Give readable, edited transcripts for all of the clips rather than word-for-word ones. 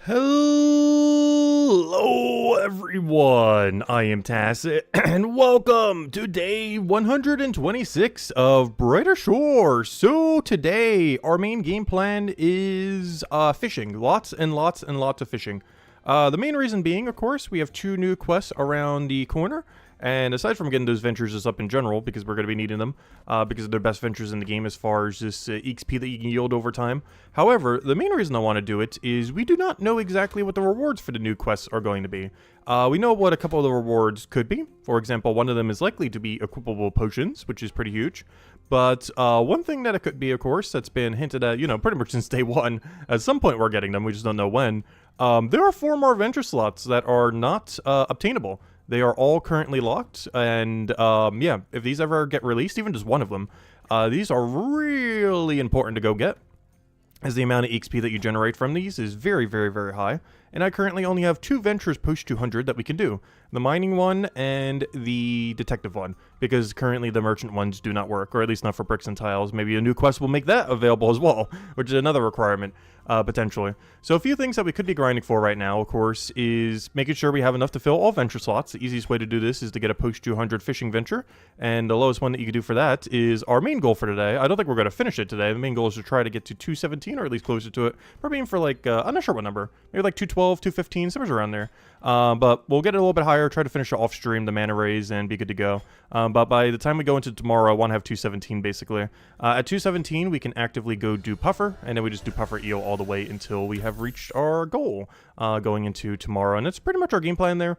Hello, everyone. I am Tacit, and welcome to day 126 of Brighter Shore. So today, our main game plan is fishing. Lots and lots and lots of fishing. The main reason being, of course, we have 2 new quests around the corner. And aside from getting those ventures up in general, because we're going to be needing them, because they're best ventures in the game as far as this XP that you can yield over time. However, the main reason I want to do it is we do not know exactly what the rewards for the new quests are going to be. We know what a couple of the rewards could be. For example, one of them is likely to be equipable potions, which is pretty huge. But one thing that it could be, of course, that's been hinted at, pretty much since day one. At some point we're getting them, we just don't know when. There are 4 more venture slots that are not obtainable. They are all currently locked, and yeah, if these ever get released, even just one of them, these are really important to go get, as the amount of XP that you generate from these is very, very, very high. And I currently only have 2 ventures post 200 that we can do. The mining one and the detective one, because currently the merchant ones do not work, or at least not for bricks and tiles. Maybe a new quest will make that available as well, which is another requirement, potentially. So a few things that we could be grinding for right now, of course, is making sure we have enough to fill all venture slots. The easiest way to do this is to get a post 200 fishing venture, and the lowest one that you can do for that is our main goal for today. I don't think we're going to finish it today. The main goal is to try to get to 217, or at least closer to it. Probably aim for like, I'm not sure what number. Maybe like 212, 215, somewhere around there. But we'll get it a little bit higher, try to finish it off stream, the mana raise, and be good to go. But by the time we go into tomorrow, I want to have 217, basically. At 217, we can actively go do Puffer, and then we just do Puffer Eel all the way until we have reached our goal going into tomorrow. And that's pretty much our game plan there.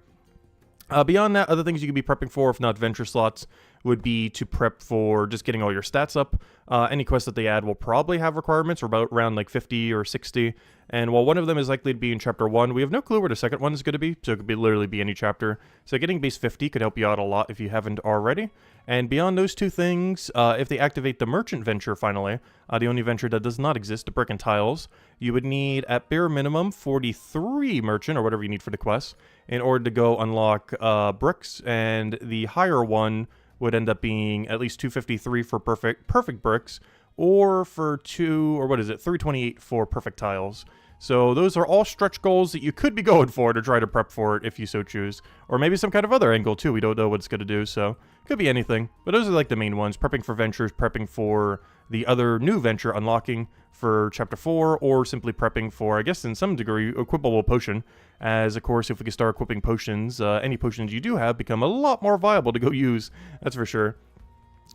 Beyond that, other things you could be prepping for, if not venture slots, would be to prep for just getting all your stats up. Any quest that they add will probably have requirements, or about around like 50 or 60. And while one of them is likely to be in Chapter 1, we have no clue where the second one is going to be, so it could literally be any chapter. So getting base 50 could help you out a lot if you haven't already. And beyond those 2 things, if they activate the merchant venture finally, the only venture that does not exist, the brick and tiles, you would need at bare minimum 43 merchant, or whatever you need for the quest, in order to go unlock bricks, and the higher one would end up being at least 253 for perfect bricks, or for 328 for perfect tiles. So those are all stretch goals that you could be going for to try to prep for it if you so choose. Or maybe some kind of other angle too, we don't know what it's going to do, so could be anything. But those are like the main ones, prepping for ventures, prepping for the other new venture unlocking for Chapter 4, or simply prepping for, I guess in some degree, equipable potion. As, of course, if we can start equipping potions, any potions you do have become a lot more viable to go use, that's for sure.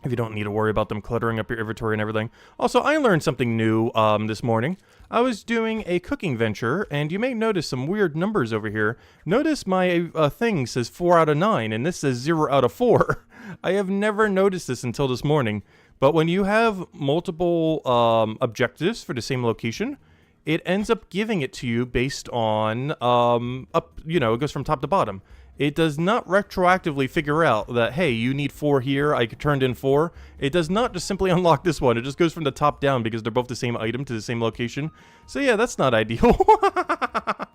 If you don't need to worry about them cluttering up your inventory and everything. Also, I learned something new this morning. I was doing a cooking venture, and you may notice some weird numbers over here. Notice my thing says 4 out of 9, and this says 0 out of 4. I have never noticed this until this morning. But when you have multiple objectives for the same location, it ends up giving it to you based on, it goes from top to bottom. It does not retroactively figure out that, hey, you need 4 here, I turned in 4. It does not just simply unlock this one. It just goes from the top down because they're both the same item to the same location. So yeah, that's not ideal. But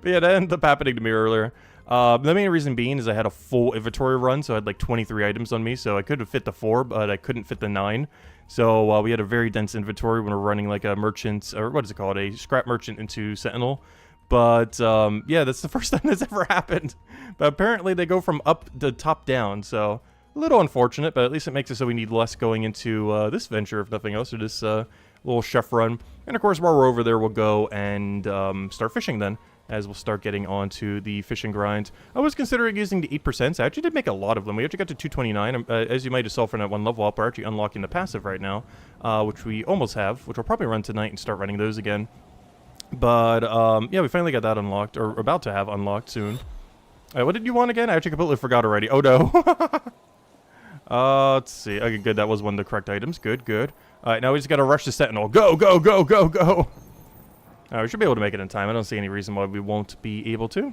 yeah, that ended up happening to me earlier. The main reason being is I had a full inventory run, so I had like 23 items on me, so I could have fit the 4, but I couldn't fit the 9. So we had a very dense inventory when we're running like a merchant, or what is it called, a scrap merchant into Sentinel. But yeah, that's the first time that's ever happened. But apparently they go from up to top down, so a little unfortunate, but at least it makes it so we need less going into this venture, if nothing else, or this little chef run. And of course, while we're over there, we'll go and start fishing then, as we'll start getting onto the fishing grind. I was considering using the 8%. I actually did make a lot of them. We actually got to 229. As you might have saw from that one level up, we're actually unlocking the passive right now, which we almost have, which we'll probably run tonight and start running those again. But, yeah, we finally got that unlocked, or about to have unlocked soon. What did you want again? I actually completely forgot already. Oh, no. Let's see. Okay, good. That was one of the correct items. Good, good. Alright, now we just gotta rush the Sentinel. Go, go, go, go, go! We should be able to make it in time. I don't see any reason why we won't be able to.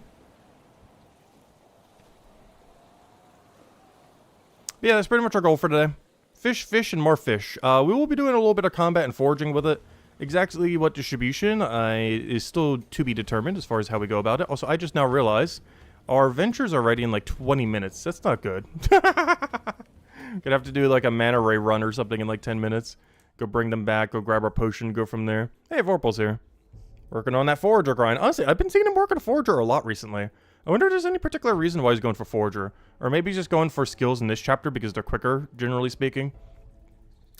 But yeah, that's pretty much our goal for today. Fish, fish, and more fish. We will be doing a little bit of combat and foraging with it. Exactly what distribution is still to be determined as far as how we go about it. Also, I just now realized our ventures are ready in like 20 minutes. That's not good. Gonna have to do like a mana ray run or something in like 10 minutes. Go bring them back, go grab our potion, go from there. Hey, Vorpal's here. Working on that Forager grind. Honestly, I've been seeing him working a Forager a lot recently. I wonder if there's any particular reason why he's going for Forager. Or maybe he's just going for skills in this chapter because they're quicker, generally speaking.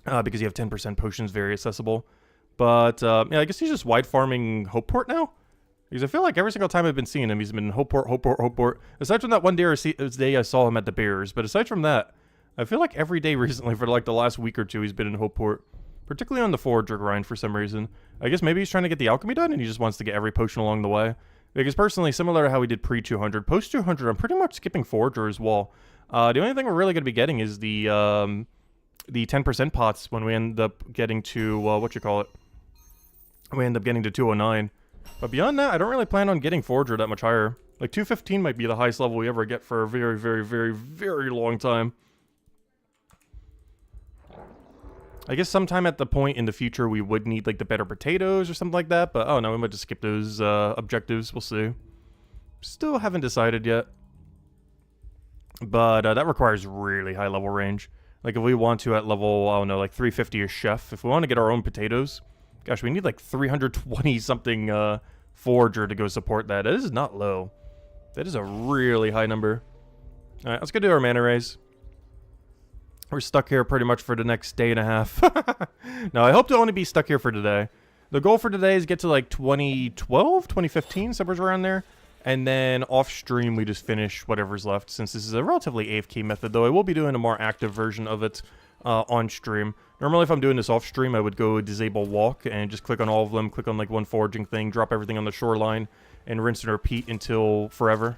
Because you have 10% potions, very accessible. But, yeah, I guess he's just wide farming Hopeport now? Because I feel like every single time I've been seeing him, he's been Hopeport, Hopeport, Hopeport. Aside from that one day I saw him at the Bears. But aside from that, I feel like every day recently for like the last week or two, he's been in Hopeport. Particularly on the Forager grind for some reason. I guess maybe he's trying to get the alchemy done and he just wants to get every potion along the way. Because personally, similar to how we did pre-200, post-200, I'm pretty much skipping Forager as well. The only thing we're really going to be getting is the 10% pots when we end up getting to, we end up getting to 209. But beyond that, I don't really plan on getting Forager that much higher. Like 215 might be the highest level we ever get for a very, very, very, very long time. I guess sometime at the point in the future we would need like the better potatoes or something like that, but oh no, we might just skip those objectives. We'll see. Still haven't decided yet. But that requires really high level range. Like if we want to at level, I don't know, like 350 as chef, if we want to get our own potatoes, gosh, we need like 320 something Forager to go support that. That is not low. That is a really high number. Alright, let's go do our mana raise. We're stuck here pretty much for the next day and a half. No, I hope to only be stuck here for today. The goal for today is get to like 2012, 2015, somewhere around there. And then off stream, we just finish whatever's left. Since this is a relatively AFK method, though, I will be doing a more active version of it on stream. Normally, if I'm doing this off stream, I would go disable walk and just click on all of them, click on like one foraging thing, drop everything on the shoreline, and rinse and repeat until forever.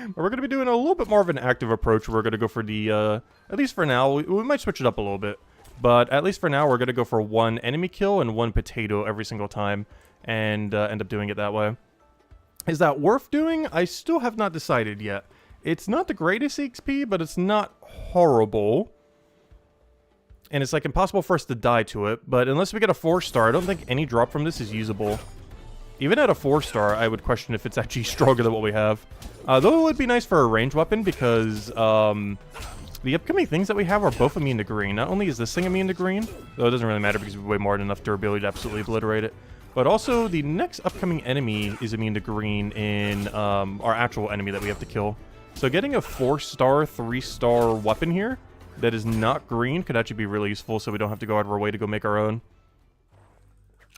But we're going to be doing a little bit more of an active approach. We're going to go for the, at least for now, we might switch it up a little bit. But at least for now, we're going to go for one enemy kill and one potato every single time. And end up doing it that way. Is that worth doing? I still have not decided yet. It's not the greatest XP, but it's not horrible. And it's like impossible for us to die to it. But unless we get a 4-star, I don't think any drop from this is usable. Even at a 4-star, I would question if it's actually stronger than what we have. Though it would be nice for a ranged weapon because the upcoming things that we have are both immune to green. Not only is this thing immune to green, though it doesn't really matter because we have way more than enough durability to absolutely obliterate it. But also, the next upcoming enemy is immune to green in our actual enemy that we have to kill. So getting a 4-star, 3-star weapon here that is not green could actually be really useful so we don't have to go out of our way to go make our own.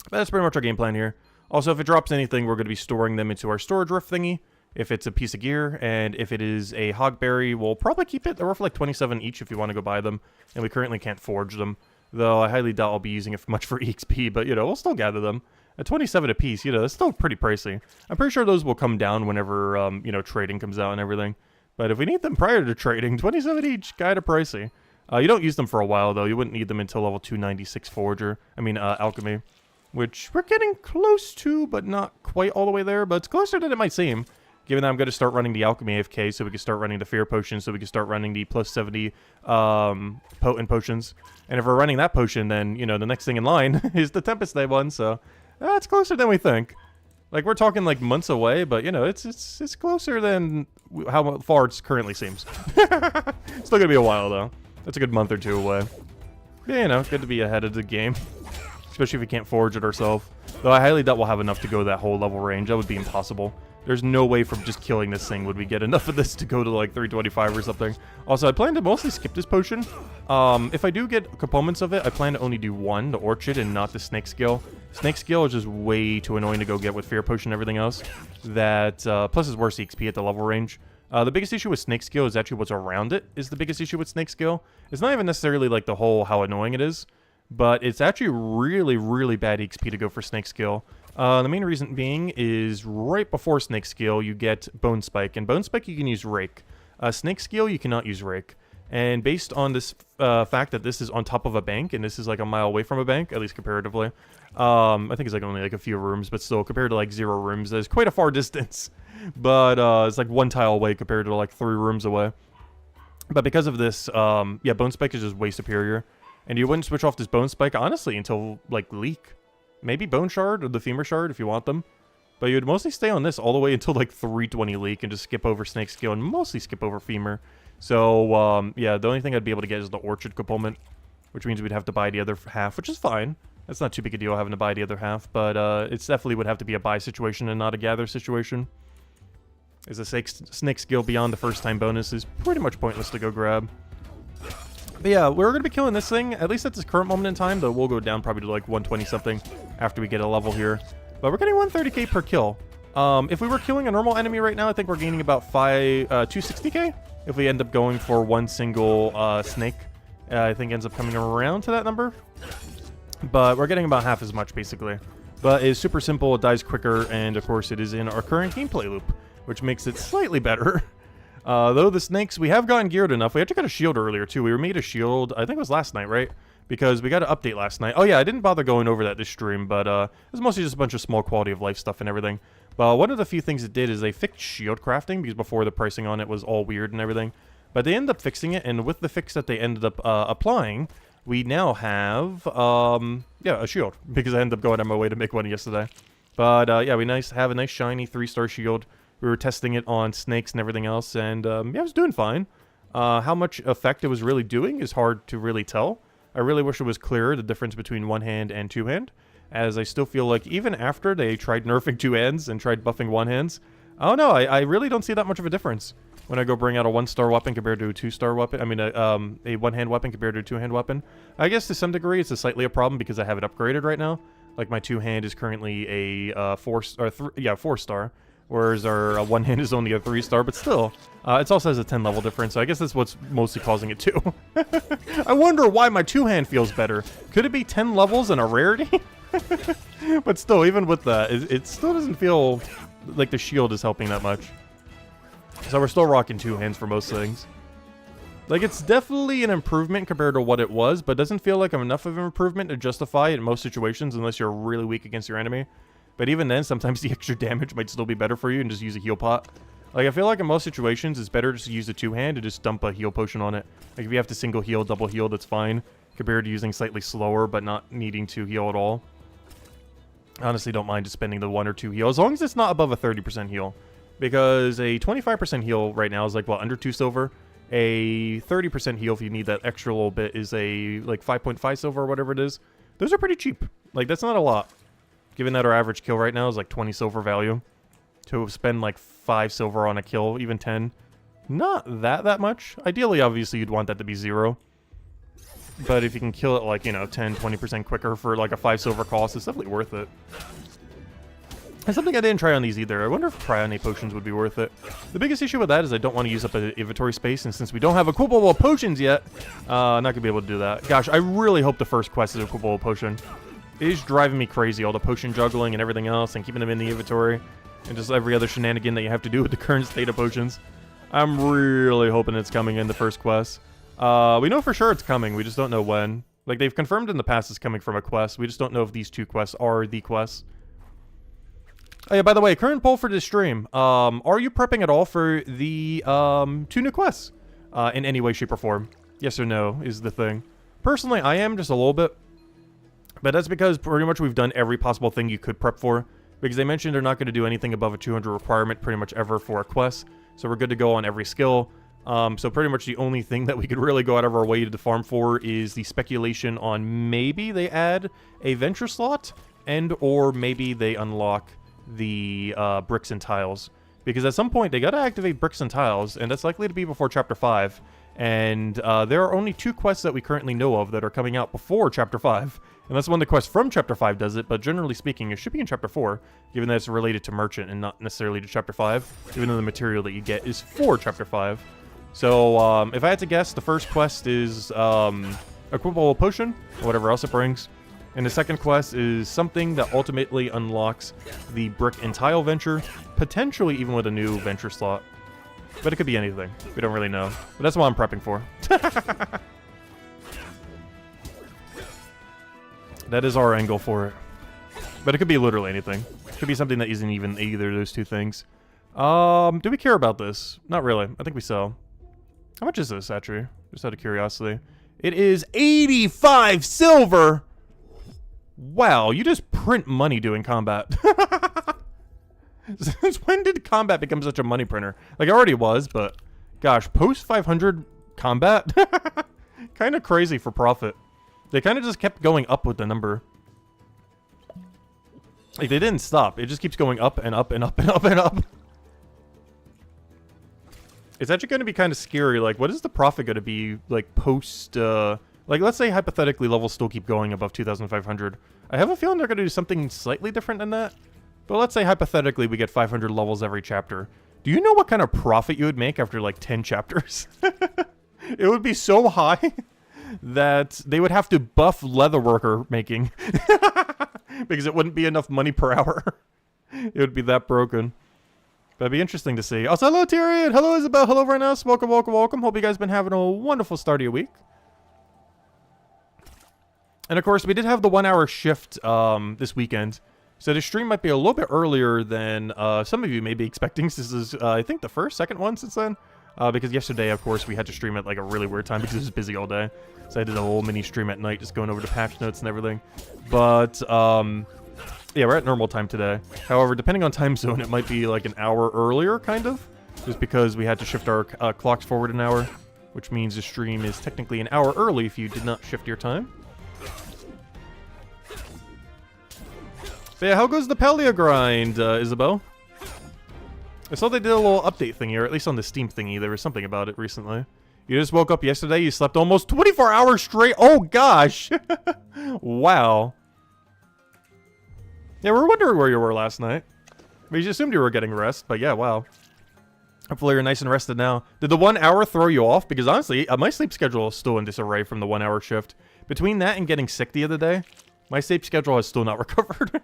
But that's pretty much our game plan here. Also, if it drops anything, we're going to be storing them into our storage rift thingy. If it's a piece of gear, and if it is a hogberry, we'll probably keep it. They're worth like 27 each if you want to go buy them. And we currently can't forge them. Though I highly doubt I'll be using it much for EXP, but, you know, we'll still gather them. At 27 a piece, you know, that's still pretty pricey. I'm pretty sure those will come down whenever, you know, trading comes out and everything. But if we need them prior to trading, 27 each, kinda pricey. You don't use them for a while, though. You wouldn't need them until level 296 Forager. I mean, Alchemy. Which we're getting close to, but not quite all the way there. But it's closer than it might seem. Given that I'm going to start running the Alchemy AFK, so we can start running the Fear Potion, so we can start running the plus 70 Potent Potions. And if we're running that potion, then, you know, the next thing in line is the Tempest Day one, so it's closer than we think. Like, we're talking, like, months away, but, you know, it's closer than how far it currently seems. Still going to be a while, though. That's a good month or two away. Yeah, you know, good to be ahead of the game. Especially if we can't forge it ourselves. Though I highly doubt we'll have enough to go that whole level range. That would be impossible. There's no way from just killing this thing would we get enough of this to go to like 325 or something. Also, I plan to mostly skip this potion. If I do get components of it, I plan to only do one, the Orchid, and not the Snake Scale. Snake Scale is just way too annoying to go get with Fear Potion and everything else. That, plus it's worse XP at the level range. The biggest issue with Snake Scale is actually what's around it is the biggest issue with Snake Scale. It's not even necessarily like the whole how annoying it is. But it's actually really, really bad XP to go for Snake Scale. The main reason being is right before Snake Scale, you get Bone Spike. And Bone Spike, you can use Rake. Snake Scale, you cannot use Rake. And based on this fact that this is on top of a bank, and this is like a mile away from a bank, at least comparatively. I think it's like only like a few rooms, but still, compared to like 0 rooms, there's quite a far distance. But it's like 1 tile away compared to like 3 rooms away. But because of this, yeah, Bone Spike is just way superior. And you wouldn't switch off this Bone Spike, honestly, until, like, Leak. Maybe Bone Shard or the Femur Shard if you want them. But you'd mostly stay on this all the way until, like, 320 Leak and just skip over Snake Scale and mostly skip over Femur. So, yeah, the only thing I'd be able to get is the Orchid component, which means we'd have to buy the other half, which is fine. That's not too big a deal having to buy the other half, but it's definitely would have to be a buy situation and not a gather situation. As a snake skill beyond the first time bonus is pretty much pointless to go grab. But yeah, we're going to be killing this thing, at least at this current moment in time, though we'll go down probably to like 120 something after we get a level here. But we're getting 130k per kill. If we were killing a normal enemy right now, I think we're gaining about 260k. If we end up going for one single snake, I think ends up coming around to that number. But we're getting about half as much, basically. But it's super simple, it dies quicker, and of course it is in our current gameplay loop, which makes it slightly better. Though the snakes, we have gotten geared enough. We actually got a shield earlier, too. We were made a shield, I think it was last night, right? Because we got an update last night. Oh, yeah, I didn't bother going over that this stream, but it was mostly just a bunch of small quality of life stuff and everything. But one of the few things it did is they fixed shield crafting, because before the pricing on it was all weird and everything. But they ended up fixing it, and with the fix that they ended up applying, we now have, yeah, a shield, because I ended up going on my way to make one yesterday. But, yeah, we have a nice shiny 3-star shield. We were testing it on snakes and everything else, and, yeah, it was doing fine. How much effect it was really doing is hard to really tell. I really wish it was clearer, the difference between one-hand and two-hand, as I still feel like even after they tried nerfing two hands and tried buffing one-hands, I don't know, I really don't see that much of a difference when I go bring out a 1-star weapon compared to a 2-star weapon. I mean, a one-hand weapon compared to a two-hand weapon. I guess to some degree it's slightly a problem because I have it upgraded right now. Like my two-hand is currently a 4-star, whereas our one-hand is only a 3-star. But still, it also has a 10 level difference. So I guess that's what's mostly causing it too. I wonder why my two-hand feels better. Could it be 10 levels and a rarity? But still, even with that, it still doesn't feel like the shield is helping that much. So we're still rocking two hands for most things. Like, it's definitely an improvement compared to what it was, but doesn't feel like enough of an improvement to justify it in most situations unless you're really weak against your enemy. But even then, sometimes the extra damage might still be better for you and just use a heal pot. Like, I feel like in most situations, it's better just to use a two-hand and just dump a heal potion on it. Like, if you have to single heal, double heal, that's fine, compared to using slightly slower but not needing to heal at all. I honestly don't mind just spending the 1 or 2 heal, as long as it's not above a 30% heal. Because a 25% heal right now is like, what, under 2 silver? A 30% heal if you need that extra little bit is a, like, 5.5 silver or whatever it is. Those are pretty cheap. Like, that's not a lot. Given that our average kill right now is like 20 silver value. To spend like 5 silver on a kill, even 10. Not that much. Ideally, obviously, you'd want that to be 0. But if you can kill it like, you know, 10, 20% quicker for like a 5 silver cost, it's definitely worth it. And something I didn't try on these either. I wonder if Cryonate potions would be worth it. The biggest issue with that is I don't want to use up an inventory space, and since we don't have equipable potions yet, I'm not going to be able to do that. Gosh, I really hope the first quest is equipable potion. It is driving me crazy, all the potion juggling and everything else, and keeping them in the inventory, and just every other shenanigan that you have to do with the current state of potions. I'm really hoping it's coming in the first quest. We know for sure it's coming, we just don't know when. Like, they've confirmed in the past it's coming from a quest, we just don't know if these 2 quests are the quests. Oh yeah, by the way, current poll for this stream. Are you prepping at all for the 2 new quests? In any way, shape, or form? Yes or no is the thing. Personally, I am just a little bit. But that's because pretty much we've done every possible thing you could prep for. Because they mentioned they're not going to do anything above a 200 requirement pretty much ever for a quest. So we're good to go on every skill. So pretty much the only thing that we could really go out of our way to farm for is the speculation on maybe they add a venture slot. And or maybe they unlock the bricks and tiles, because at some point they got to activate bricks and tiles, and that's likely to be before chapter 5, and there are only 2 quests that we currently know of that are coming out before chapter 5, and that's when the quest from chapter 5 does it, but generally speaking it should be in chapter 4, given that it's related to merchant and not necessarily to chapter 5, even though the material that you get is for chapter 5. So if I had to guess, the first quest is equipable potion, or whatever else it brings. And the second quest is something that ultimately unlocks the brick and tile venture, potentially even with a new venture slot. But it could be anything. We don't really know. But that's what I'm prepping for. That is our angle for it. But it could be literally anything. It could be something that isn't even either of those 2 things. Do we care about this? Not really. I think we sell. How much is this, actually? Just out of curiosity. It is 85 silver! Wow, you just print money doing combat. Since when did combat become such a money printer? Like, it already was, but gosh, post 500 combat? Kind of crazy for profit. They kind of just kept going up with the number. Like, they didn't stop. It just keeps going up and up and up and up and up. It's actually going to be kind of scary. Like, what is the profit going to be, like, post, like, let's say, hypothetically, levels still keep going above 2,500. I have a feeling they're going to do something slightly different than that. But let's say, hypothetically, we get 500 levels every chapter. Do you know what kind of profit you would make after, like, 10 chapters? It would be so high that they would have to buff leatherworker making. Because it wouldn't be enough money per hour. It would be that broken. But it'd be interesting to see. Also, hello, Tyrion. Hello, Isabel. Hello, Vernas. Welcome, welcome, welcome. Hope you guys been having a wonderful start of your week. And, of course, we did have the 1 hour shift this weekend. So the stream might be a little bit earlier than some of you may be expecting. This is, I think, the second one since then. Because yesterday, of course, we had to stream at like a really weird time because it was busy all day. So I did a whole mini stream at night just going over the patch notes and everything. But, yeah, we're at normal time today. However, depending on time zone, it might be like an hour earlier, kind of. Just because we had to shift our clocks forward an hour. Which means the stream is technically an hour early if you did not shift your time. So yeah, how goes the Palia grind, Isabel? I saw they did a little update thingy, or at least on the Steam thingy. There was something about it recently. You just woke up yesterday, you slept almost 24 hours straight. Oh, gosh. Wow. Yeah, we're wondering where you were last night. We just assumed you were getting rest, but yeah, wow. Hopefully you're nice and rested now. Did the 1 hour throw you off? Because honestly, my sleep schedule is still in disarray from the 1 hour shift. Between that and getting sick the other day, my sleep schedule has still not recovered.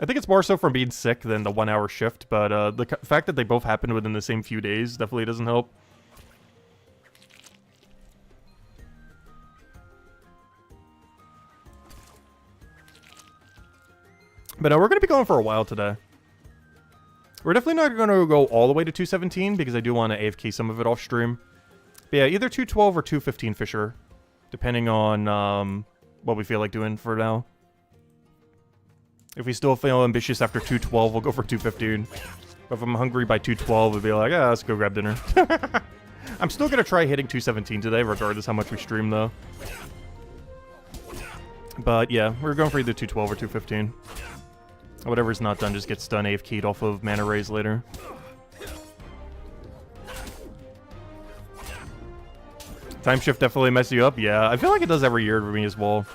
I think it's more so from being sick than the 1 hour shift, but the fact that they both happened within the same few days definitely doesn't help. But we're going to be going for a while today. We're definitely not going to go all the way to 217 because I do want to AFK some of it off stream. But yeah, either 212 or 215 Fisher, depending on what we feel like doing for now. If we still feel ambitious after 212, we'll go for 215. But if I'm hungry by 212, we'll be like, ah, let's go grab dinner. I'm still going to try hitting 217 today, regardless how much we stream, though. But yeah, we're going for either 212 or 215. Whatever's not done just gets done AFK'd off of mana rays later. Time shift definitely mess you up? Yeah, I feel like it does every year for me as well.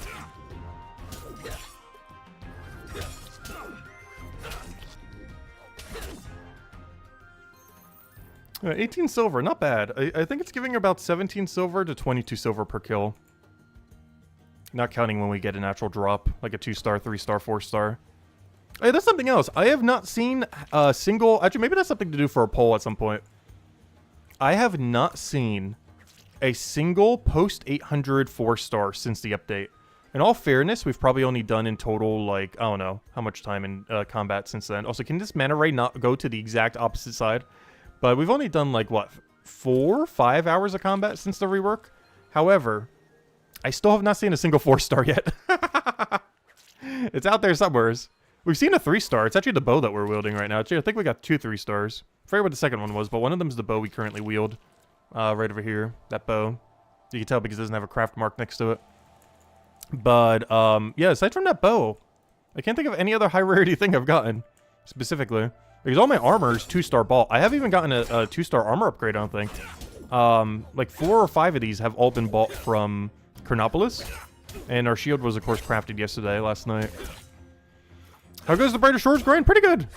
18 silver, not bad. I think it's giving about 17 silver to 22 silver per kill. Not counting when we get a natural drop, like a 2-star, 3-star, 4-star. Hey, that's something else. I have not seen a single... Actually, maybe that's something to do for a poll at some point. I have not seen a single post-800 4-star since the update. In all fairness, we've probably only done in total, like, I don't know, how much time in combat since then. Also, can this mana ray not go to the exact opposite side? But we've only done, like, what, 4, 5 hours of combat since the rework? However, I still have not seen a single 4-star yet. It's out there somewheres. We've seen a 3-star. It's actually the bow that we're wielding right now. Actually, I think we got 2 3-stars. I forget what the second one was, but one of them is the bow we currently wield. Right over here. That bow. You can tell because it doesn't have a craft mark next to it. But, yeah, aside from that bow, I can't think of any other high rarity thing I've gotten, specifically. Because all my armor is 2-star ball. I haven't even gotten a 2-star armor upgrade, I don't think. Like 4 or 5 of these have all been bought from Chronopolis. And our shield was, of course, crafted yesterday, last night. How goes the Brighter Shores grind? Pretty good.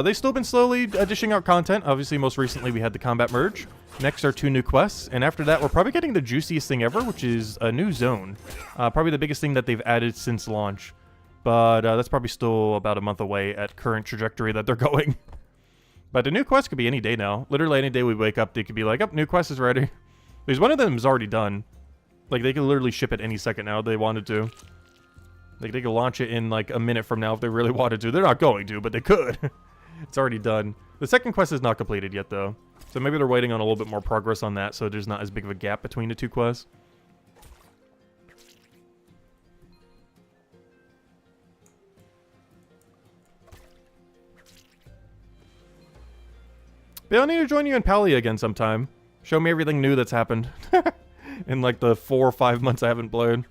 They've still been slowly dishing out content. Obviously, most recently, we had the combat merge. Next are 2 new quests. And after that, we're probably getting the juiciest thing ever, which is a new zone. Probably the biggest thing that they've added since launch. But that's probably still about a month away at current trajectory that they're going. But the new quest could be any day now. Literally any day we wake up, they could be like, oh, new quest is ready. Because one of them is already done. Like, they could literally ship it any second now if they wanted to. Like, they could launch it in, like, a minute from now if they really wanted to. They're not going to, but they could. It's already done. The second quest is not completed yet, though. So maybe they're waiting on a little bit more progress on that, so there's not as big of a gap between the 2 quests. But I'll need to join you in Palia again sometime. Show me everything new that's happened. In, like, the 4 or 5 months I haven't played.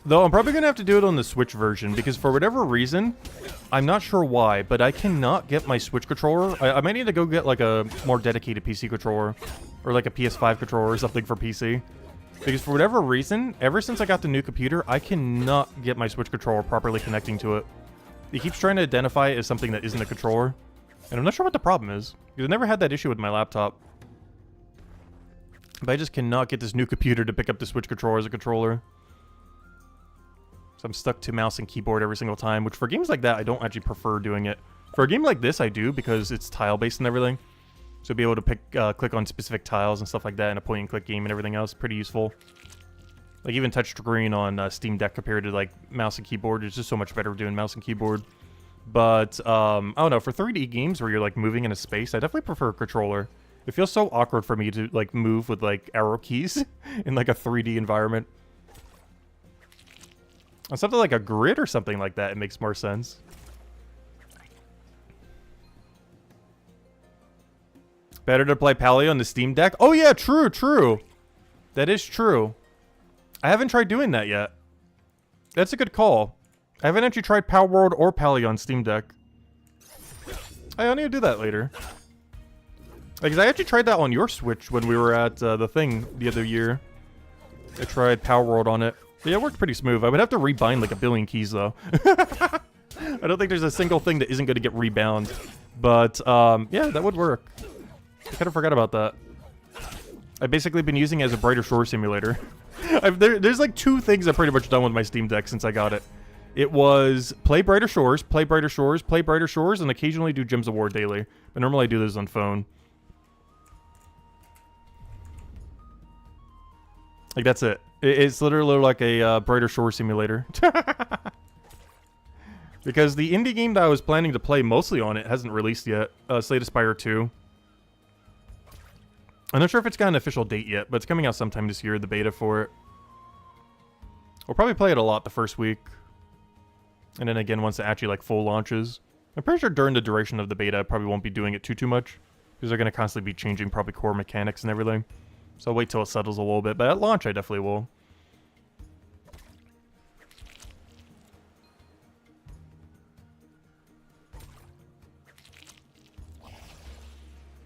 Though I'm probably going to have to do it on the Switch version, because for whatever reason, I'm not sure why, but I cannot get my Switch controller. I might need to go get like a more dedicated PC controller, or like a PS5 controller or something for PC. Because for whatever reason, ever since I got the new computer, I cannot get my Switch controller properly connecting to it. It keeps trying to identify it as something that isn't a controller. And I'm not sure what the problem is, because I never had that issue with my laptop. But I just cannot get this new computer to pick up the Switch controller as a controller. So I'm stuck to mouse and keyboard every single time, which for games like that, I don't actually prefer doing it. For a game like this, I do, because it's tile-based and everything. So be able to click on specific tiles and stuff like that in a point-and-click game and everything else. Pretty useful. Like, even touchscreen on Steam Deck compared to, like, mouse and keyboard, it's just so much better doing mouse and keyboard. But, I don't know, for 3D games where you're, like, moving in a space, I definitely prefer a controller. It feels so awkward for me to, like, move with, like, arrow keys in, like, a 3D environment. On something like a grid or something like that, it makes more sense. Better to play Pally on the Steam Deck? Oh yeah, true. That is true. I haven't tried doing that yet. That's a good call. I haven't actually tried Palworld or Pally on Steam Deck. I need to do that later. Because I actually tried that on your Switch when we were at the thing the other year. I tried Palworld on it. Yeah, it worked pretty smooth. I would have to rebind like a billion keys, though. I don't think there's a single thing that isn't going to get rebound. But, yeah, that would work. I kind of forgot about that. I've basically been using it as a Brighter Shore simulator. There's like two things I've pretty much done with my Steam Deck since I got it. It was play Brighter Shores, play Brighter Shores, play Brighter Shores, and occasionally do Gems of War daily. But normally I do those on phone. Like, that's it. It's literally like a Brighter Shore simulator. Because the indie game that I was planning to play mostly on it hasn't released yet. Slay the Spire 2. I'm not sure if it's got an official date yet, but it's coming out sometime this year, the beta for it. We'll probably play it a lot the first week. And then again once it actually like full launches. I'm pretty sure during the duration of the beta I probably won't be doing it too much. Because they're going to constantly be changing probably core mechanics and everything. So I'll wait till it settles a little bit, but at launch I definitely will.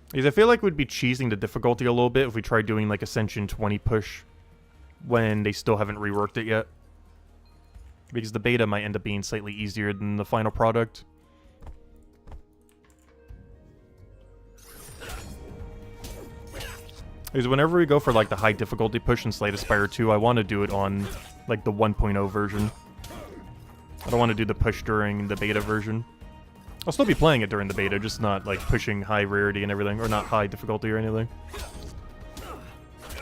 Because I feel like we'd be cheesing the difficulty a little bit if we tried doing like Ascension 20 push when they still haven't reworked it yet. Because the beta might end up being slightly easier than the final product. Because whenever we go for like the high difficulty push in Slay the Spire 2, I want to do it on like the 1.0 version. I don't want to do the push during the beta version. I'll still be playing it during the beta, just not like pushing high rarity and everything, or not high difficulty or anything.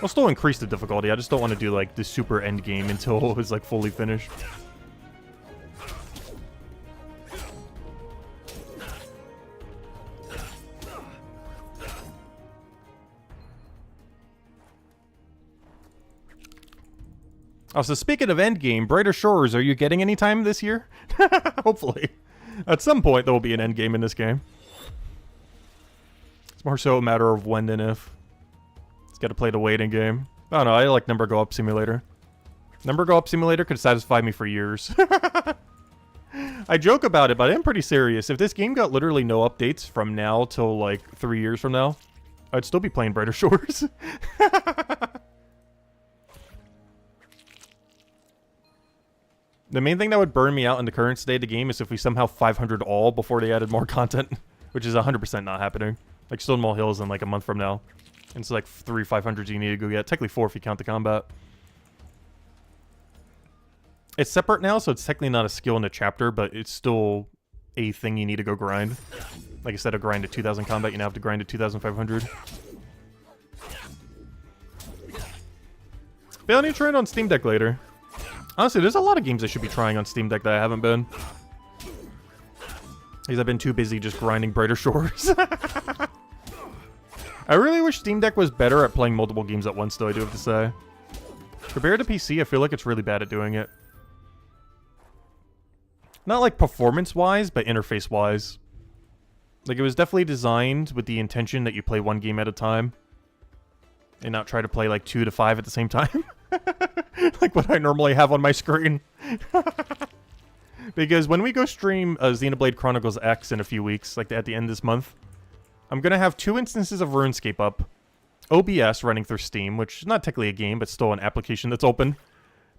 I'll still increase the difficulty, I just don't want to do like the super end game until it's like fully finished. Also, speaking of endgame, Brighter Shores, are you getting any time this year? Hopefully. At some point, there will be an endgame in this game. It's more so a matter of when than if. It's got to play the waiting game. I don't know, I like Number Go Up Simulator. Number Go Up Simulator could satisfy me for years. I joke about it, but I am pretty serious. If this game got literally no updates from now till like 3 years from now, I'd still be playing Brighter Shores. The main thing that would burn me out in the current state of the game is if we somehow 500 all before they added more content, which is 100% not happening. Like Stonewall Hills in like a month from now. And it's like 3 500s you need to go get. Technically 4 if you count the combat. It's separate now, so it's technically not a skill in the chapter, but it's still a thing you need to go grind. Like instead of grind to 2000 combat, you now have to grind to 2500. But I'll need to try it on Steam Deck later. Honestly, there's a lot of games I should be trying on Steam Deck that I haven't been. Because I've been too busy just grinding Brighter Shores. I really wish Steam Deck was better at playing multiple games at once, though, I do have to say. Compared to PC, I feel like it's really bad at doing it. Not like performance-wise, but interface-wise. Like, it was definitely designed with the intention that you play one game at a time. And not try to play, like, 2 to 5 at the same time. Like what I normally have on my screen. Because when we go stream Xenoblade Chronicles X in a few weeks, like at the end of this month, I'm going to have 2 instances of RuneScape up. OBS running through Steam, which is not technically a game, but still an application that's open.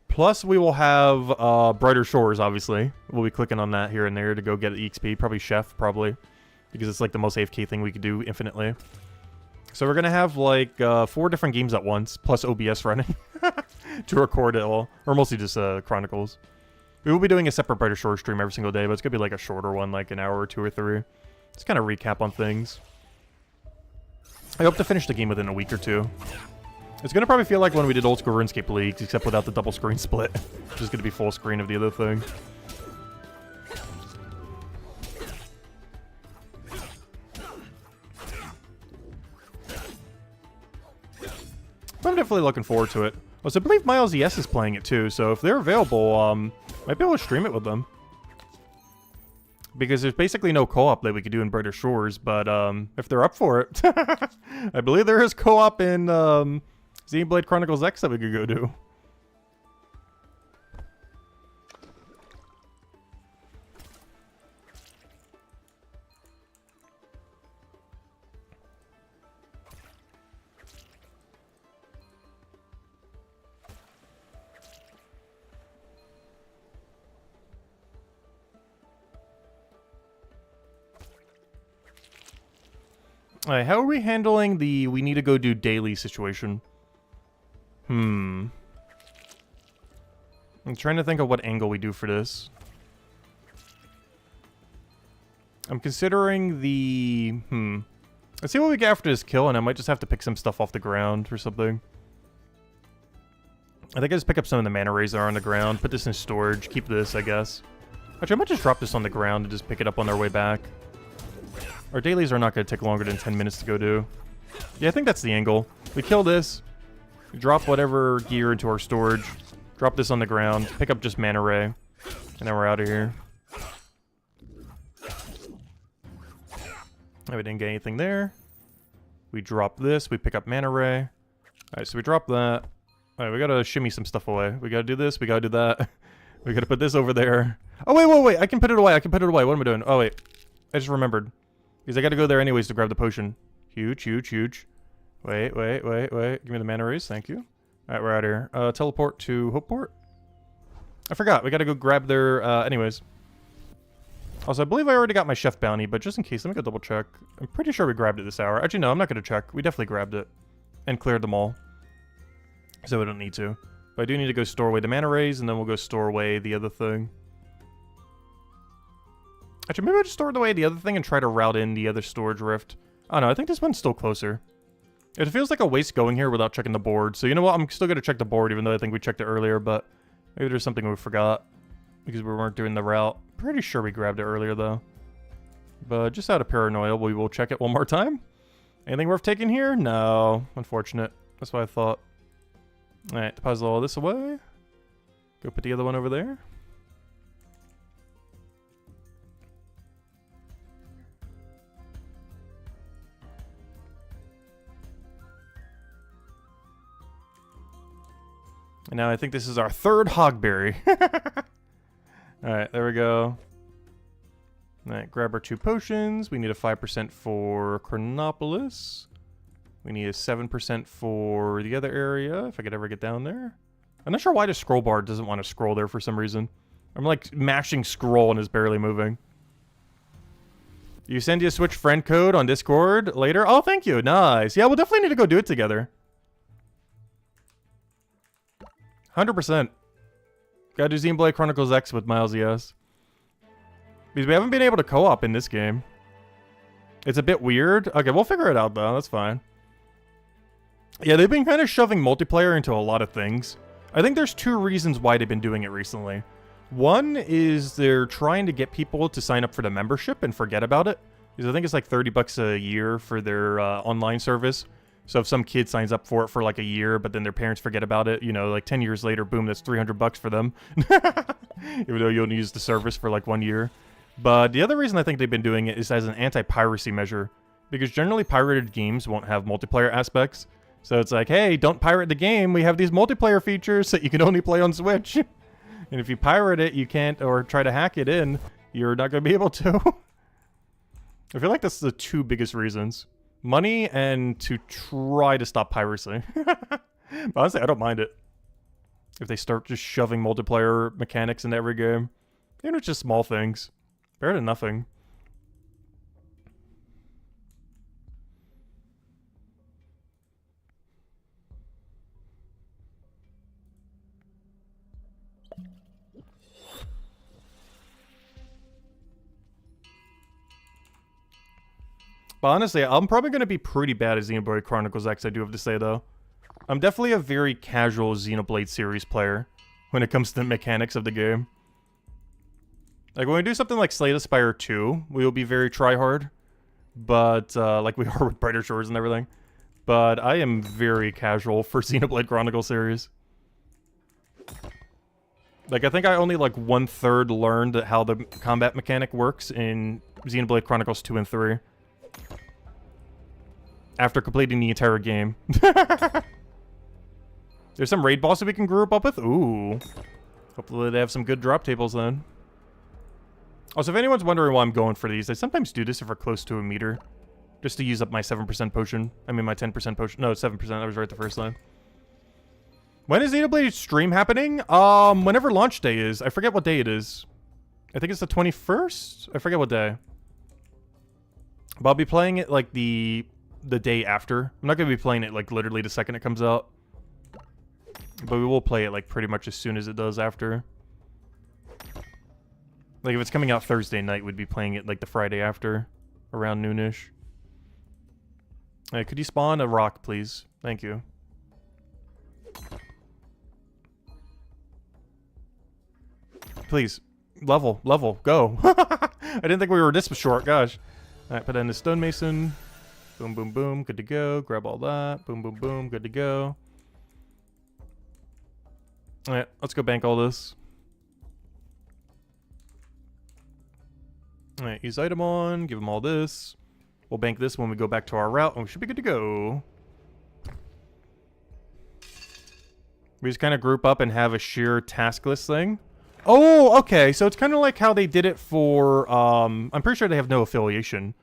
Plus, we will have Brighter Shores, obviously. We'll be clicking on that here and there to go get EXP. Probably Chef, probably. Because it's like the most AFK thing we could do infinitely. So we're going to have like 4 different games at once, plus OBS running to record it all. Or mostly just Chronicles. We will be doing a separate Brighter Shores stream every single day, but it's going to be like a shorter one, like an hour or 2 or 3. Just kind of recap on things. I hope to finish the game within a week or 2. It's going to probably feel like when we did old school RuneScape Leagues, except without the double screen split. Just going to be full screen of the other thing. But I'm definitely looking forward to it. Also, I believe Miles ES is playing it too, so if they're available, might be able to stream it with them. Because there's basically no co-op that we could do in Brighter Shores, but if they're up for it, I believe there is co-op in Xenoblade Chronicles X that we could go do. Alright, how are we handling the we need to go do daily situation? I'm trying to think of what angle we do for this. I'm considering the... Let's see what we get after this kill, and I might just have to pick some stuff off the ground or something. I think I just pick up some of the mana rays that are on the ground, put this in storage, keep this, I guess. Actually, I might just drop this on the ground and just pick it up on our way back. Our dailies are not going to take longer than 10 minutes to go do. Yeah, I think that's the angle. We kill this, we drop whatever gear into our storage, drop this on the ground, pick up just mana ray, and then we're out of here. Oh, we didn't get anything there. We drop this, we pick up mana ray. Alright, so we drop that. Alright, we gotta shimmy some stuff away. We gotta do this, we gotta do that. We gotta put this over there. Oh, wait, I can put it away, What am I doing? Oh, wait. I just remembered. Because I gotta go there anyways to grab the potion. Huge. Wait. Give me the mana rays, thank you. Alright, we're out of here. Teleport to Hopeport? I forgot, we gotta go grab their, anyways. Also, I believe I already got my chef bounty, but just in case, let me go double check. I'm pretty sure we grabbed it this hour. Actually, no, I'm not gonna check. We definitely grabbed it. And cleared them all. So we don't need to. But I do need to go store away the mana rays, and then we'll go store away the other thing. Actually, maybe I'll just store away the other thing and try to route in the other storage rift. Oh no, I think this one's still closer. It feels like a waste going here without checking the board. So you know what, I'm still going to check the board even though I think we checked it earlier, but maybe there's something we forgot because we weren't doing the route. Pretty sure we grabbed it earlier though. But just out of paranoia, we will check it one more time. Anything worth taking here? No, unfortunate. That's what I thought. Alright, deposit all this away. Go put the other one over there. And now I think this is our 3rd Hogberry. Alright, there we go. Alright, grab our 2 potions. We need a 5% for Chronopolis. We need a 7% for the other area, if I could ever get down there. I'm not sure why the scroll bar doesn't want to scroll there for some reason. I'm like mashing scroll and it's barely moving. You send you a Switch friend code on Discord later? Oh, thank you. Nice. Yeah, we'll definitely need to go do it together. 100%. Gotta do Xenoblade Chronicles X with Miles ES. Because we haven't been able to co-op in this game. It's a bit weird. Okay, we'll figure it out though. That's fine. Yeah, they've been kind of shoving multiplayer into a lot of things. I think there's 2 reasons why they've been doing it recently. One is they're trying to get people to sign up for the membership and forget about it. Because I think it's like $30 a year for their online service. So if some kid signs up for it for like a year, but then their parents forget about it, you know, like 10 years later, boom, that's $300 for them. Even though you only use the service for like 1 year. But the other reason I think they've been doing it is as an anti-piracy measure. Because generally pirated games won't have multiplayer aspects. So it's like, hey, don't pirate the game. We have these multiplayer features that you can only play on Switch. And if you pirate it, you can't, or try to hack it in, you're not going to be able to. I feel like that's the two biggest reasons. Money and to try to stop piracy. But honestly, I don't mind it. If they start just shoving multiplayer mechanics into every game. You know, it's just small things. Better than nothing. But honestly, I'm probably going to be pretty bad at Xenoblade Chronicles X, I do have to say, though. I'm definitely a very casual Xenoblade series player when it comes to the mechanics of the game. Like, when we do something like Slay the Spire 2, we will be very try-hard. But, like we are with Brighter Shores and everything. But I am very casual for Xenoblade Chronicles series. Like, I think I only, like, 1/3 learned how the combat mechanic works in Xenoblade Chronicles 2 and 3. After completing the entire game. There's some raid bosses we can group up with? Ooh. Hopefully they have some good drop tables then. Also, if anyone's wondering why I'm going for these, I sometimes do this if we're close to a meter. Just to use up my 7% potion. I mean my 10% potion. No, 7%. I was right the first time. When is Xenoblade stream happening? Whenever launch day is. I forget what day it is. I think it's the 21st? I forget what day. But I'll be playing it like the day after. I'm not going to be playing it like literally the second it comes out. But we will play it like pretty much as soon as it does after. Like if it's coming out Thursday night, we'd be playing it like the Friday after. Around noonish. Hey, could you spawn a rock, please? Thank you. Please. Level, go. I didn't think we were this short, gosh. Alright, put in the stonemason. Boom, boom, boom, good to go. Grab all that. Boom, boom, boom, good to go. Alright, let's go bank all this. Alright, use item on, give them all this. We'll bank this when we go back to our route, and we should be good to go. We just kind of group up and have a sheer task list thing. Oh, okay, so it's kind of like how they did it for, I'm pretty sure they have no affiliation.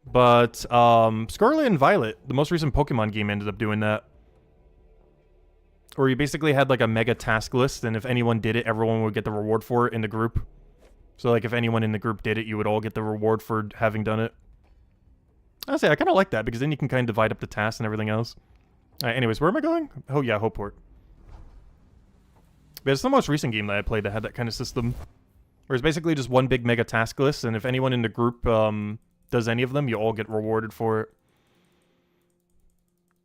But, Scarlet and Violet, the most recent Pokemon game, ended up doing that. Where you basically had like a mega task list, and if anyone did it, everyone would get the reward for it in the group. So like if anyone in the group did it, you would all get the reward for having done it. Honestly, I kind of like that, because then you can kind of divide up the tasks and everything else. Alright, anyways, where am I going? Oh yeah, Hopeport. But it's the most recent game that I played that had that kind of system. Where it's basically just one big mega task list, and if anyone in the group does any of them, you all get rewarded for it.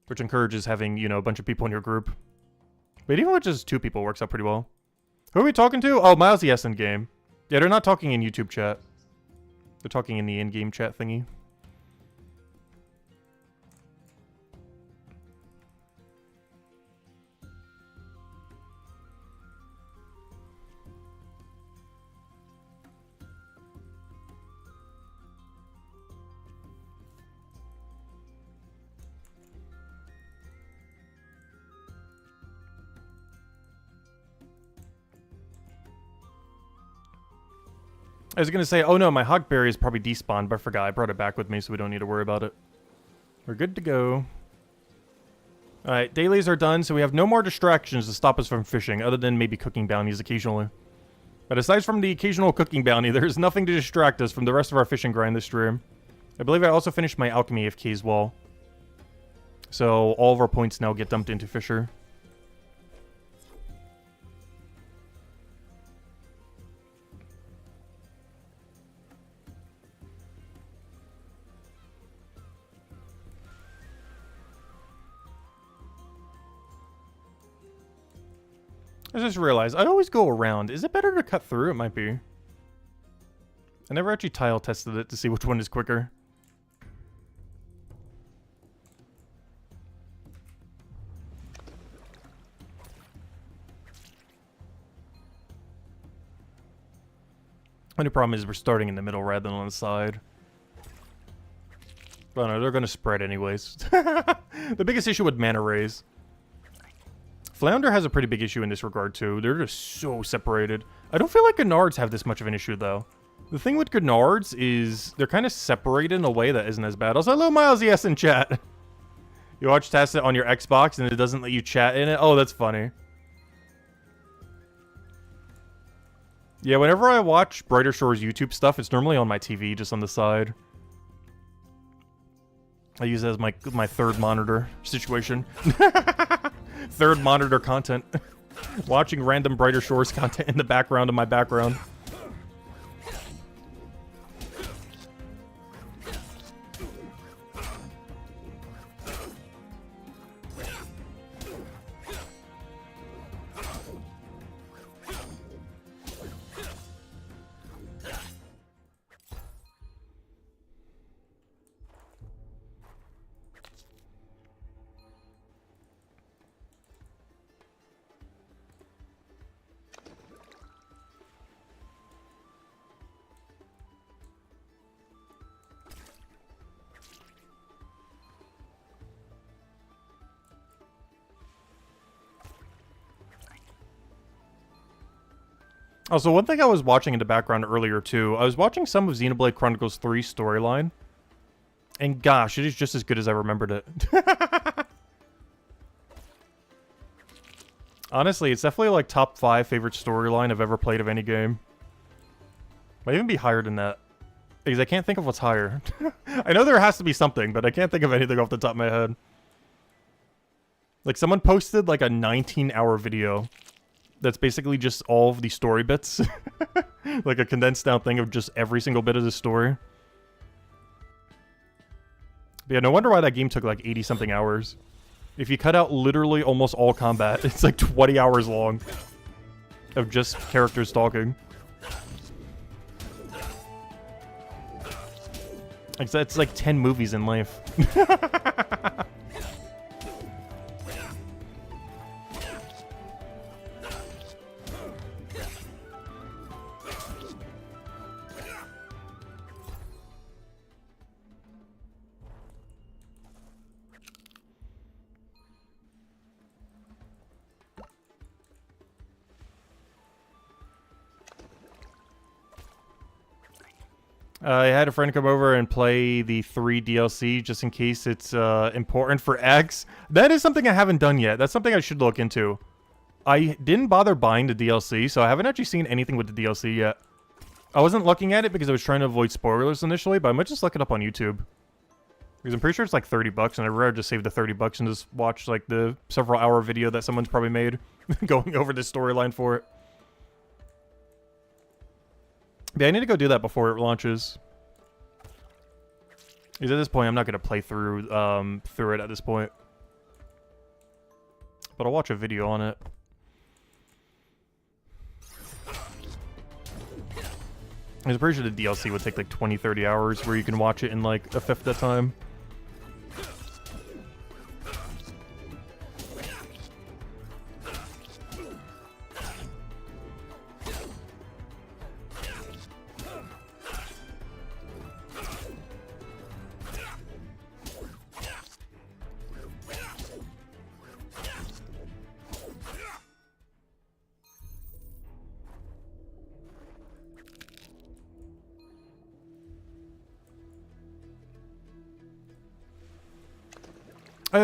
Which encourages having, you know, a bunch of people in your group. But even with just 2 people, works out pretty well. Who are we talking to? Oh, Miles Yes in game. Yeah, they're not talking in YouTube chat. They're talking in the in-game chat thingy. I was gonna say, oh no, my Hogberry is probably despawned, but I forgot. I brought it back with me, so we don't need to worry about it. We're good to go. Alright, dailies are done, so we have no more distractions to stop us from fishing, other than maybe cooking bounties occasionally. But aside from the occasional cooking bounty, there's nothing to distract us from the rest of our fishing grind this stream. I believe I also finished my alchemy AFK as well. So all of our points now get dumped into Fisher. I just realized, I always go around. Is it better to cut through? It might be. I never actually tile tested it to see which one is quicker. Only problem is we're starting in the middle rather than on the side. But no, they're going to spread anyways. The biggest issue with mana rays. Flounder has a pretty big issue in this regard too. They're just so separated. I don't feel like Gennards have this much of an issue though. The thing with Gennards is they're kind of separated in a way that isn't as bad. Also, hello Miles ES in chat. You watch Tacit on your Xbox and it doesn't let you chat in it? Oh, that's funny. Yeah, whenever I watch Brighter Shore's YouTube stuff, it's normally on my TV, just on the side. I use it as my third monitor situation. Third monitor content. Watching random Brighter Shores content in the background of my background. Also, one thing I was watching in the background earlier, too, I was watching some of Xenoblade Chronicles 3 storyline, and gosh, it is just as good as I remembered it. Honestly, it's definitely, like, top 5 favorite storyline I've ever played of any game. Might even be higher than that, because I can't think of what's higher. I know there has to be something, but I can't think of anything off the top of my head. Like, someone posted, like, a 19-hour video that's basically just all of the story bits. Like a condensed down thing of just every single bit of the story. But yeah, no wonder why that game took like 80-something hours. If you cut out literally almost all combat, it's like 20 hours long of just characters talking. It's like 10 movies in life. I had a friend come over and play the 3 DLC just in case it's important for X. That is something I haven't done yet. That's something I should look into. I didn't bother buying the DLC, so I haven't actually seen anything with the DLC yet. I wasn't looking at it because I was trying to avoid spoilers initially, but I might just look it up on YouTube. Because I'm pretty sure it's like 30 bucks, and I'd rather just save the 30 bucks and just watch like the several hour video that someone's probably made going over the storyline for it. Yeah, I need to go do that before it launches. Because at this point, I'm not going to play through it at this point. But I'll watch a video on it. I'm pretty sure the DLC would take like 20-30 hours where you can watch it in like a fifth of the time.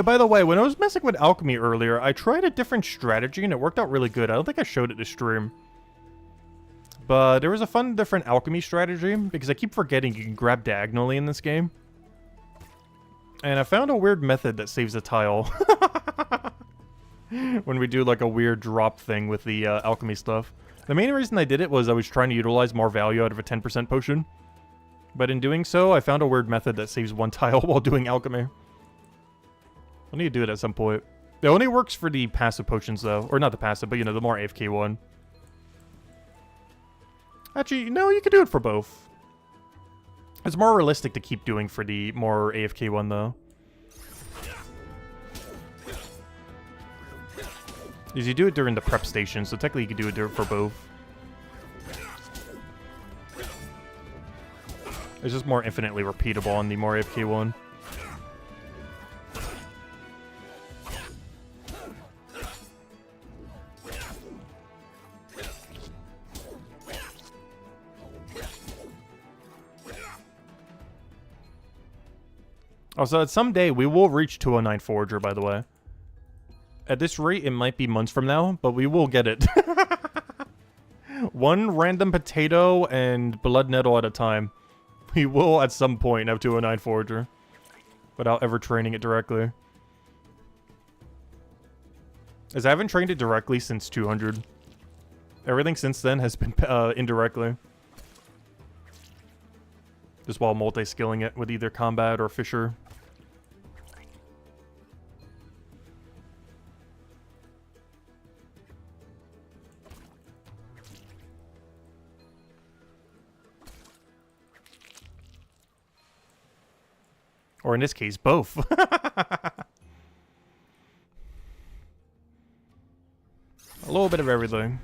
By the way, when I was messing with alchemy earlier, I tried a different strategy and it worked out really good. I don't think I showed it to stream. But there was a fun different alchemy strategy because I keep forgetting you can grab diagonally in this game. And I found a weird method that saves a tile. When we do like a weird drop thing with the alchemy stuff. The main reason I did it was I was trying to utilize more value out of a 10% potion. But in doing so, I found a weird method that saves one tile while doing alchemy. I need to do it at some point. It only works for the passive potions, though. Or not the passive, but, you know, the more AFK one. Actually, no, you could do it for both. It's more realistic to keep doing for the more AFK one, though. Because you do it during the prep station, so technically you could do it for both. It's just more infinitely repeatable on the more AFK one. Also, someday we will reach 209 Forager, by the way. At this rate, it might be months from now, but we will get it. One random potato and blood nettle at a time. We will, at some point, have 209 Forager. Without ever training it directly. As I haven't trained it directly since 200. Everything since then has been indirectly. Just while multi-skilling it with either combat or fisher. Or in this case, both. A little bit of everything.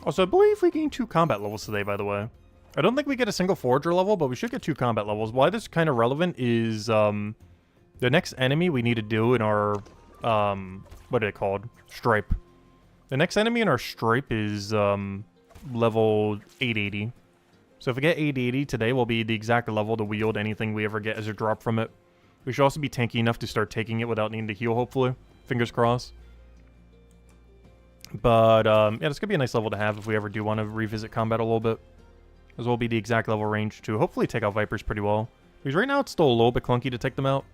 Also, I believe we gained 2 combat levels today, by the way. I don't think we get a single Forager level, but we should get 2 combat levels. Why this is kind of relevant is, the next enemy we need to do in our, what are they called? Stripe. The next enemy in our Stripe is, level 880. So if we get 880 today, we'll be the exact level to wield anything we ever get as a drop from it. We should also be tanky enough to start taking it without needing to heal, hopefully. Fingers crossed. But, yeah, this could be a nice level to have if we ever do want to revisit combat a little bit. As well be the exact level range to hopefully take out Vipers pretty well. Because right now it's still a little bit clunky to take them out.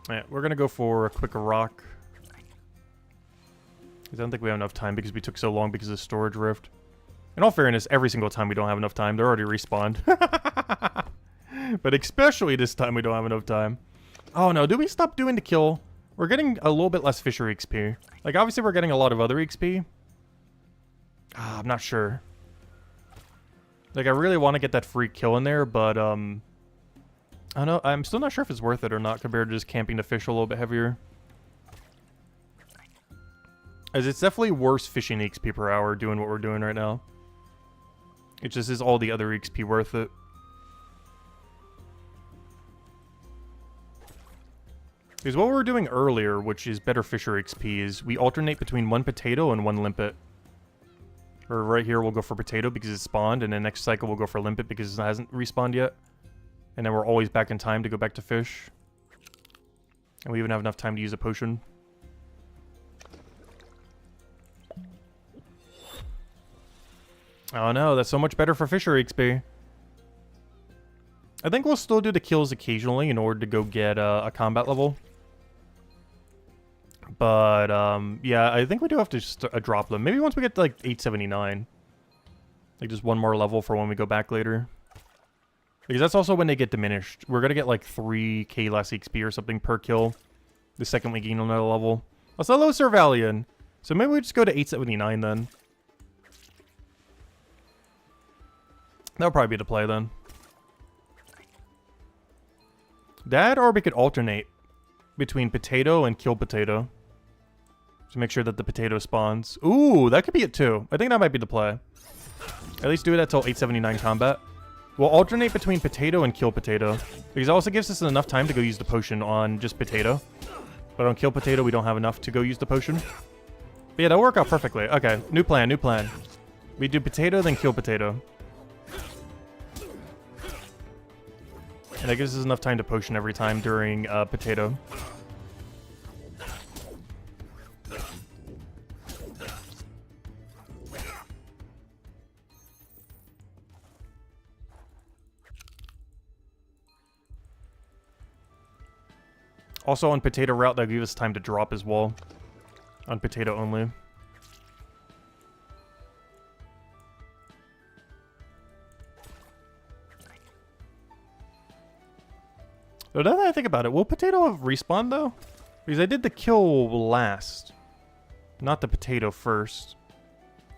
Alright, we're going to go for a quick rock. I don't think we have enough time because we took so long because of storage rift. In all fairness, every single time we don't have enough time, they're already respawned. But especially this time we don't have enough time. Oh no, do we stop doing the kill? We're getting a little bit less fisher XP. Like, obviously we're getting a lot of other XP. I'm not sure. Like, I really want to get that free kill in there, but, I don't know. I'm still not sure if it's worth it or not compared to just camping the fish a little bit heavier. As it's definitely worse fishing XP per hour doing what we're doing right now. It just is all the other XP worth it. Because what we were doing earlier, which is better fisher XP, is we alternate between 1 potato and 1 limpet. Or right here we'll go for potato because it's spawned, and then next cycle we'll go for limpet because it hasn't respawned yet. And then we're always back in time to go back to fish. And we even have enough time to use a potion. Oh no, that's so much better for fisher XP. I think we'll still do the kills occasionally in order to go get a combat level. But, yeah, I think we do have to just drop them. Maybe once we get to, like, 879. Like, just one more level for when we go back later. Because that's also when they get diminished. We're gonna get, like, 3k less XP or something per kill. The second we gain another level. Also, hello, Sir Valian. So maybe we just go to 879 then. That'll probably be the play then. That, or we could alternate between potato and kill potato. To make sure that the potato spawns. Ooh, that could be it too. I think that might be the play. At least do it until 879 combat. We'll alternate between potato and kill potato. Because it also gives us enough time to go use the potion on just potato. But on kill potato, we don't have enough to go use the potion. But yeah, that'll work out perfectly. Okay, new plan, new plan. We do potato, then kill potato. And that gives us enough time to potion every time during potato. Also on potato route, that gives us time to drop as well. On potato only. So now that I think about it, will potato have respawn though? Because I did the kill last. Not the potato first.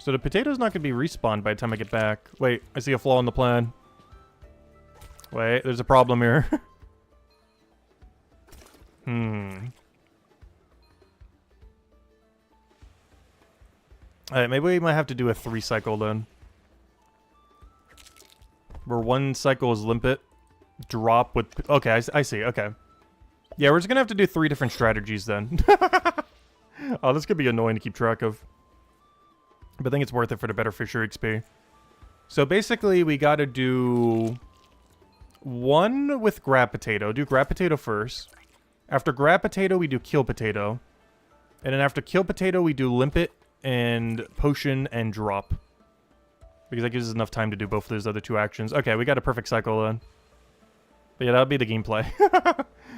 So the potato's not going to be respawned by the time I get back. Wait, I see a flaw in the plan. Wait, there's a problem here. Alright, maybe we might have to do a 3 cycle then. Where 1 cycle is limpet, drop with... Okay, I see, okay. Yeah, we're just gonna have to do 3 different strategies then. Oh, this could be annoying to keep track of. But I think it's worth it for the better fisher XP. So basically, we gotta do... 1 with grab potato. Do grab potato first. After grab potato, we do kill potato. And then after kill potato, we do limpet and potion and drop. Because that gives us enough time to do both of those other 2 actions. Okay, we got a perfect cycle then. But yeah, that would be the gameplay.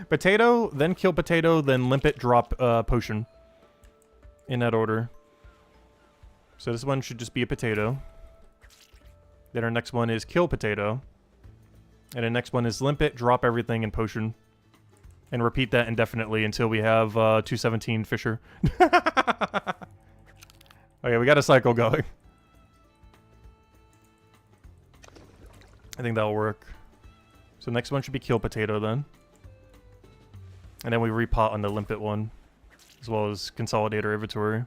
Potato, then kill potato, then limpet, drop, potion. In that order. So this one should just be a potato. Then our next one is kill potato. And the next one is limpet, drop everything, and potion. And repeat that indefinitely until we have 217 fisher. Okay, we got a cycle going. I think that'll work. So next one should be kill potato then. And then we repot on the limpet one. As well as consolidate our inventory.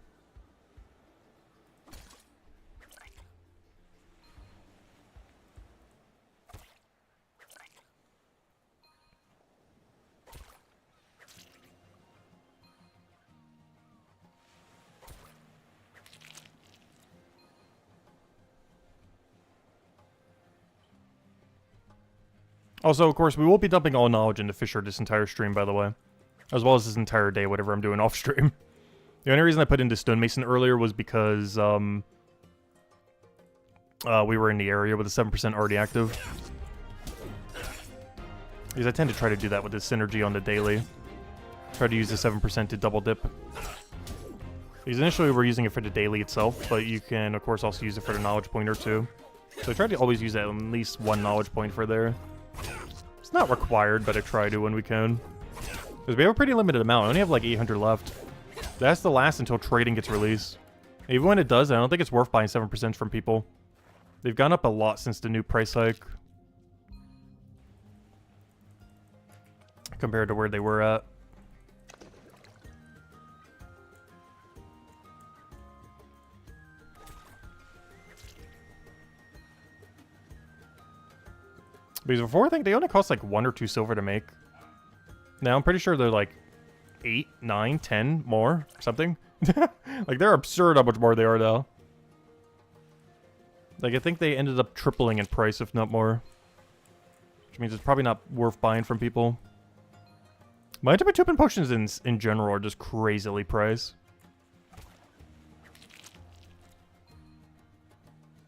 Also, of course, we will be dumping all knowledge into Fisher this entire stream, by the way. As well as this entire day, whatever I'm doing off stream. The only reason I put into Stonemason earlier was because, we were in the area with the 7% already active. Because I tend to try to do that with the synergy on the daily. Try to use the 7% to double dip. Because initially we're using it for the daily itself, but you can, of course, also use it for the knowledge point or 2. So I try to always use at least 1 knowledge point for there. It's not required, but I try to when we can. Because we have a pretty limited amount. I only have like 800 left. That's the last until trading gets released. Even when it does, I don't think it's worth buying 7% from people. They've gone up a lot since the new price hike. Compared to where they were at. Because before, I think they only cost like 1 or 2 silver to make. Now, I'm pretty sure they're like 8, 9, 10 more, something. Like, they're absurd how much more they are now. Like, I think they ended up tripling in price, if not more. Which means it's probably not worth buying from people. My Tupin potions in general are just crazily priced.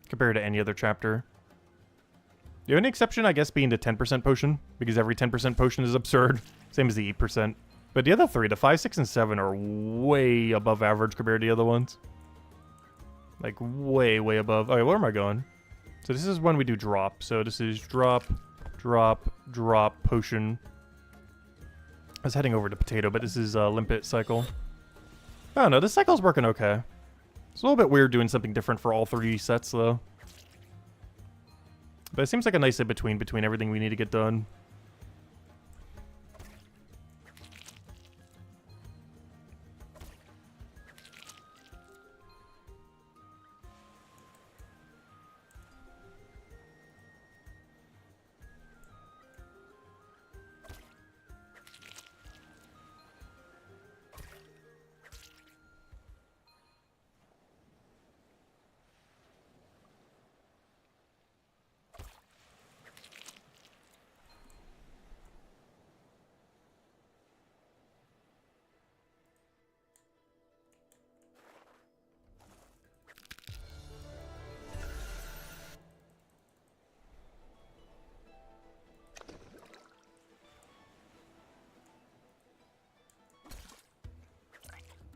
Compared to any other chapter. The only exception, I guess, being the 10% potion, because every 10% potion is absurd. Same as the 8%. But the other 3, the 5, 6, and 7 are way above average compared to the other ones. Like, way, way above. Okay, where am I going? So this is when we do drop. So this is drop, drop, drop, potion. I was heading over to potato, but this is limpet cycle. I don't know, this cycle's working okay. It's a little bit weird doing something different for all 3 sets, though. But it seems like a nice in-between between everything we need to get done.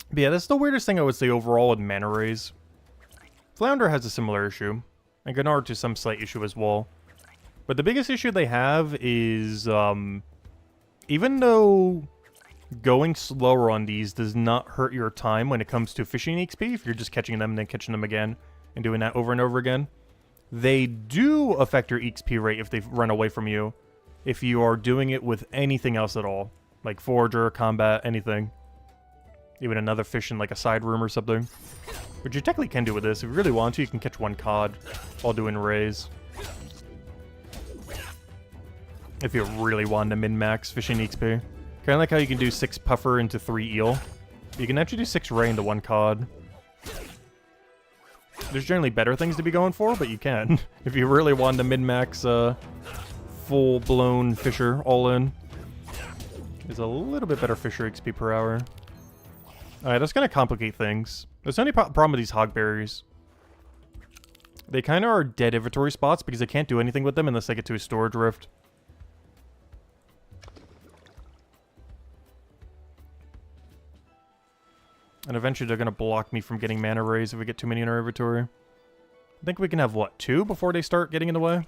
But yeah, that's the weirdest thing I would say overall with mana rays. Flounder has a similar issue, and Gennard to some slight issue as well. But the biggest issue they have is, even though going slower on these does not hurt your time when it comes to fishing XP, if you're just catching them and then catching them again, and doing that over and over again. They do affect your XP rate if they run away from you, if you are doing it with anything else at all, like forager, combat, anything. Even another fish in like a side room or something. Which you technically can do with this. If you really want to, you can catch one cod while doing rays. If you really want to min-max fishing XP. Kind of like how you can do 6 puffer into 3 eel. You can actually do 6 ray into 1 cod. There's generally better things to be going for, but you can. If you really want to min-max full-blown fisher all in. There's a little bit better fisher XP per hour. Alright, that's going to complicate things. There's the only problem with these hogberries. They kind of are dead inventory spots because I can't do anything with them unless I get to a storage rift. And eventually they're going to block me from getting mana rays if we get too many in our inventory. I think we can have, what, 2 before they start getting in the way?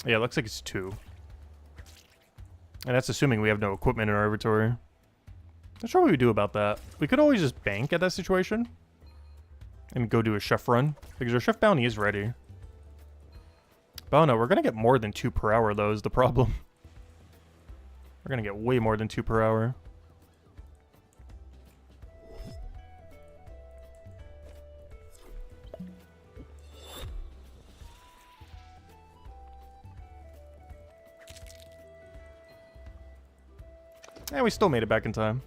Yeah, it looks like it's 2. And that's assuming we have no equipment in our inventory. Not sure what we do about that. We could always just bank at that situation. And go do a chef run. Because our chef bounty is ready. But oh no, we're going to get more than 2 per hour though is the problem. We're going to get way more than 2 per hour. And we still made it back in time.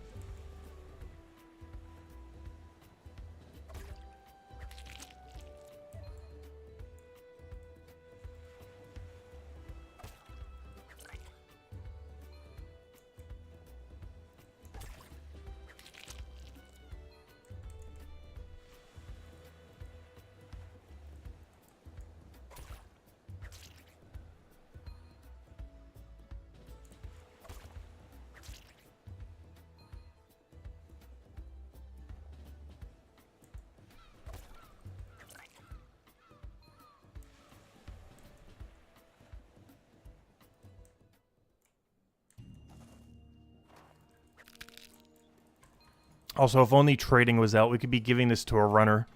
Also, if only trading was out, we could be giving this to a runner.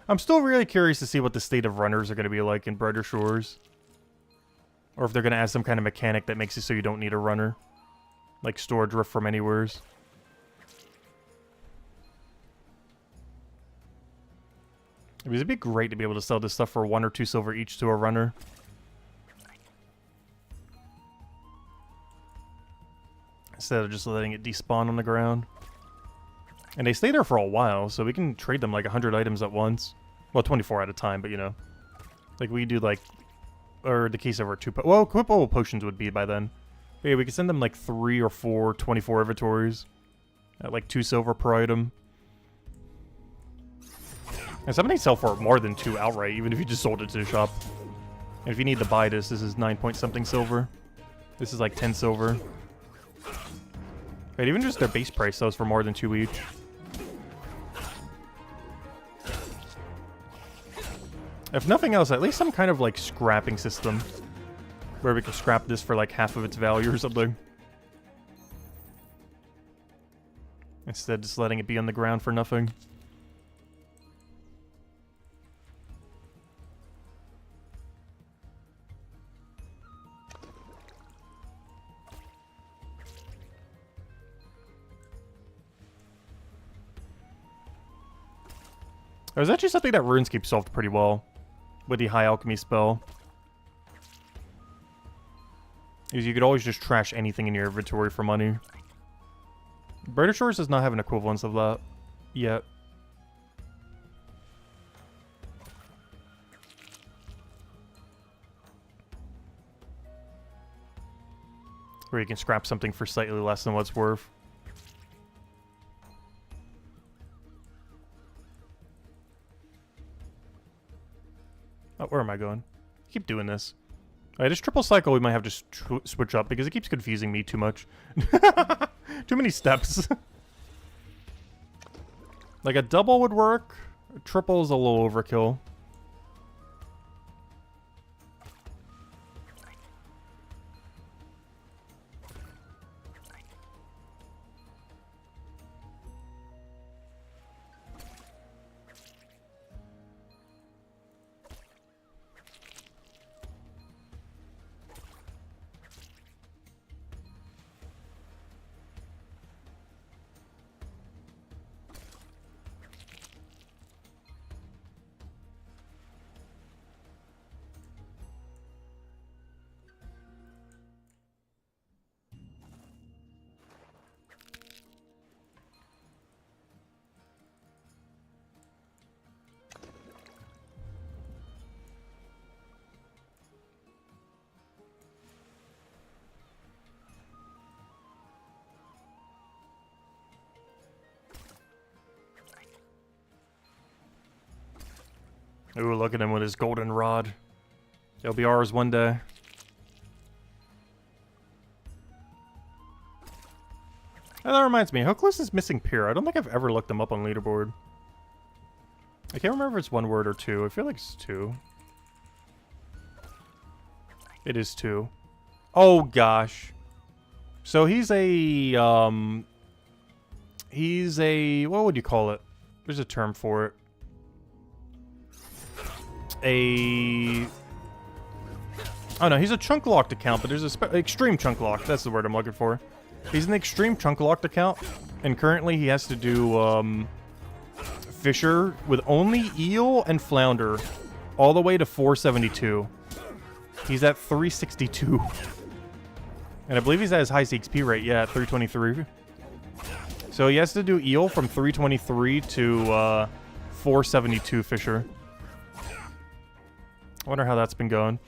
I'm still really curious to see what the state of runners are going to be like in Brighter Shores. Or if they're going to add some kind of mechanic that makes it so you don't need a runner. Like storage rift from anywheres. It'd be great to be able to sell this stuff for 1 or 2 silver each to a runner. Instead of just letting it despawn on the ground. And they stay there for a while, so we can trade them like 100 items at once. Well, 24 at a time, but you know. Like we do like... Or the case of our 2... Well, equipable potions would be by then. But yeah, we could send them like 3 or 4 24 inventories. At like 2 silver per item. And some of these sell for more than 2 outright, even if you just sold it to the shop. And if you need to buy this, this is 9 point something silver. This is like 10 silver. But even just their base price sells for more than 2 each. If nothing else, at least some kind of like scrapping system. Where we can scrap this for like half of its value or something. Instead of just letting it be on the ground for nothing. There's actually something that RuneScape solved pretty well with the High Alchemy spell. Is you could always just trash anything in your inventory for money. Brighter Shores does not have an equivalence of that yet. Where you can scrap something for slightly less than what it's worth. Oh, where am I going? I keep doing this. Alright, this triple cycle we might have to switch up because it keeps confusing me too much. Too many steps. Like a double would work. A triple is a little overkill. Ooh, look at him with his golden rod. It'll be ours one day. Oh, that reminds me, how close is Missing Pier? I don't think I've ever looked them up on leaderboard. I can't remember if it's one word or two. I feel like it's two. It is two. Oh, gosh. So he's a, what would you call it? There's a term for it. Oh no, he's a chunk locked account, but there's a extreme chunk lock. That's the word I'm looking for. He's an extreme chunk locked account, and currently he has to do Fisher with only eel and flounder, all the way to 472. He's at 362, and I believe he's at his highest XP rate. Yeah, at 323. So he has to do eel from 323 to 472 Fisher. I wonder how that's been going.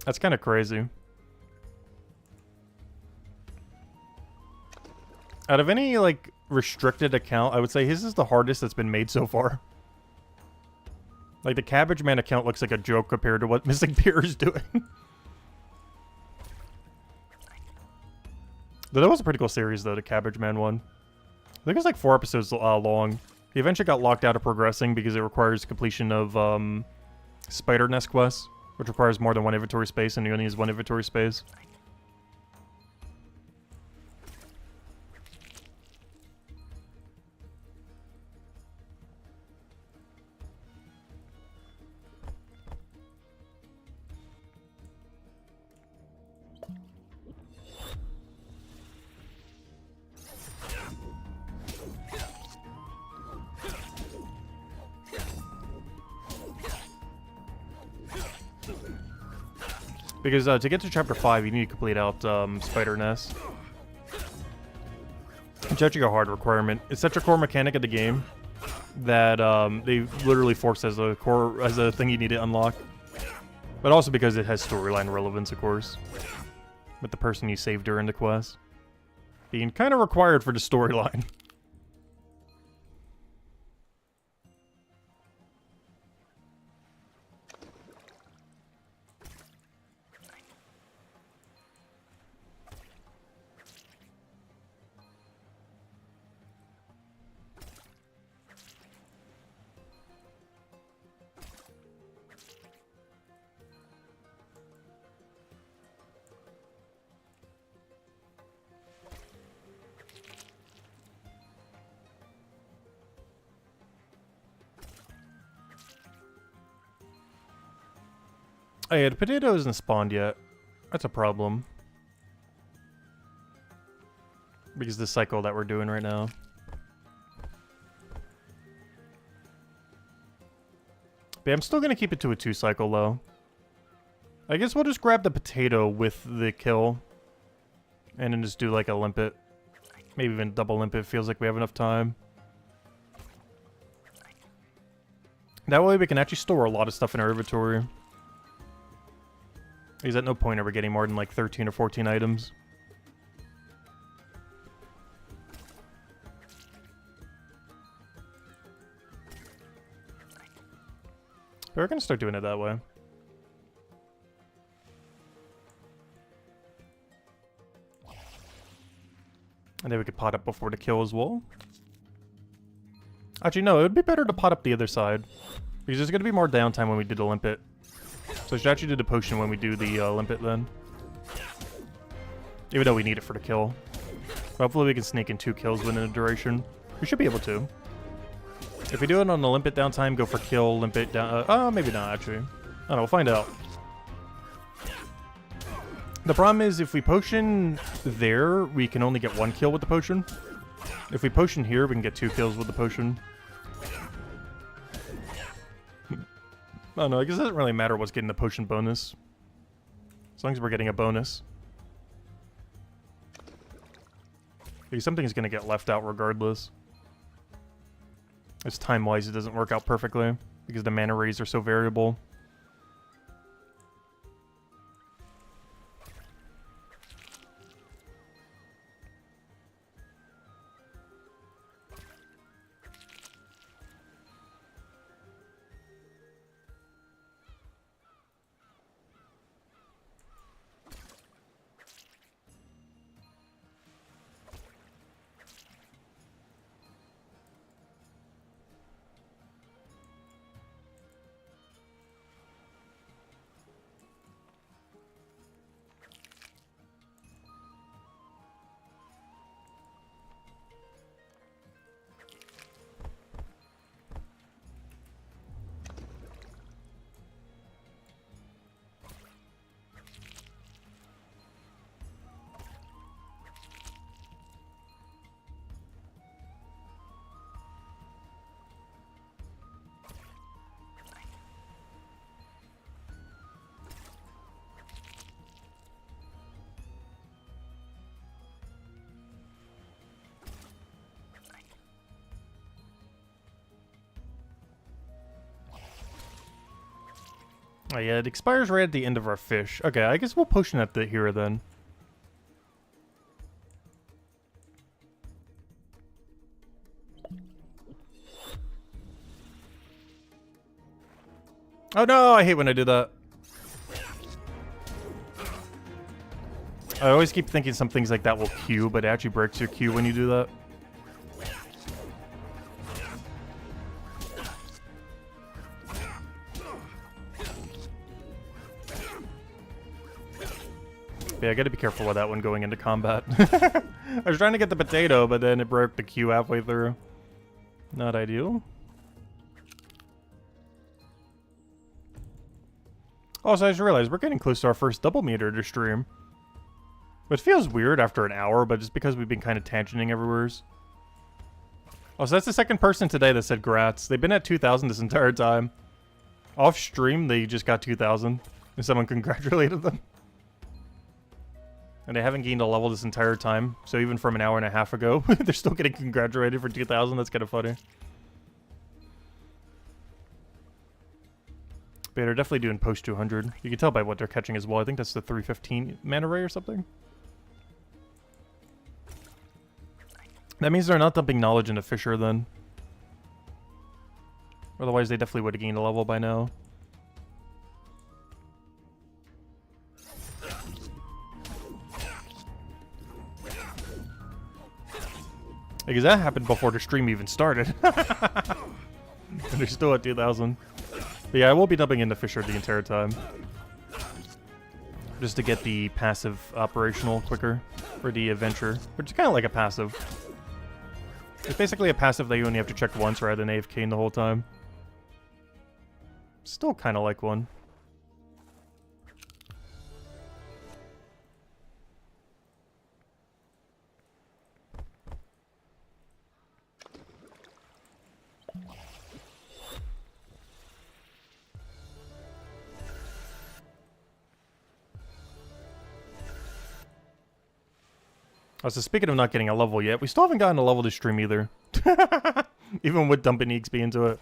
That's kind of crazy. Out of any, like, restricted account, I would say his is the hardest that's been made so far. Like, the Cabbage Man account looks like a joke compared to what Missing Pier is doing. That was a pretty cool series, though, the Cabbage Man one. I think it was like 4 episodes long. He eventually got locked out of progressing because it requires completion of Spider Nest quests, which requires more than one inventory space, and you only use one inventory space. Because to get to Chapter 5, you need to complete out Spider Nest. It's actually a hard requirement. It's such a core mechanic of the game that they literally force as a thing you need to unlock. But also because it has storyline relevance, of course, with the person you saved during the quest being kind of required for the storyline. Oh yeah, the potato isn't spawned yet. That's a problem. Because of the cycle that we're doing right now. But yeah, I'm still gonna keep it to a 2 cycle though. I guess we'll just grab the potato with the kill. And then just do like a limpet. Maybe even double limpet, feels like we have enough time. That way we can actually store a lot of stuff in our inventory. Because at no point are we getting more than like 13 or 14 items. But we're gonna start doing it that way. And then we could pot up before the kill as well. Actually, no, it would be better to pot up the other side. Because there's gonna be more downtime when we do the limpet. So I should actually do the potion when we do the limpet then. Even though we need it for the kill. Hopefully we can sneak in 2 kills within a duration. We should be able to. If we do it on the limpet downtime, go for kill, limpet down... maybe not actually. I don't know, we'll find out. The problem is if we potion there, we can only get 1 kill with the potion. If we potion here, we can get 2 kills with the potion. I don't know, I guess it doesn't really matter what's getting the potion bonus. As long as we're getting a bonus. Because something's gonna get left out regardless. It's time-wise, it doesn't work out perfectly. Because the mana rays are so variable. Oh yeah, it expires right at the end of our fish. Okay, I guess we'll potion at the here then. Oh no, I hate when I do that. I always keep thinking some things like that will queue, but it actually breaks your queue when you do that. Yeah, I gotta be careful with that one going into combat. I was trying to get the potato, but then it broke the queue halfway through. Not ideal. Also, I just realized we're getting close to our first double meter to stream. Which feels weird after an hour, but just because we've been kind of tangenting everywhere. Oh, so that's the second person today that said grats. They've been at 2,000 this entire time. Off stream, they just got 2,000. And someone congratulated them. And they haven't gained a level this entire time. So even from an hour and a half ago, they're still getting congratulated for 2,000. That's kind of funny. But they're definitely doing post 200. You can tell by what they're catching as well. I think that's the 315 mana ray or something. That means they're not dumping knowledge into Fisher then. Otherwise, they definitely would have gained a level by now. Because that happened before the stream even started. And they're still at 2,000. But yeah, I will be dumping into Fisher the entire time. Just to get the passive operational quicker. For the adventure. Which is kind of like a passive. It's basically a passive that you only have to check once rather than AFKing the whole time. Still kind of like one. Oh, so speaking of not getting a level yet, we still haven't gotten a level to stream either. Even with dumping EXP into it.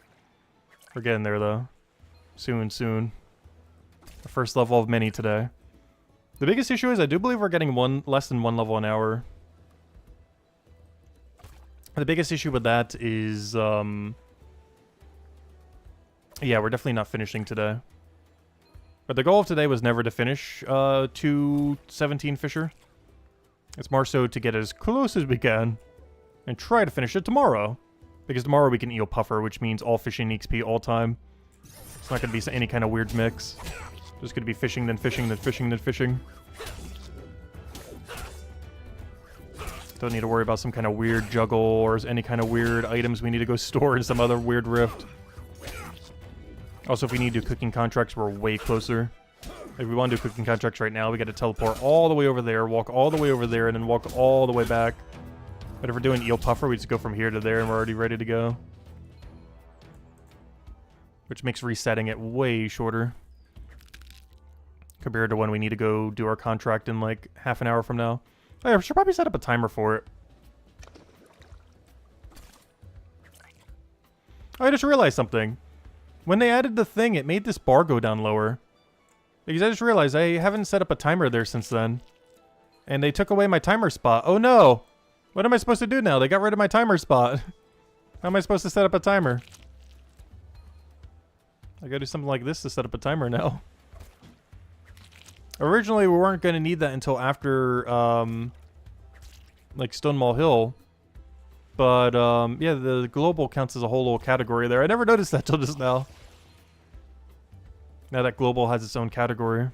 We're getting there though. Soon, soon. The first level of many today. The biggest issue is I do believe we're getting less than one level an hour. The biggest issue with that is, yeah, we're definitely not finishing today. But the goal of today was never to finish 217 Fisher. It's more so to get as close as we can and try to finish it tomorrow. Because tomorrow we can eel puffer, which means all fishing XP all time. It's not going to be any kind of weird mix. Just going to be fishing, then fishing, then fishing, then fishing. Don't need to worry about some kind of weird juggle or any kind of weird items we need to go store in some other weird rift. Also, if we need to do cooking contracts, we're way closer. If we want to do cooking contracts right now, we got to teleport all the way over there, walk all the way over there, and then walk all the way back. But if we're doing eel puffer, we just go from here to there, and we're already ready to go. Which makes resetting it way shorter. Compared to when we need to go do our contract in like half an hour from now. Oh, yeah, we should probably set up a timer for it. Oh, I just realized something. When they added the thing, it made this bar go down lower. Because I just realized I haven't set up a timer there since then. And they took away my timer spot. Oh no! What am I supposed to do now? They got rid of my timer spot. How am I supposed to set up a timer? I gotta do something like this to set up a timer now. Originally, we weren't gonna need that until after, like Stonewall Hill. But, yeah, the global counts as a whole little category there. I never noticed that till just now. Now that global has its own category.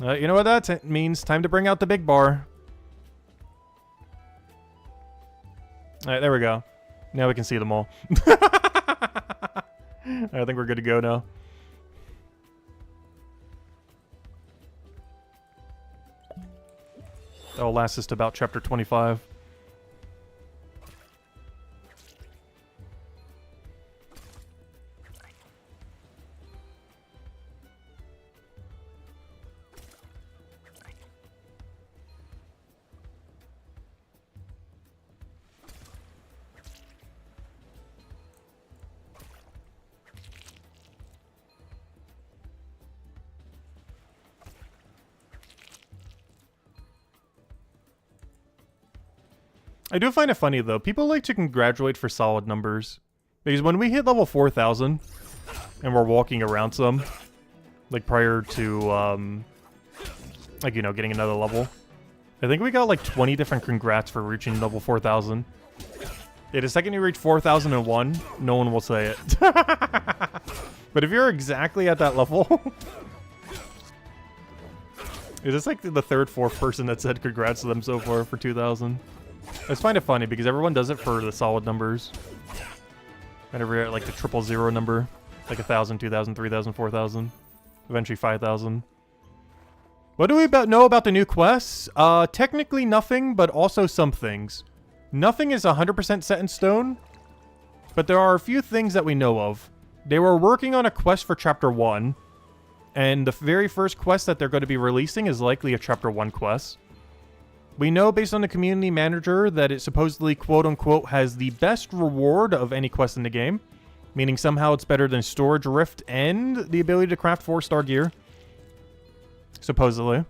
You know what that means? Time to bring out the big bar. Alright, there we go. Now we can see them all. I think we're good to go now. That'll last us to about chapter 25. I do find it funny, though. People like to congratulate for solid numbers. Because when we hit level 4,000, and we're walking around some, like prior to, like, you know, getting another level, I think we got like 20 different congrats for reaching level 4,000. Yeah, the second you reach 4,001, no one will say it. But if you're exactly at that level... Is this like the third, fourth person that said congrats to them so far for 2,000? I just find it funny because everyone does it for the solid numbers. Whenever you're at like the 000 number. Like 1,000, 2,000, 3,000, 4,000. Eventually 5,000. What do we know about the new quests? Technically nothing, but also some things. Nothing is 100% set in stone, but there are a few things that we know of. They were working on a quest for Chapter 1, and the very first quest that they're going to be releasing is likely a Chapter 1 quest. We know based on the community manager that it supposedly, quote-unquote, has the best reward of any quest in the game, meaning somehow it's better than Storage Rift and the ability to craft 4-star gear. Supposedly.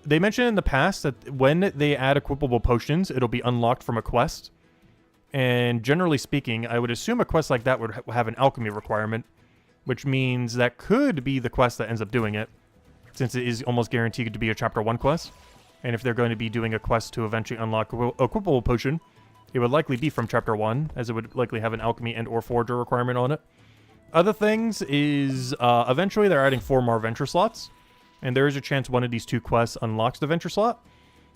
They mentioned in the past that when they add equipable potions, it'll be unlocked from a quest. And generally speaking, I would assume a quest like that would have an alchemy requirement, which means that could be the quest that ends up doing it, since it is almost guaranteed to be a Chapter 1 quest. And if they're going to be doing a quest to eventually unlock a equipable potion, it would likely be from Chapter 1, as it would likely have an alchemy and or forger requirement on it. Other things is, eventually they're adding 4 more venture slots, and there is a chance one of these 2 quests unlocks the venture slot.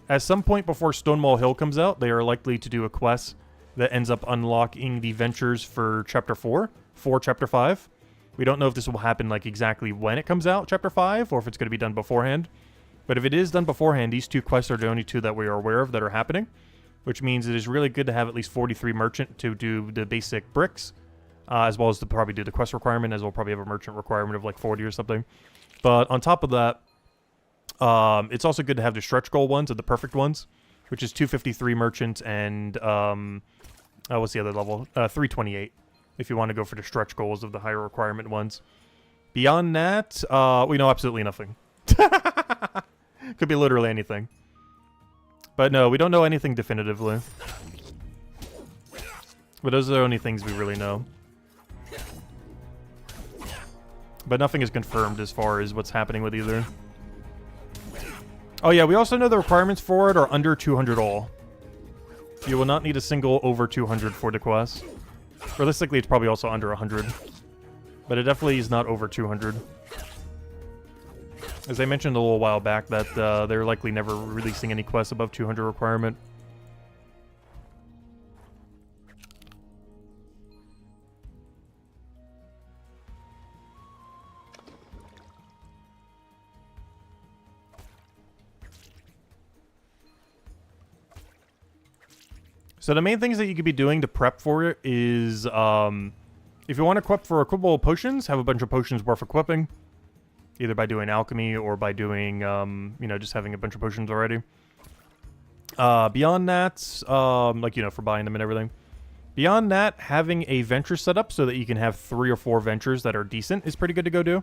At some point before Stonewall Hill comes out, they are likely to do a quest that ends up unlocking the ventures for Chapter 4, for Chapter 5. We don't know if this will happen like exactly when it comes out, Chapter 5, or if it's going to be done beforehand. But if it is done beforehand, these 2 quests are the only 2 that we are aware of that are happening, which means it is really good to have at least 43 merchant to do the basic bricks, as well as to probably do the quest requirement, as we'll probably have a merchant requirement of like 40 or something. But on top of that, it's also good to have the stretch goal ones and the perfect ones, which is 253 merchant and, what's the other level? 328. If you want to go for the stretch goals of the higher requirement ones. Beyond that, we know absolutely nothing. Could be literally anything. But no, we don't know anything definitively. But those are the only things we really know. But nothing is confirmed as far as what's happening with either. Oh yeah, we also know the requirements for it are under 200 all. You will not need a single over 200 for the quest. Realistically, it's probably also under 100. But it definitely is not over 200. As I mentioned a little while back, that they're likely never releasing any quests above 200 requirement. So the main things that you could be doing to prep for it is, if you want to equip for equipable potions, have a bunch of potions worth equipping. Either by doing alchemy or by doing, you know, just having a bunch of potions already. Beyond that, like, you know, for buying them and everything. Beyond that, having a venture set up so that you can have 3 or 4 ventures that are decent is pretty good to go do.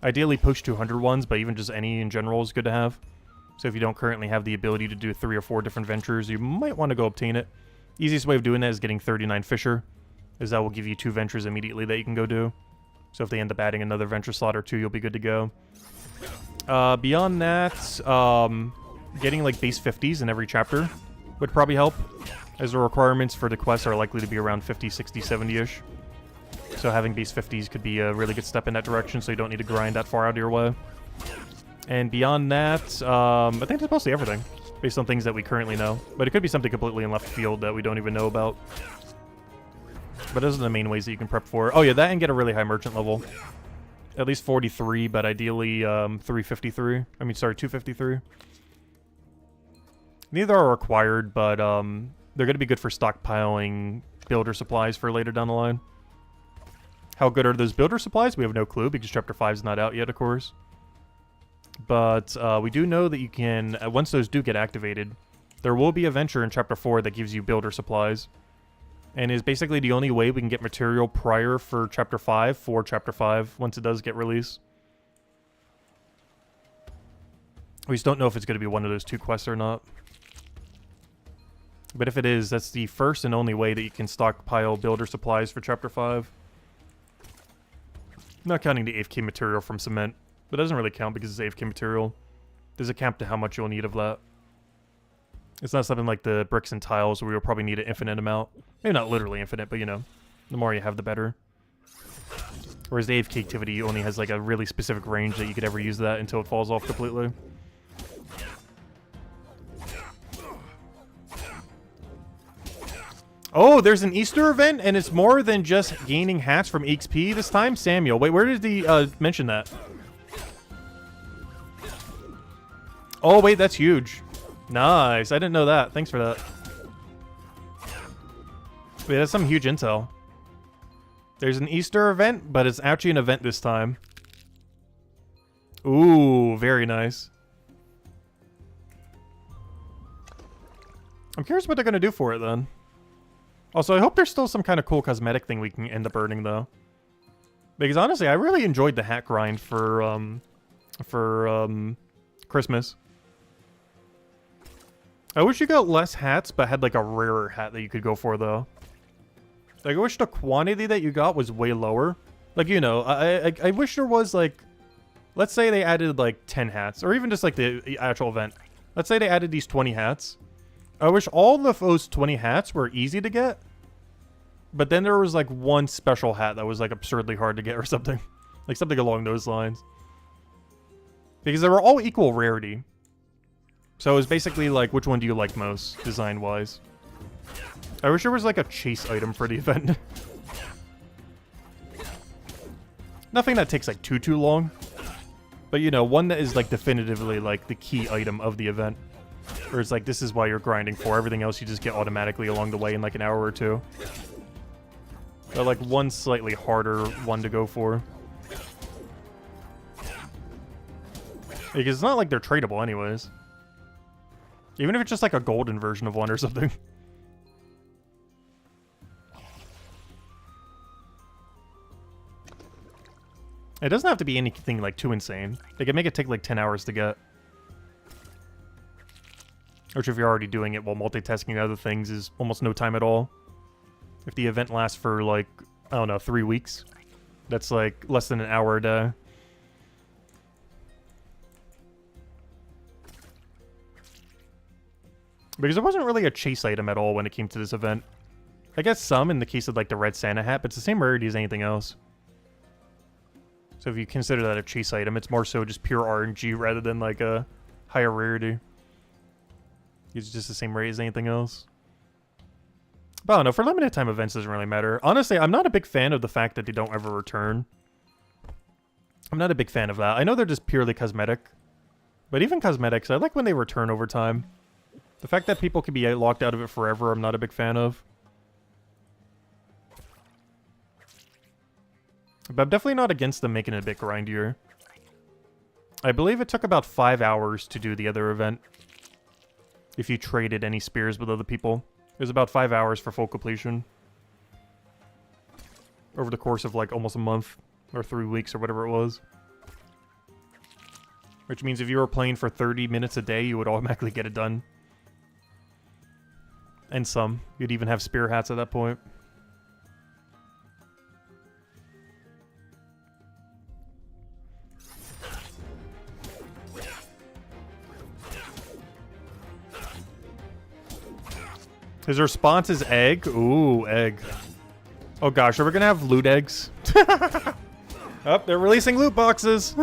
Ideally, push 200 ones, but even just any in general is good to have. So if you don't currently have the ability to do 3 or 4 different ventures, you might want to go obtain it. Easiest way of doing that is getting 39 Fisher, as that will give you 2 ventures immediately that you can go do. So if they end up adding another venture slot or 2, you'll be good to go. Beyond that, getting like base 50s in every chapter would probably help, as the requirements for the quests are likely to be around 50, 60, 70-ish. So having base 50s could be a really good step in that direction, so you don't need to grind that far out of your way. And beyond that, I think that's mostly everything, based on things that we currently know. But it could be something completely in left field that we don't even know about. But those are the main ways that you can prep for it. Oh yeah, that and get a really high merchant level. At least 43, but ideally 353. I mean, sorry, 253. Neither are required, but they're going to be good for stockpiling builder supplies for later down the line. How good are those builder supplies? We have no clue, because Chapter 5 is not out yet, of course. But we do know that you can, once those do get activated, there will be a venture in Chapter 4 that gives you builder supplies. And is basically the only way we can get material prior for Chapter 5, for Chapter 5, once it does get released. We just don't know if it's going to be one of those 2 quests or not. But if it is, that's the first and only way that you can stockpile builder supplies for Chapter 5. Not counting the AFK material from cement. But it doesn't really count because it's AFK material. There's a cap to how much you'll need of that. It's not something like the bricks and tiles where you'll probably need an infinite amount. Maybe not literally infinite, but you know, the more you have, the better. Whereas the AFK activity only has like a really specific range that you could ever use that until it falls off completely. Oh, there's an Easter event, and it's more than just gaining hats from XP this time? Samuel, wait, where did he mention that? Oh, wait, that's huge. Nice, I didn't know that. Thanks for that. Wait, that's some huge intel. There's an Easter event, but it's actually an event this time. Ooh, very nice. I'm curious what they're going to do for it, then. Also, I hope there's still some kind of cool cosmetic thing we can end up earning, though. Because honestly, I really enjoyed the hat grind for Christmas. I wish you got less hats, but had like a rarer hat that you could go for, though. Like, I wish the quantity that you got was way lower. Like, you know, I wish there was, like... Let's say they added, like, 10 hats. Or even just, like, the actual event. Let's say they added these 20 hats. I wish all of those 20 hats were easy to get. But then there was, like, one special hat that was, like, absurdly hard to get or something. Like, something along those lines. Because they were all equal rarity. So it was basically, like, which one do you like most, design-wise? I wish there was, like, a chase item for the event. Nothing that takes, like, too long. But, you know, one that is, like, definitively, like, the key item of the event. Or it's like, this is why you're grinding for. Everything else you just get automatically along the way in, like, an hour or two. But, like, one slightly harder one to go for. Because it's not like they're tradable anyways. Even if it's just, like, a golden version of one or something. It doesn't have to be anything, like, too insane. They can make it take, like, 10 hours to get. Which, if you're already doing it while multitasking other things, is almost no time at all. If the event lasts for, like, I don't know, 3 weeks, that's, like, less than an hour a day. Because there wasn't really a chase item at all when it came to this event. I guess some in the case of, like, the red Santa hat, but it's the same rarity as anything else. So if you consider that a chase item, it's more so just pure RNG rather than, like, a higher rarity. It's just the same rate as anything else. But I don't know, for limited time events it doesn't really matter. Honestly, I'm not a big fan of the fact that they don't ever return. I'm not a big fan of that. I know they're just purely cosmetic. But even cosmetics, I like when they return over time. The fact that people can be locked out of it forever, I'm not a big fan of. But I'm definitely not against them making it a bit grindier. I believe it took about 5 hours to do the other event. If you traded any spears with other people. It was about 5 hours for full completion. Over the course of like almost a month. Or 3 weeks or whatever it was. Which means if you were playing for 30 minutes a day, you would automatically get it done. And some. You'd even have spear hats at that point. His response is egg? Ooh, egg. Oh gosh, are we gonna have loot eggs? Oh, they're releasing loot boxes!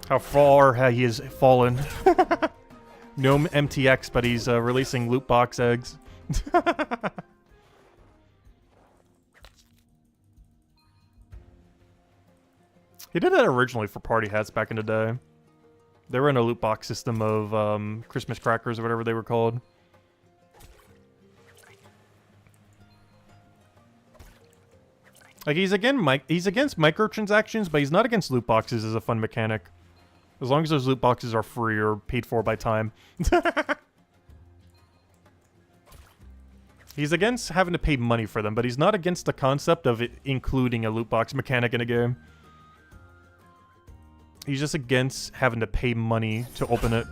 How far he has fallen. Gnome MTX, but he's releasing loot box eggs. He did that originally for party hats back in the day. They were in a loot box system of Christmas crackers or whatever they were called. Like, he's against microtransactions, but he's not against loot boxes as a fun mechanic. As long as those loot boxes are free or paid for by time. He's against having to pay money for them, but he's not against the concept of it including a loot box mechanic in a game. He's just against having to pay money to open it.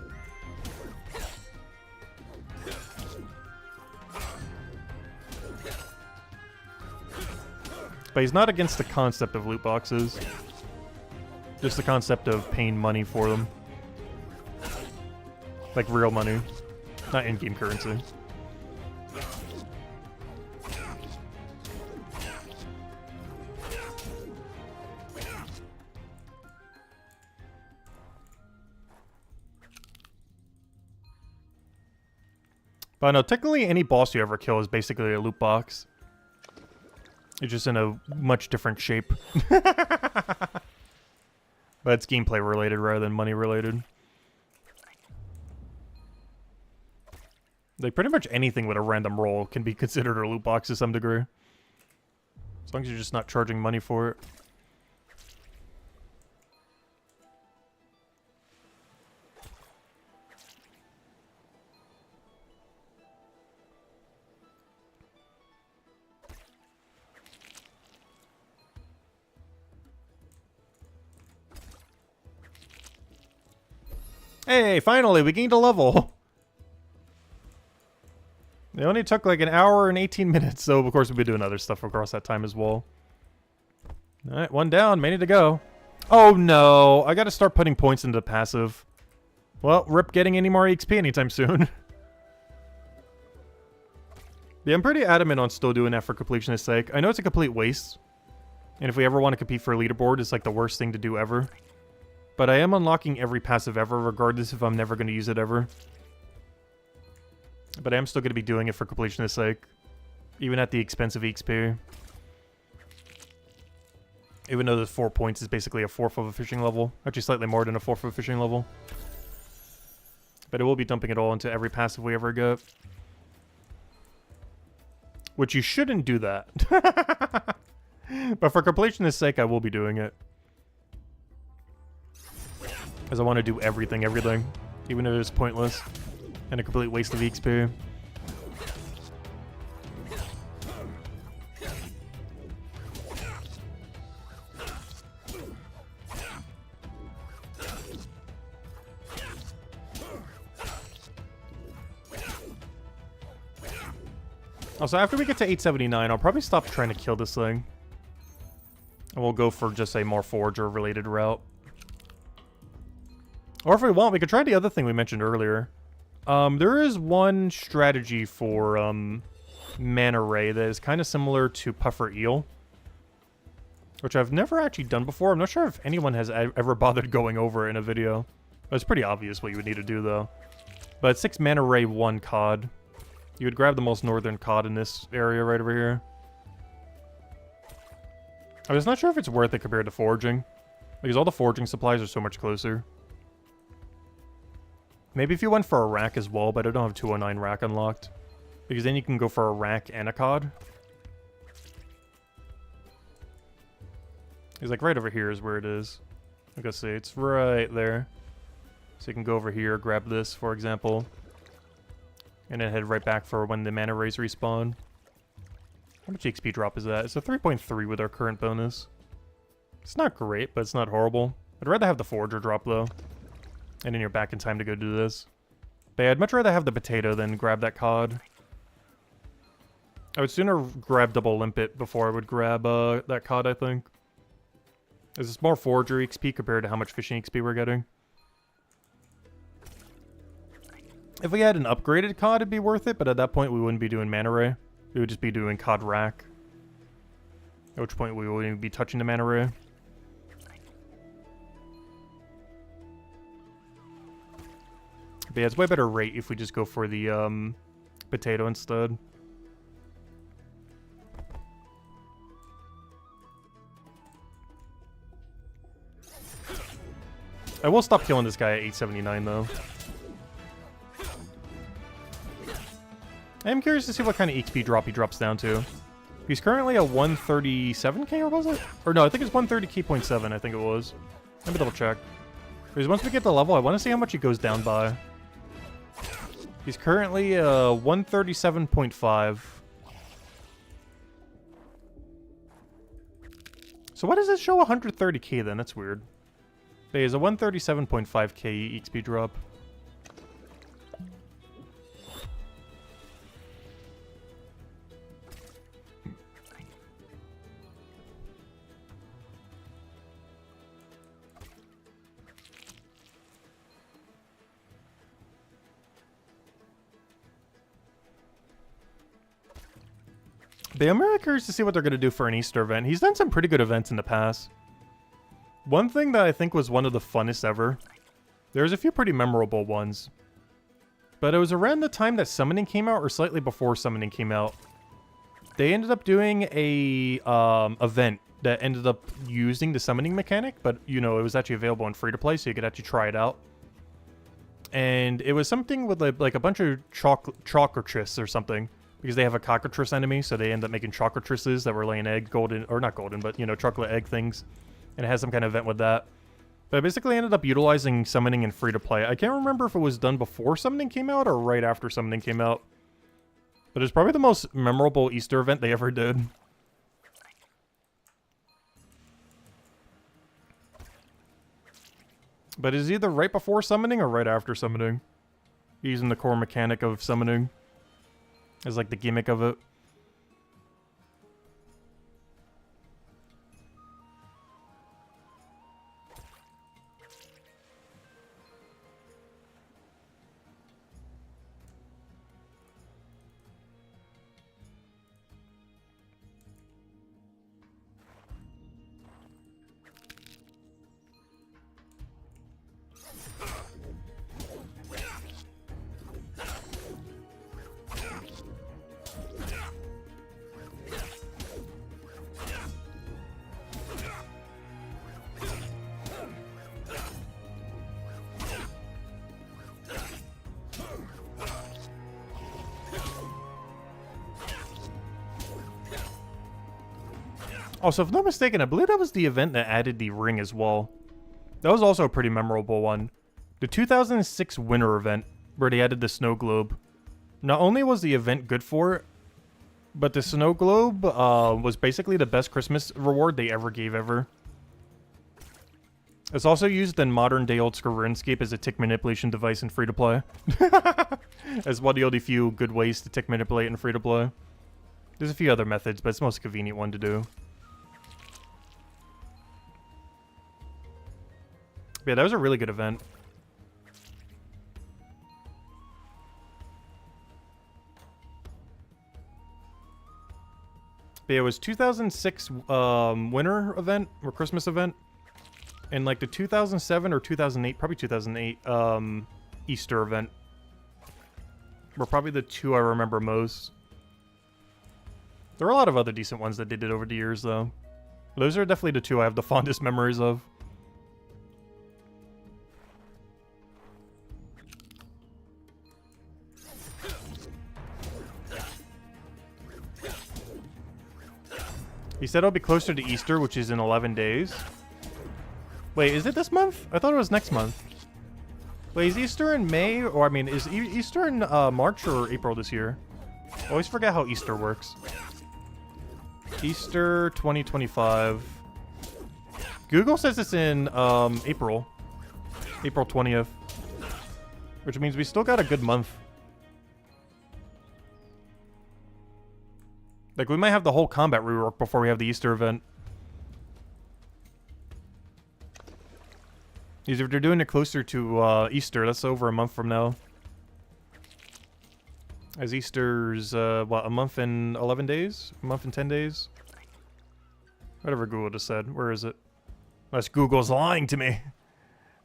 But he's not against the concept of loot boxes. Just the concept of paying money for them. Like real money. Not in-game currency. But no, technically any boss you ever kill is basically a loot box. It's just in a much different shape. But it's gameplay related rather than money related. Like pretty much anything with a random roll can be considered a loot box to some degree. As long as you're just not charging money for it. Hey, finally, we gained a level. It only took like an hour and 18 minutes, so of course we'll be doing other stuff across that time as well. Alright, one down, many to go. Oh no, I gotta start putting points into passive. Well, rip getting any more XP anytime soon. Yeah, I'm pretty adamant on still doing that for completionist sake. I know it's a complete waste. And if we ever want to compete for a leaderboard, it's like the worst thing to do ever. But I am unlocking every passive ever, regardless if I'm never going to use it ever. But I am still going to be doing it for completionist sake. Even at the expense of XP. Even though the 4 points is basically a fourth of a fishing level. Actually slightly more than a fourth of a fishing level. But I will be dumping it all into every passive we ever get. Which you shouldn't do that. But for completionist sake, I will be doing it. Because I want to do everything. Even if it's pointless. And a complete waste of XP. Also, after we get to 879, I'll probably stop trying to kill this thing. And we'll go for just a more forager-related route. Or if we want, we could try the other thing we mentioned earlier. There is one strategy for Manta Ray that is kind of similar to Puffer Eel. Which I've never actually done before. I'm not sure if anyone has ever bothered going over it in a video. It's pretty obvious what you would need to do, though. But it's 6 Manta Ray 1 cod. You would grab the most northern cod in this area right over here. I was not sure if it's worth it compared to foraging. Because all the foraging supplies are so much closer. Maybe if you went for a rack as well, but I don't have 209 rack unlocked. Because then you can go for a rack and a cod. It's like right over here is where it is. Like I say, it's right there. So you can go over here, grab this, for example. And then head right back for when the Manta Rays respawn. How much XP drop is that? It's a 3.3 with our current bonus. It's not great, but it's not horrible. I'd rather have the Forager drop, though. And then you're back in time to go do this. But yeah, I'd much rather have the potato than grab that cod. I would sooner grab double limpet before I would grab that cod, I think. It's more Forager XP compared to how much fishing XP we're getting. If we had an upgraded cod, it'd be worth it, but at that point we wouldn't be doing Manta Ray. We would just be doing cod rack. At which point we wouldn't even be touching the Manta Ray. But yeah, it's way better rate if we just go for the potato instead. I will stop killing this guy at 879 though. I am curious to see what kind of XP drop he drops down to. He's currently at 137k, or was it? Or no, I think it's 130k.7, I think it was. Let me double check. Because once we get the level, I want to see how much he goes down by. He's currently 137.5. So why does it show 130k then? That's weird. But he has a 137.5k XP drop. But I'm really curious to see what they're going to do for an Easter event. He's done some pretty good events in the past. One thing that I think was one of the funnest ever. There's a few pretty memorable ones. But it was around the time that Summoning came out, or slightly before Summoning came out. They ended up doing a event that ended up using the Summoning mechanic, but, you know, it was actually available in free-to-play, so you could actually try it out. And it was something with, like a bunch of cockatrices or something, because they have a cockatrice enemy, so they end up making cockatrices that were laying egg, golden, or not golden, but, you know, chocolate egg things. And it has some kind of event with that. But I basically ended up utilizing Summoning in free-to-play. I can't remember if it was done before Summoning came out or right after Summoning came out. But it's probably the most memorable Easter event they ever did. But it's either right before Summoning or right after Summoning. Using the core mechanic of Summoning as like the gimmick of it. Also, if I'm not mistaken, I believe that was the event that added the ring as well. That was also a pretty memorable one. The 2006 winter event, where they added the snow globe. Not only was the event good for it, but the snow globe was basically the best Christmas reward they ever gave ever. It's also used in modern day old school RuneScape as a tick manipulation device in free-to-play. As one of the only few good ways to tick manipulate in free-to-play. There's a few other methods, but it's the most convenient one to do. Yeah, that was a really good event. But yeah, it was 2006 winter event or Christmas event, and like the 2007 or 2008, probably 2008 Easter event were probably the two I remember most. There were a lot of other decent ones that they did over the years, though. Those are definitely the two I have the fondest memories of. He said it'll be closer to Easter, which is in 11 days. Wait, is it this month? I thought it was next month. Wait, is Easter in May? Or, I mean, is Easter in March or April this year? I always forget how Easter works. Easter 2025. Google says it's in April. April 20th. Which means we still got a good month. Like, we might have the whole combat rework before we have the Easter event. Because if they're doing it closer to Easter, that's over a month from now. As Easter's, what, a month and 11 days? A month and 10 days? Whatever Google just said. Where is it? Unless Google's lying to me.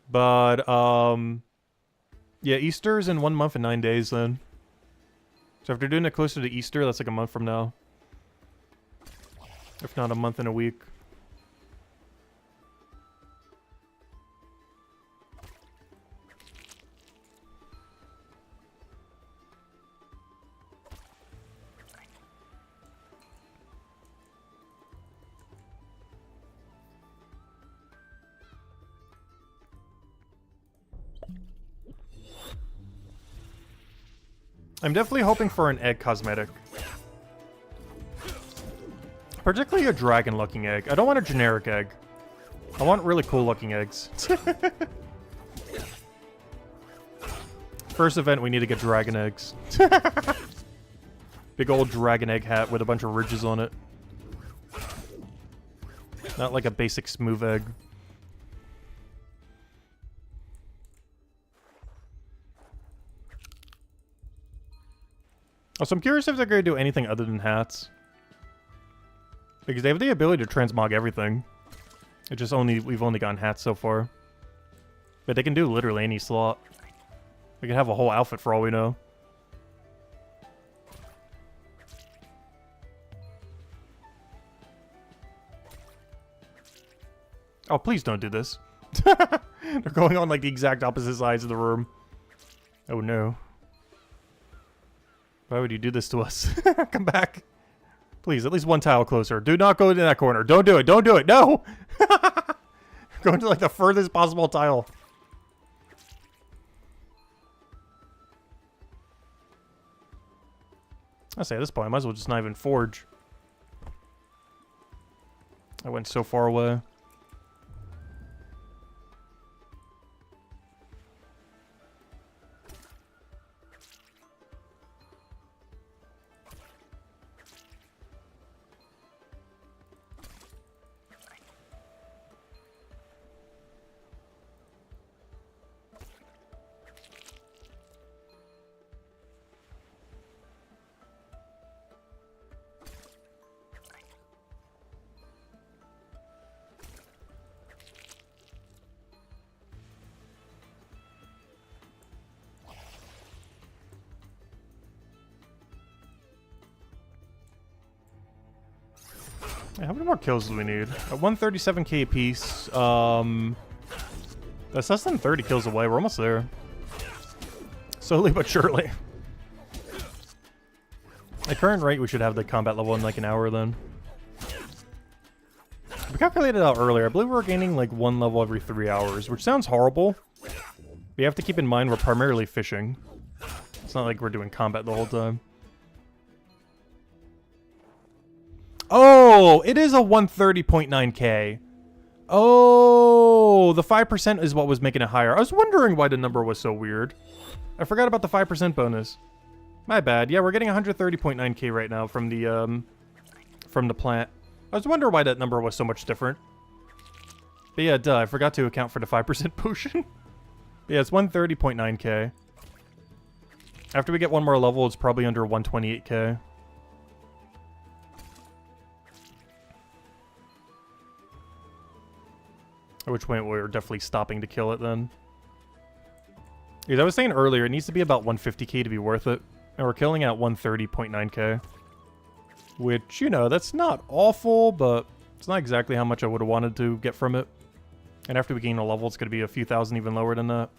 But, yeah, Easter's in 1 month and 9 days then. So if they're doing it closer to Easter, that's like a month from now. If not a month and a week. I'm definitely hoping for an egg cosmetic. Particularly a dragon-looking egg. I don't want a generic egg. I want really cool-looking eggs. First event, we need to get dragon eggs. Big old dragon egg hat with a bunch of ridges on it. Not like a basic smooth egg. Also, I'm curious if they're going to do anything other than hats. Because they have the ability to transmog everything. It just we've only gotten hats so far. But they can do literally any slot. They can have a whole outfit for all we know. Oh, please don't do this. They're going on like the exact opposite sides of the room. Oh no. Why would you do this to us? Come back. Please, at least one tile closer. Do not go into that corner. Don't do it. Don't do it. No! Go into like the furthest possible tile. I say at this point, I might as well just not even forge. I went so far away. Yeah, how many more kills do we need? 137k apiece. That's less than 30 kills away. We're almost there. Slowly but surely. At current rate, we should have the combat level in like an hour then. We calculated it out earlier. I believe we're gaining like 1 level every 3 hours, which sounds horrible. But you have to keep in mind we're primarily fishing. It's not like we're doing combat the whole time. Oh, it is a 130.9k. Oh, the 5% is what was making it higher. I was wondering why the number was so weird. I forgot about the 5% bonus. My bad. Yeah, we're getting 130.9k right now from the plant. I was wondering why that number was so much different. But yeah, duh, I forgot to account for the 5% potion. Yeah, it's 130.9k. After we get one more level, it's probably under 128k. At which point we're definitely stopping to kill it then. Because I was saying earlier, it needs to be about 150k to be worth it. And we're killing at 130.9k. Which, you know, that's not awful, but it's not exactly how much I would have wanted to get from it. And after we gain a level, it's going to be a few thousand even lower than that.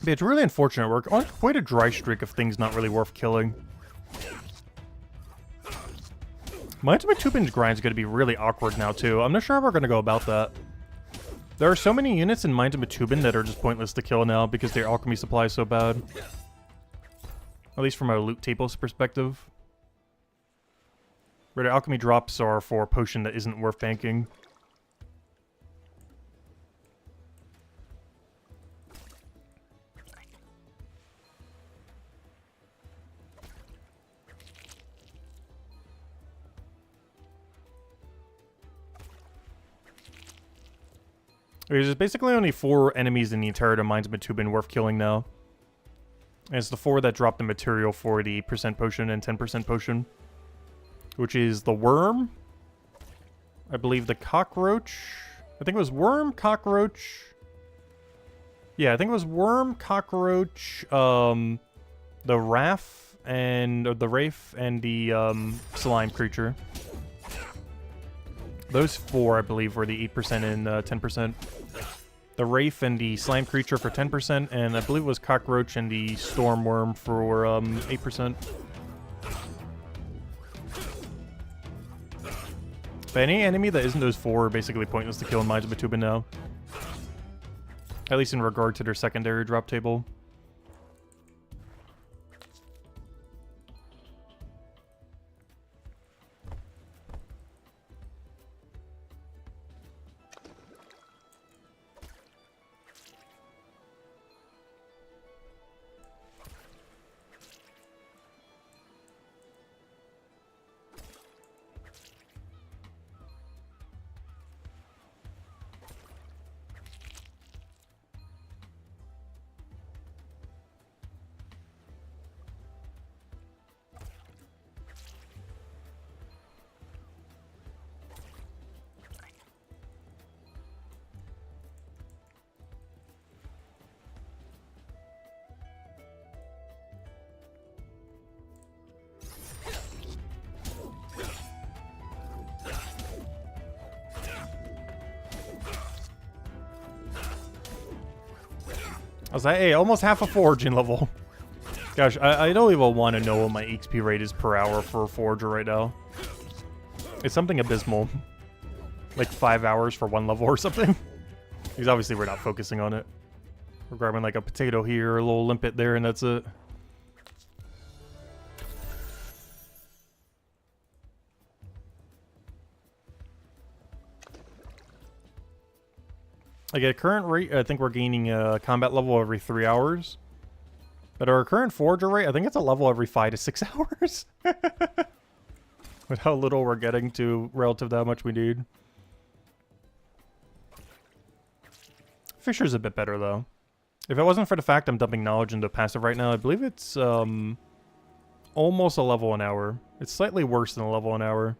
But it's really unfortunate. We're on quite a dry streak of things not really worth killing. My ultimate 2-pinch grind is going to be really awkward now, too. I'm not sure how we're going to go about that. There are so many units in Mines of Matubin that are just pointless to kill now because their alchemy supply is so bad. At least from a loot table's perspective. Where the alchemy drops are for a potion that isn't worth banking. There's basically only 4 enemies in the entire Mines of Matubin worth killing now. And it's the 4 that drop the material for the percent potion and 10% potion. Which is the worm. I believe the cockroach. I think it was worm, cockroach. Yeah, I think it was worm, cockroach, the Wraith, and or the Wraith, and the slime creature. Those 4, I believe, were the 8% and 10%. The Wraith and the slime creature for 10%, and I believe it was cockroach and the storm worm for 8%. But any enemy that isn't those 4 are basically pointless to kill in Mines of Matuba now. At least in regard to their secondary drop table. I was like, hey, almost half a foraging level. Gosh, I don't even want to know what my XP rate is per hour for a forager right now. It's something abysmal. Like 5 hours for 1 level or something. Because obviously we're not focusing on it. We're grabbing like a potato here, a little limpet there, and that's it. Like at current rate, I think we're gaining a combat level every 3 hours. At our current forager rate, I think it's a level every 5 to 6 hours. With how little we're getting to relative to how much we need. Fisher's a bit better though. If it wasn't for the fact I'm dumping knowledge into passive right now, I believe it's almost a level an hour. It's slightly worse than a level an hour.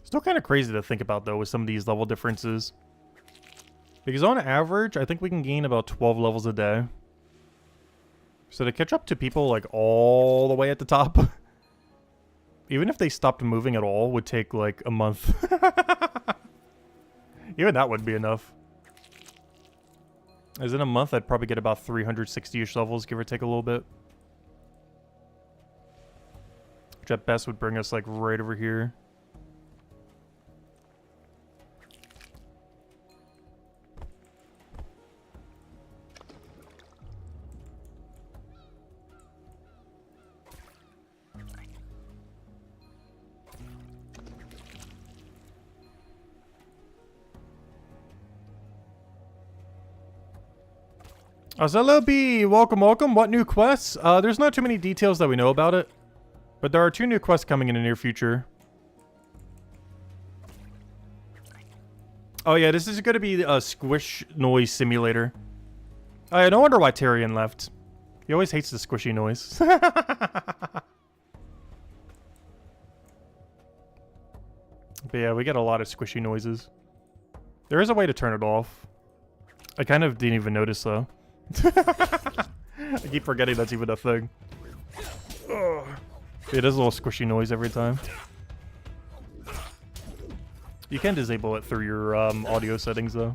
Still kind of crazy to think about, though, with some of these level differences. Because on average, I think we can gain about 12 levels a day. So to catch up to people, like, all the way at the top, even if they stopped moving at all, would take, like, a month. Even that wouldn't be enough. As in a month, I'd probably get about 360-ish levels, give or take a little bit. Which at best would bring us, like, right over here. Azella B, welcome, welcome. What new quests? There's not too many details that we know about it, but there are 2 new quests coming in the near future. Oh yeah, this is going to be a squish noise simulator. Oh yeah, no wonder why Tyrion left. He always hates the squishy noise. But yeah, we get a lot of squishy noises. There is a way to turn it off. I kind of didn't even notice though. I keep forgetting that's even a thing. Ugh. It is a little squishy noise every time. You can disable it through your audio settings though.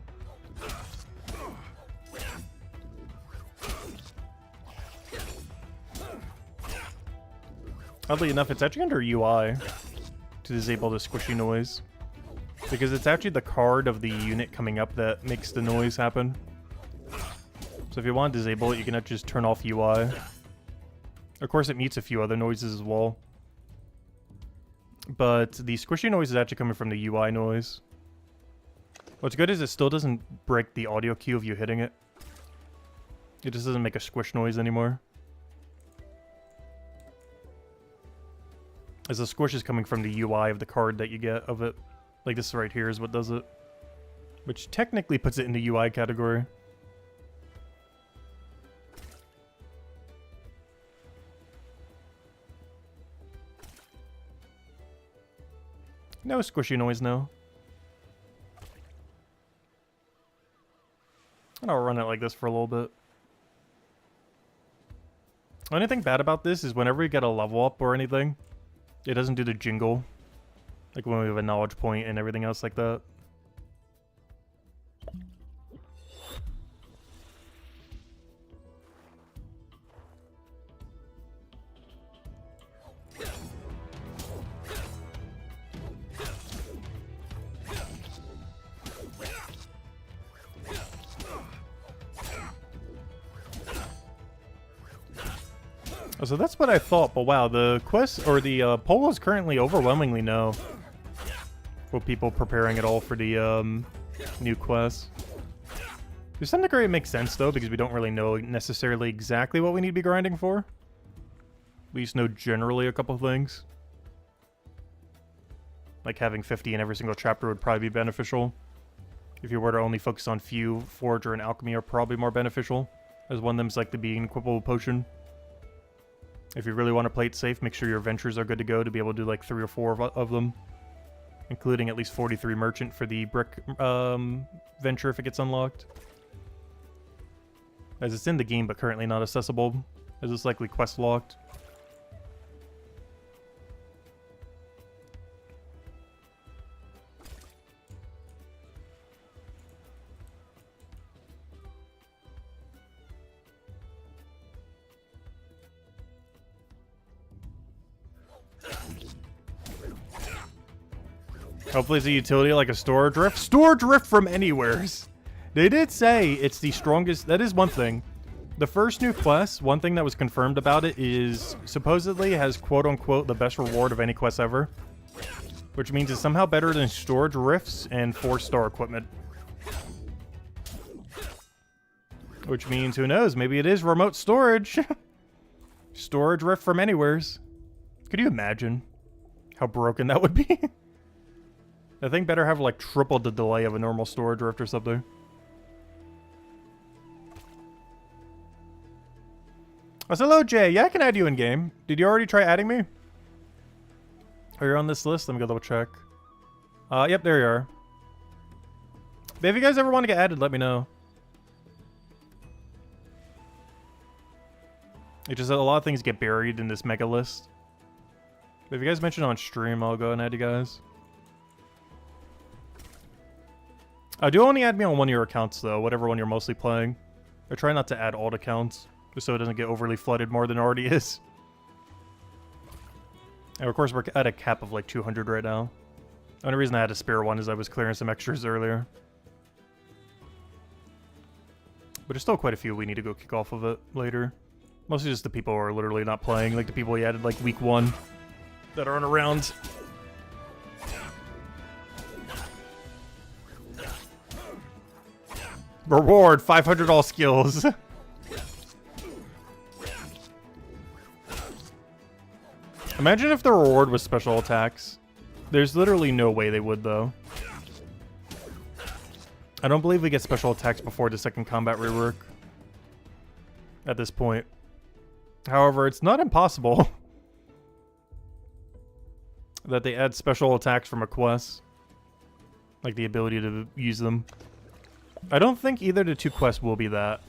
Oddly enough, it's actually under UI to disable the squishy noise. Because it's actually the card of the unit coming up that makes the noise happen. So if you want to disable it, you can just turn off UI. Of course, it mutes a few other noises as well. But the squishy noise is actually coming from the UI noise. What's good is it still doesn't break the audio cue of you hitting it. It just doesn't make a squish noise anymore. As the squish is coming from the UI of the card that you get of it. Like this right here is what does it. Which technically puts it in the UI category. No squishy noise now. And I'll run it like this for a little bit. Only thing bad about this is whenever you get a level up or anything, it doesn't do the jingle. Like when we have a knowledge point and everything else like that. So that's what I thought, but wow, the quest, or the poll is currently overwhelmingly no. For people preparing at all for the new quest. To some degree it makes sense though, because we don't really know necessarily exactly what we need to be grinding for. We just know generally a couple things. Like having 50 in every single chapter would probably be beneficial. If you were to only focus on few, Forager and Alchemy are probably more beneficial, as one of them's like the being equipable potion. If you really want to play it safe, make sure your ventures are good to go to be able to do like 3 or 4 of them. Including at least 43 merchant for the brick venture if it gets unlocked. As it's in the game but currently not accessible, as it's likely quest locked. Hopefully it's a utility like a store drift. Store drift from anywheres. They did say it's the strongest. That is one thing. The first new quest, one thing that was confirmed about it is supposedly has quote-unquote the best reward of any quest ever. Which means it's somehow better than storage rifts and 4-star equipment. Which means, who knows, maybe it is remote storage. Storage rift from anywheres. Could you imagine how broken that would be? I think better have like triple the delay of a normal storage rift or something. Oh, so hello, Jay. Yeah, I can add you in game. Did you already try adding me? Are you on this list? Let me go double check. Yep, there you are. But if you guys ever want to get added, let me know. It's just that a lot of things get buried in this mega list. But if you guys mention on stream, I'll go and add you guys. Do only add me on one of your accounts, though, whatever one you're mostly playing. I try not to add alt accounts, just so it doesn't get overly flooded more than it already is. And of course, we're at a cap of like 200 right now. The only reason I had a spare one is I was clearing some extras earlier. But there's still quite a few we need to go kick off of it later. Mostly just the people who are literally not playing, like the people we added like week 1 that aren't around. Reward, 500 all skills. Imagine if the reward was special attacks. There's literally no way they would, though. I don't believe we get special attacks before the second combat rework. At this point. However, it's not impossible that they add special attacks from a quest. Like the ability to use them. I don't think either of the 2 quests will be that.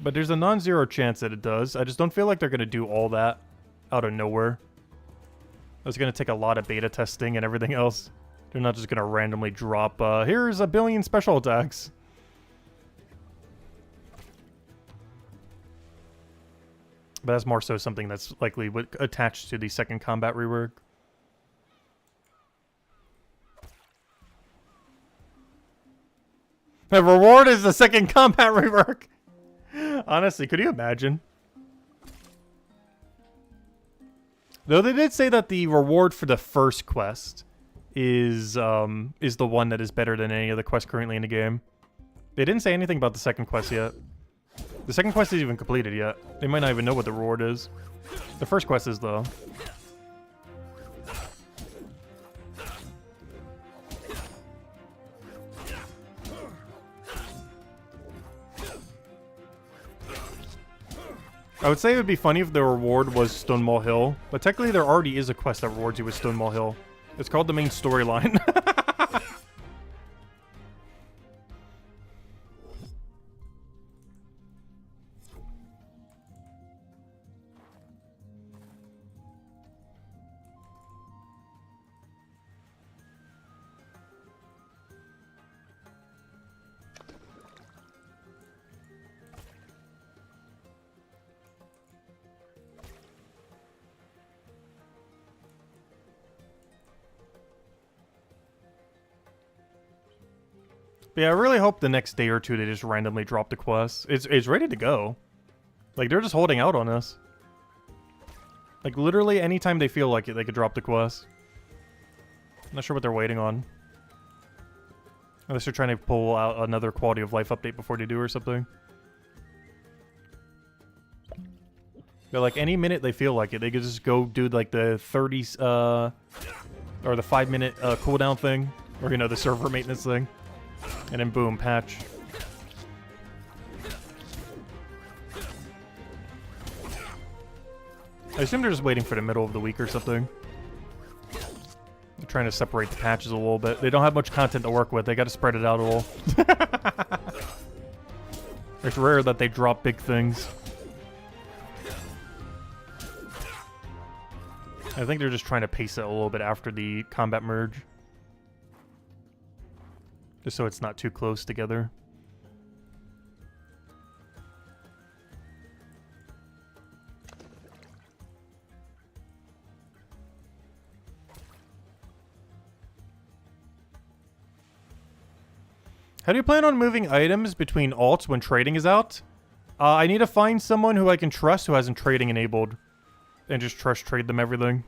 But there's a non-zero chance that it does. I just don't feel like they're going to do all that out of nowhere. It's going to take a lot of beta testing and everything else. They're not just going to randomly drop, here's 1 billion special attacks. But that's more so something that's likely attached to the second combat rework. The reward is the second combat rework. Honestly, could you imagine? Though they did say that the reward for the first quest is the one that is better than any of the quests currently in the game. They didn't say anything about the second quest yet. The second quest isn't even completed yet. They might not even know what the reward is. The first quest is, though. I would say it would be funny if the reward was Stonewall Hill, but technically there already is a quest that rewards you with Stonewall Hill. It's called the main storyline. But yeah, I really hope the next day or two they just randomly drop the quest. It's ready to go. Like, they're just holding out on us. Like, literally anytime they feel like it, they could drop the quest. I'm not sure what they're waiting on. Unless they're trying to pull out another quality of life update before they do or something. They're like, any minute they feel like it, they could just go do like the 30, or the 5-minute cooldown thing. Or, you know, the server maintenance thing. And then boom, patch. I assume they're just waiting for the middle of the week or something. They're trying to separate the patches a little bit. They don't have much content to work with. They got to spread it out a little. It's rare that they drop big things. I think they're just trying to pace it a little bit after the combat merge. Just so it's not too close together. How do you plan on moving items between alts when trading is out? I need to find someone who I can trust who hasn't trading enabled. And just trade them everything.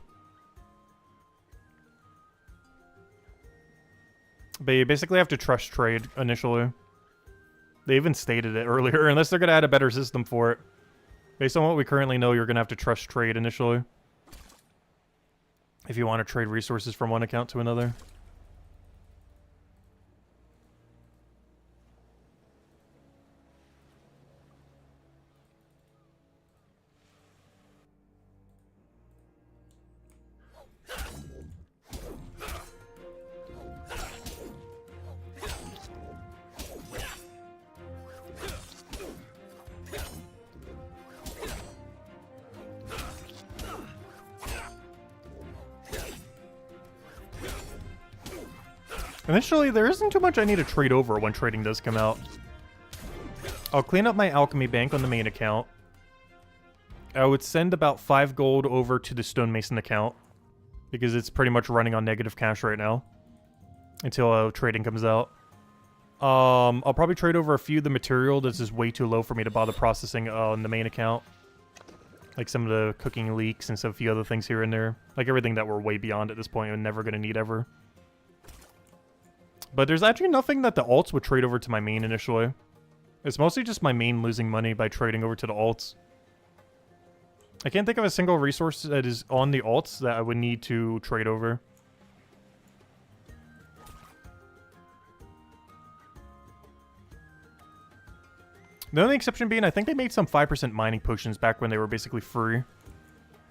But you basically have to trust trade initially. They even stated it earlier, unless they're going to add a better system for it. Based on what we currently know, you're going to have to trust trade initially. If you want to trade resources from one account to another. Initially, there isn't too much I need to trade over when trading does come out. I'll clean up my alchemy bank on the main account. I would send about 5 gold over to the stonemason account, because it's pretty much running on negative cash right now, until trading comes out. I'll probably trade over a few of the material that's just way too low for me to bother processing on the main account. Like some of the cooking leeks and a few other things here and there. Like everything that we're way beyond at this point and never going to need ever. But there's actually nothing that the alts would trade over to my main initially. It's mostly just my main losing money by trading over to the alts. I can't think of a single resource that is on the alts that I would need to trade over. The only exception being, I think they made some 5% mining potions back when they were basically free.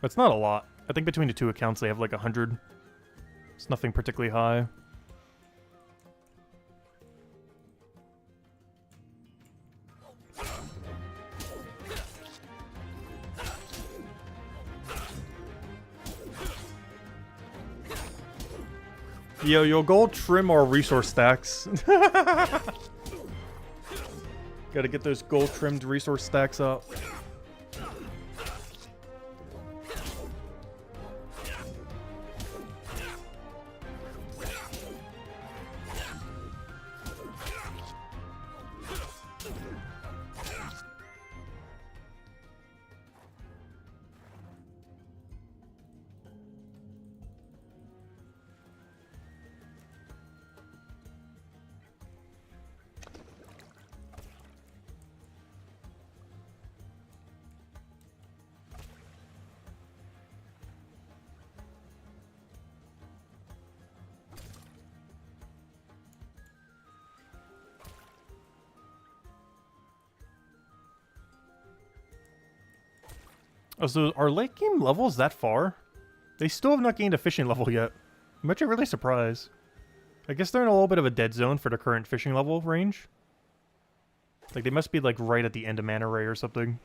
That's not a lot. I think between the two accounts they have like 100. It's nothing particularly high. Yo, gold trim our resource stacks. Gotta get those gold trimmed resource stacks up. Oh, so are late game levels that far? They still have not gained a fishing level yet. I'm actually really surprised. I guess they're in a little bit of a dead zone for the current fishing level range. Like, they must be, like, right at the end of Mana Ray or something.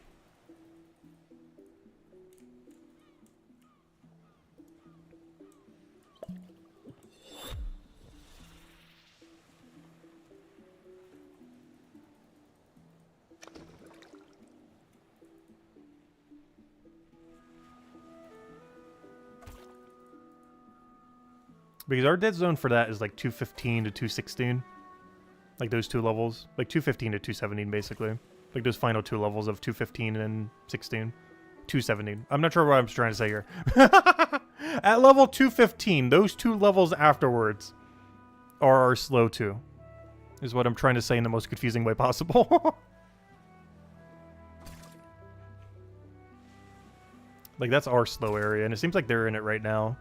Because our dead zone for that is like 215 to 216. Like those two levels. Like 215 to 217 basically. Like those final two levels of 215 and 16. 217. I'm not sure what I'm trying to say here. At level 215, those two levels afterwards are slow 2. Is what I'm trying to say in the most confusing way possible. Like that's our slow area, and it seems like they're in it right now.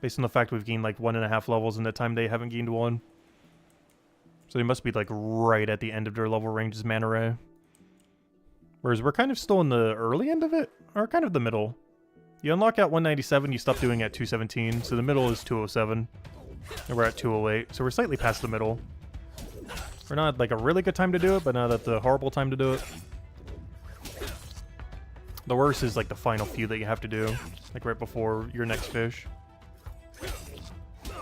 Based on the fact we've gained like 1.5 levels in the time they haven't gained 1. So they must be like right at the end of their level range's Mana Ray. Whereas we're kind of still in the early end of it, or kind of the middle. You unlock at 197, you stop doing at 217, so the middle is 207. And we're at 208, so we're slightly past the middle. We're not like a really good time to do it, but not at the horrible time to do it. The worst is like the final few that you have to do, like right before your next fish.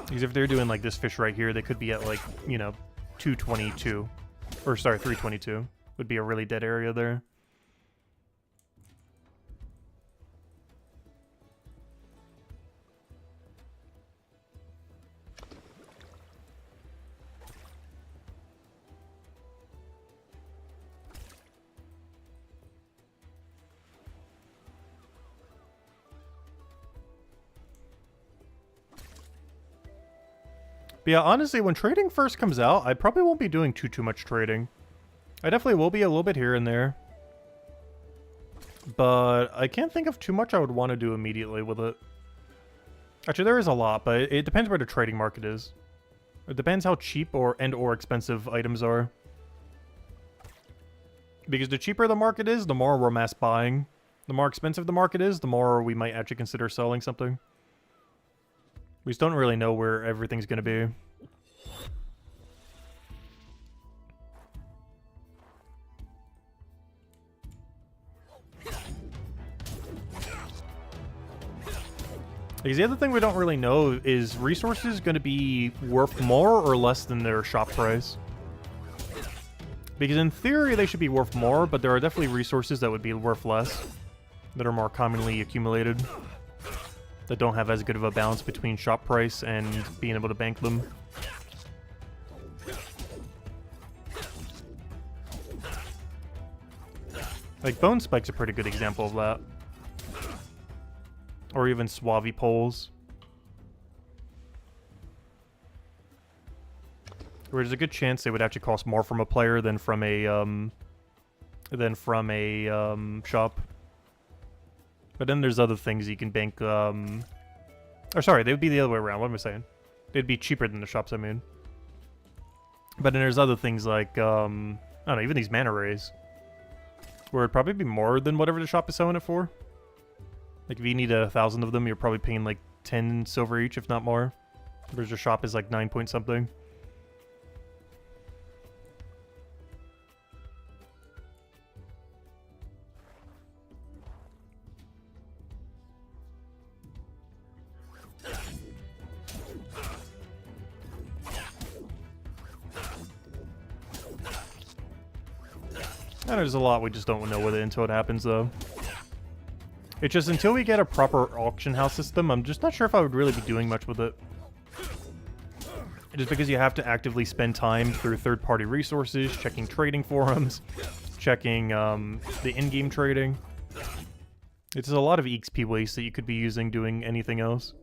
Because if they're doing like this fish right here, they could be at like, you know, 222. Or sorry, 322. Would be a really dead area there. But yeah, honestly, when trading first comes out, I probably won't be doing too much trading. I definitely will be a little bit here and there. But I can't think of too much I would want to do immediately with it. Actually, there is a lot, but it depends where the trading market is. It depends how cheap or expensive items are. Because the cheaper the market is, the more we're mass buying. The more expensive the market is, the more we might actually consider selling something. We just don't really know where everything's going to be. Because the other thing we don't really know is resources going to be worth more or less than their shop price. Because in theory they should be worth more, but there are definitely resources that would be worth less. That are more commonly accumulated. That don't have as good of a balance between shop price and being able to bank them. Like, Bone Spike's a pretty good example of that. Or even Suave Poles. Where there's a good chance they would actually cost more from a player than from a, shop. But then there's other things you can bank, or sorry, they would be the other way around, what am I saying? They'd be cheaper than the shops, I mean. But then there's other things like, I don't know, even these Mana Rays. Where it'd probably be more than whatever the shop is selling it for. Like, if you need 1,000 of them, you're probably paying like 10 silver each, if not more. Whereas your shop is like 9 point something. And there's a lot we just don't know with it until it happens, though. It's just until we get a proper auction house system, I'm just not sure if I would really be doing much with it. Just because you have to actively spend time through third-party resources, checking trading forums, checking the in-game trading. It's a lot of XP waste that you could be using doing anything else.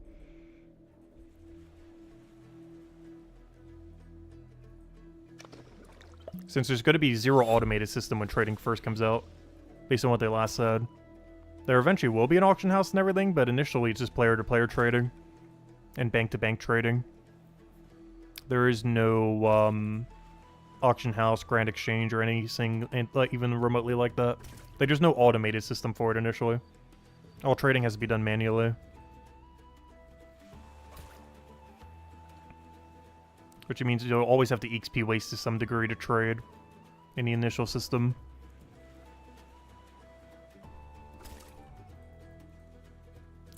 Since there's going to be zero automated system when trading first comes out, based on what they last said. There eventually will be an auction house and everything, but initially it's just player-to-player trading and bank-to-bank trading. There is no auction house, grand exchange, or anything like even remotely like that. Like, there's no automated system for it initially. All trading has to be done manually. Which means you'll always have to XP waste to some degree to trade in the initial system.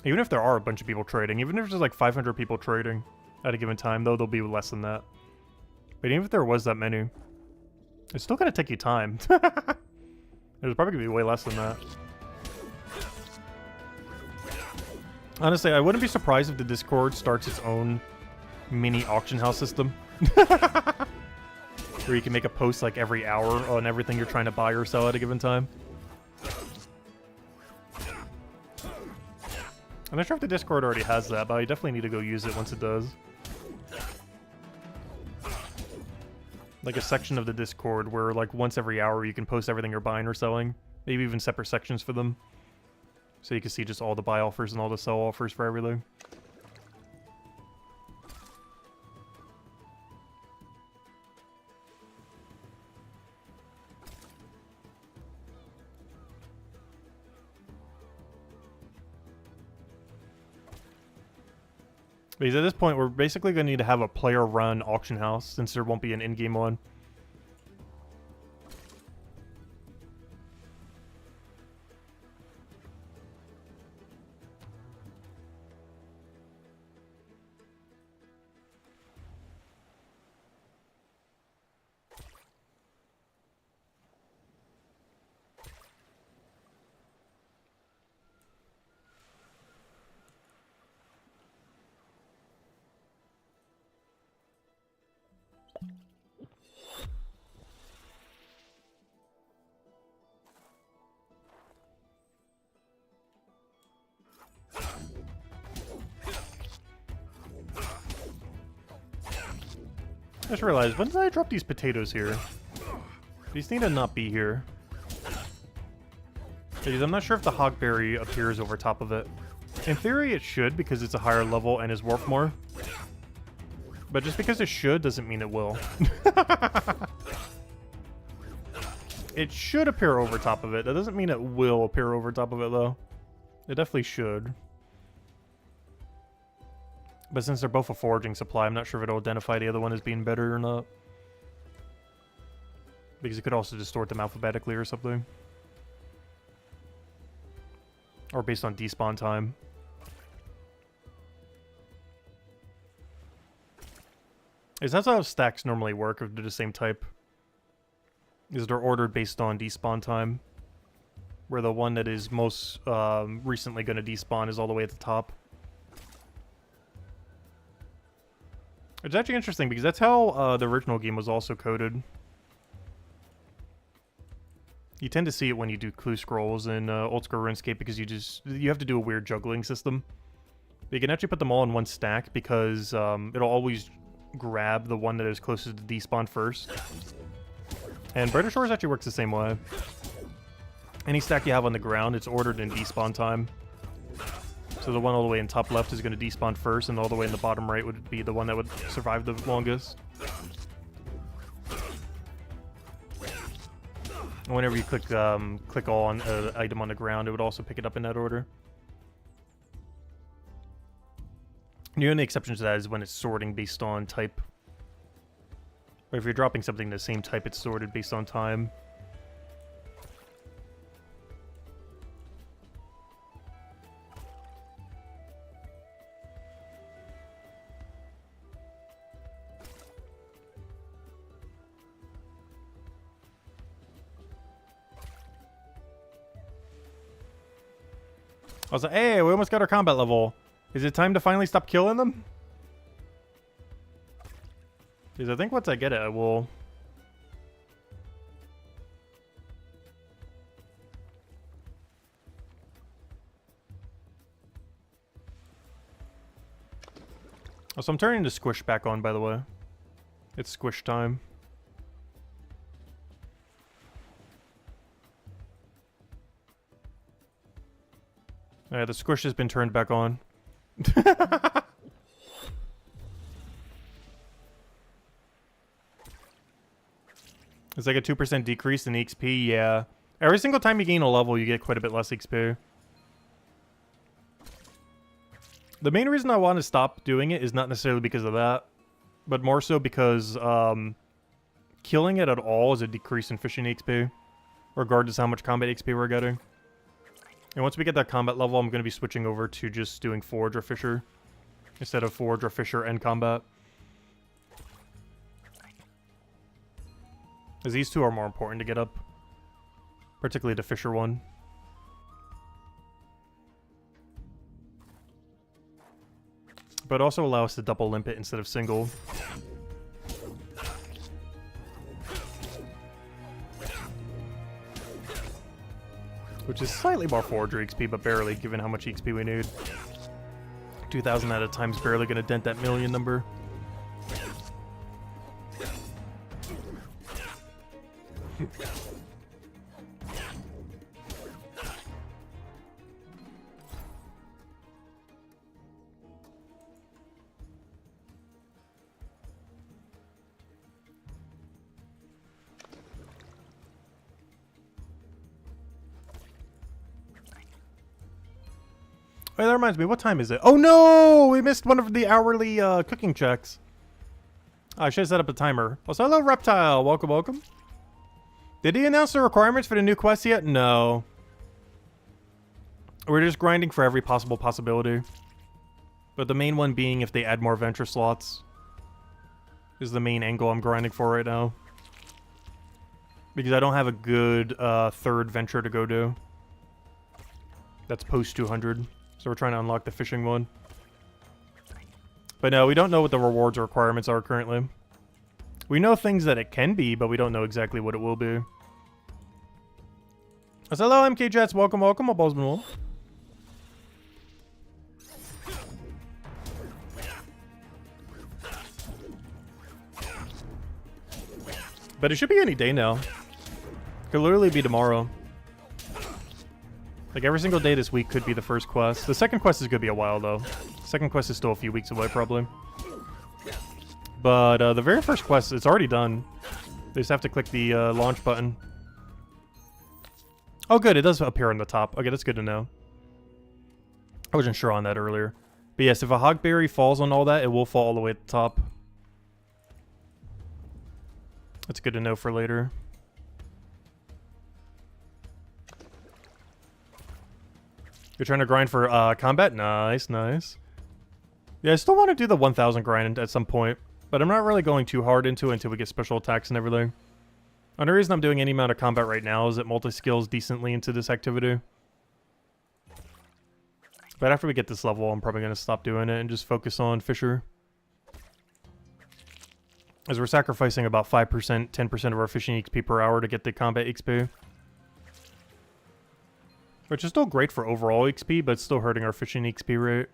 Even if there are a bunch of people trading, even if there's like 500 people trading at a given time, though there'll be less than that. But even if there was that many, it's still gonna take you time. There's probably gonna be way less than that. Honestly, I wouldn't be surprised if the Discord starts its own mini auction house system. Where you can make a post like every hour on everything you're trying to buy or sell at a given time. I'm not sure if the Discord already has that, but I definitely need to go use it once it does. Like a section of the Discord where like once every hour you can post everything you're buying or selling. Maybe even separate sections for them. So you can see just all the buy offers and all the sell offers for everything. Because at this point, we're basically going to need to have a player-run auction house, since there won't be an in-game one. I just realized, when did I drop these potatoes here? These need to not be here. Because I'm not sure if the hogberry appears over top of it. In theory, it should, because it's a higher level and is worth more. But just because it should doesn't mean it will. It should appear over top of it. That doesn't mean it will appear over top of it, though. It definitely should. But since they're both a foraging supply, I'm not sure if it'll identify the other one as being better or not. Because it could also distort them alphabetically or something. Or based on despawn time. That's how stacks normally work if they're the same type. Is they're ordered based on despawn time. Where the one that is most recently going to despawn is all the way at the top. It's actually interesting because that's how the original game was also coded. You tend to see it when you do clue scrolls in Old School RuneScape because you have to do a weird juggling system. You can actually put them all in one stack because it'll always grab the one that is closest to despawn first. And Brighter Shores actually works the same way. Any stack you have on the ground, it's ordered in despawn time. So the one all the way in top left is going to despawn first, and all the way in the bottom right would be the one that would survive the longest. And whenever you click all on an item on the ground, it would also pick it up in that order. The only exception to that is when it's sorting based on type. Or if you're dropping something the same type, it's sorted based on time. I was like, hey, we almost got our combat level. Is it time to finally stop killing them? Because I think once I get it, I will... Oh, so I'm turning the squish back on, by the way. It's squish time. Yeah, the squish has been turned back on. It's like a 2% decrease in EXP, yeah. Every single time you gain a level, you get quite a bit less XP. The main reason I want to stop doing it is not necessarily because of that, but more so because killing it at all is a decrease in fishing XP, regardless of how much combat XP we're getting. And once we get that combat level, I'm going to be switching over to just doing Forge or Fisher instead of Forge or Fisher and combat. Because these two are more important to get up, particularly the Fisher one. But also allow us to double limp it instead of single. Which is slightly more Forger XP, but barely, given how much XP we need. 2,000 at a time is barely going to dent that million number. Oh, that reminds me, what time is it? Oh no! We missed one of the hourly cooking checks. I should have set up a timer. Also, hello Reptile, welcome, welcome. Did he announce the requirements for the new quest yet? No. We're just grinding for every possible possibility. But the main one being if they add more venture slots is the main angle I'm grinding for right now. Because I don't have a good third venture to go do. That's post 200. So we're trying to unlock the fishing one. But no, we don't know what the rewards or requirements are currently. We know things that it can be, but we don't know exactly what it will be. So hello MK Jets, welcome, welcome, Bosman. But it should be any day now. Could literally be tomorrow. Like, every single day this week could be the first quest. The second quest is going to be a while, though. The second quest is still a few weeks away, probably. But the very first quest, it's already done. They just have to click the launch button. Oh, good. It does appear on the top. Okay, that's good to know. I wasn't sure on that earlier. But yes, if a hogberry falls on all that, it will fall all the way at the top. That's good to know for later. You're trying to grind for combat? Nice, nice. Yeah, I still want to do the 1,000 grind at some point, but I'm not really going too hard into it until we get special attacks and everything. Another reason I'm doing any amount of combat right now is it multi-skills decently into this activity. But after we get this level, I'm probably going to stop doing it and just focus on Fisher. As we're sacrificing about 5%, 10% of our fishing XP per hour to get the combat XP. Which is still great for overall XP, but it's still hurting our fishing XP rate.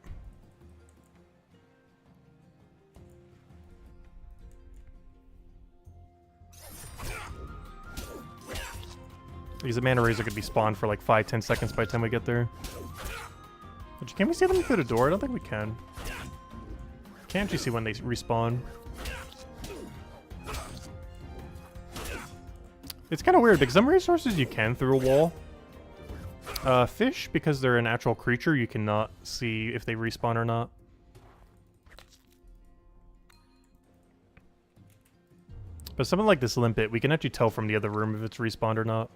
These mana rays are going to be spawned for like 5-10 seconds by the time we get there. But can we see them through the door? I don't think we can. Can't you see when they respawn? It's kind of weird because some resources you can through a wall. Fish, because they're an actual creature, you cannot see if they respawn or not. But something like this limpet, we can actually tell from the other room if it's respawned or not.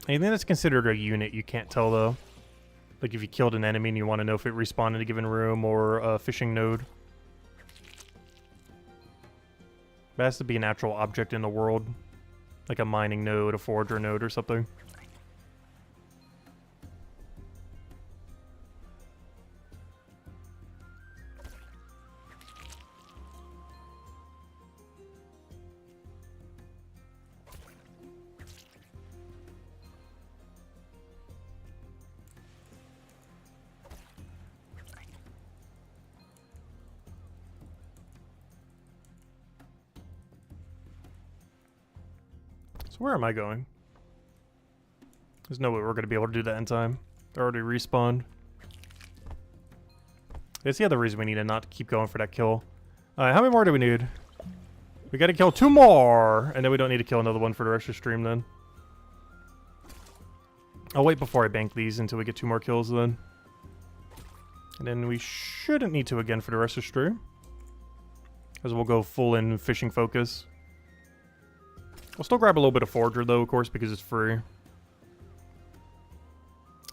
Anything that's considered a unit, you can't tell though. Like if you killed an enemy and you want to know if it respawned in a given room or a fishing node. It has to be an actual object in the world. Like a mining node, a forger node or something. So where am I going? There's no way we're going to be able to do that in time. They're already respawned. That's the other reason we need to not keep going for that kill. Alright, how many more do we need? We got to kill 2 more! And then we don't need to kill another one for the rest of the stream then. I'll wait before I bank these until we get 2 more kills then. And then we shouldn't need to again for the rest of the stream. As we'll go full in fishing focus. We'll still grab a little bit of forager though, of course, because it's free.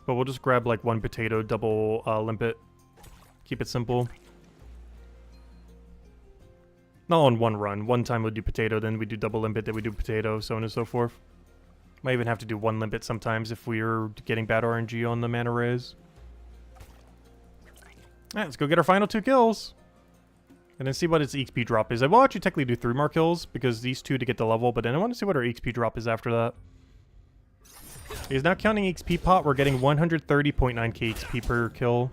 But we'll just grab like 1 potato, double limpet. Keep it simple. Not on one run. One time we'll do potato, then we do double limpet, then we do potato, so on and so forth. Might even have to do 1 limpet sometimes if we're getting bad RNG on the mana rays. Alright, let's go get our final 2 kills. And then see what its XP drop is. I will actually technically do 3 more kills, because these 2 to get the level, but then I want to see what our XP drop is after that. Because now counting XP pot, we're getting 130.9k XP per kill.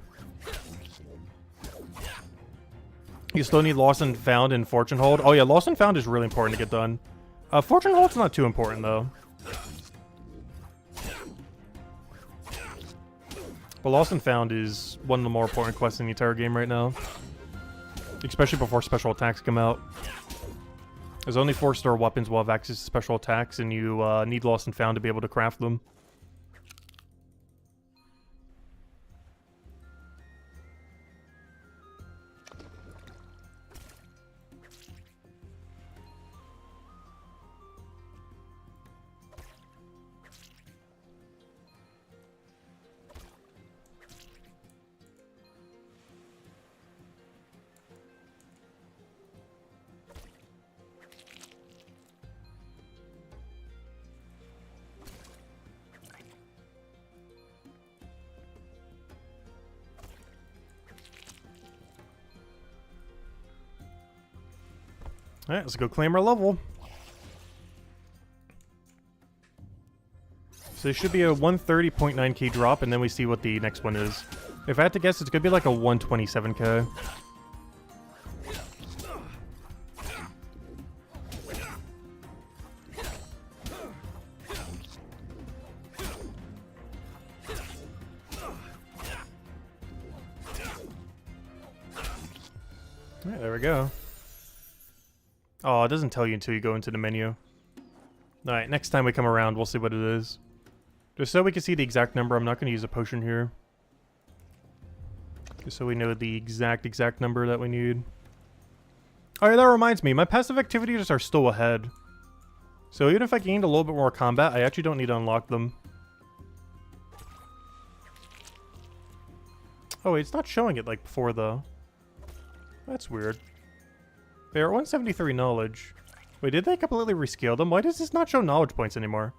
You still need Lost and Found and Fortune Hold. Oh yeah, Lost and Found is really important to get done. Fortune Hold's not too important though. But Lost and Found is one of the more important quests in the entire game right now. Especially before special attacks come out. There's only 4-star weapons will have access to special attacks, and you need Lost and Found to be able to craft them. Alright, let's go claim our level. So it should be a 130.9k drop, and then we see what the next one is. If I had to guess, it's gonna be like a 127k. Alright, there we go. Oh, it doesn't tell you until you go into the menu. Alright, next time we come around, we'll see what it is. Just so we can see the exact number, I'm not going to use a potion here. Just so we know the exact number that we need. Oh yeah, that reminds me, my passive activities are still ahead. So even if I gained a little bit more combat, I actually don't need to unlock them. Oh wait, it's not showing it like before though. That's weird. They are 173 knowledge. Wait, did they completely rescale them? Why does this not show knowledge points anymore?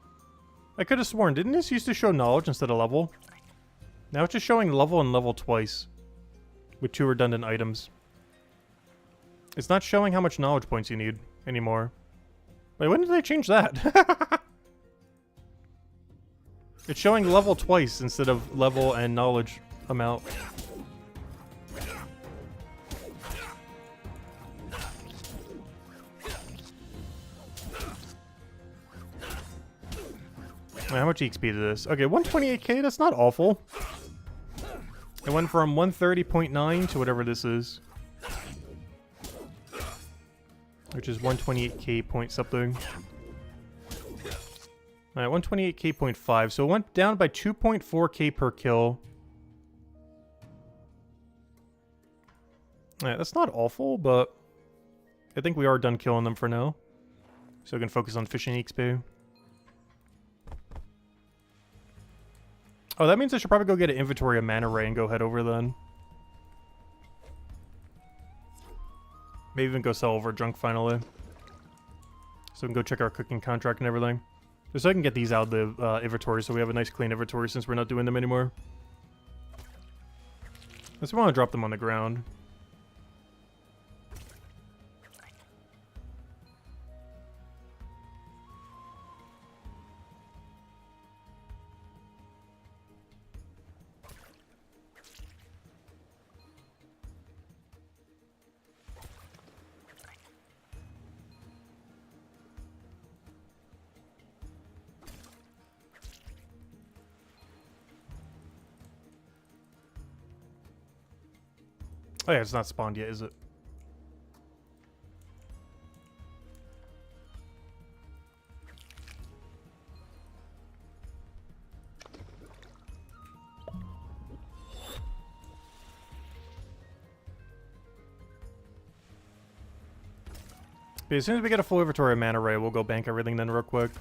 I could have sworn, didn't this used to show knowledge instead of level? Now it's just showing level and level twice. With 2 redundant items. It's not showing how much knowledge points you need anymore. Wait, when did they change that? It's showing level twice instead of level and knowledge amount. How much XP is this? Okay, 128k, that's not awful. It went from 130.9 to whatever this is. Which is 128k point something. Alright, 128k point 5. So it went down by 2.4k per kill. Alright, that's not awful, but I think we are done killing them for now. So we can focus on fishing XP. Oh, that means I should probably go get an inventory of mana ray and go head over then. Maybe even go sell over junk finally. So we can go check our cooking contract and everything. Just so I can get these out of the inventory so we have a nice clean inventory since we're not doing them anymore. Unless we want to drop them on the ground. Oh yeah, it's not spawned yet, is it? But as soon as we get a full inventory of mana ray, we'll go bank everything then real quick.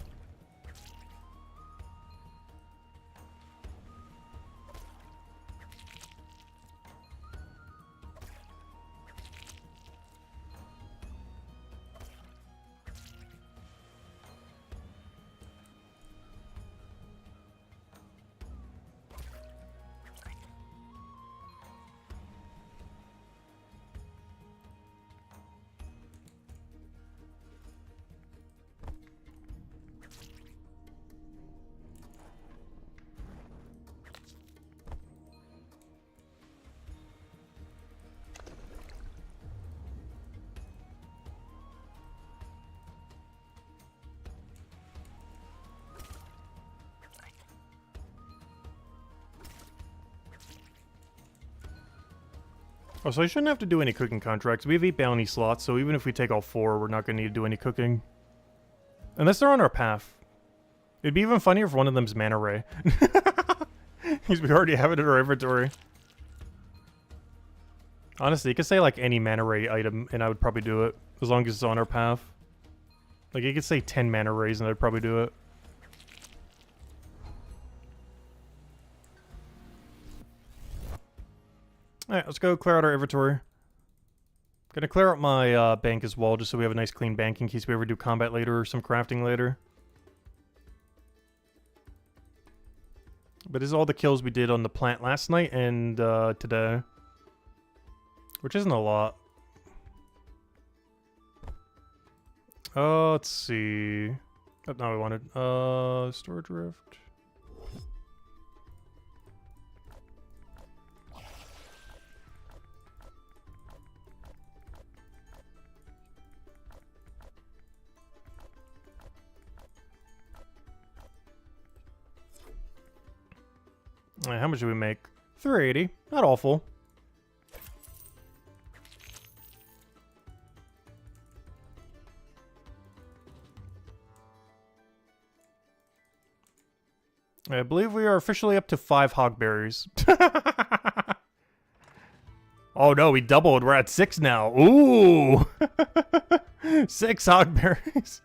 Oh, so I shouldn't have to do any cooking contracts. We have 8 bounty slots, so even if we take all 4, we're not going to need to do any cooking. Unless they're on our path. It'd be even funnier if one of them's mana ray. Because we already have it in our inventory. Honestly, you could say like any mana ray item, and I would probably do it. As long as it's on our path. Like, you could say 10 mana rays, and I'd probably do it. Alright, let's go clear out our inventory. Gonna clear out my bank as well, just so we have a nice clean bank in case we ever do combat later or some crafting later. But this is all the kills we did on the plant last night and today. Which isn't a lot. Let's see. Oh, no, we wanted storage rift. Alright, how much do we make? 380. Not awful. I believe we are officially up to 5 hogberries. Oh no, we doubled. We're at 6 now. Ooh! 6 hogberries.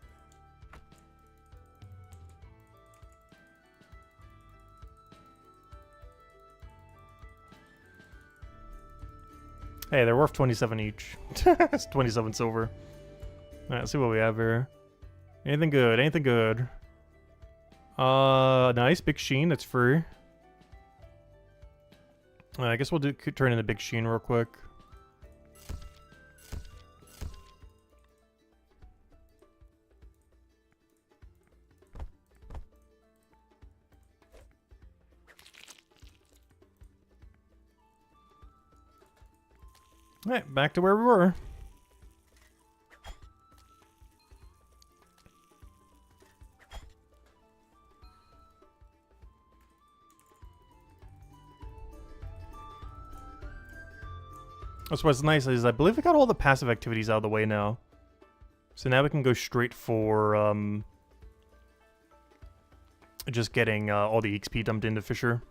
Hey, they're worth 27 each. It's 27 silver. Alright, let's see what we have here. Anything good? Anything good? Nice. Big Sheen, that's free. I guess we'll turn in the Big Sheen real quick. Alright, back to where we were. That's what's nice is I believe we got all the passive activities out of the way now. So now we can go straight for just getting all the XP dumped into Fisher.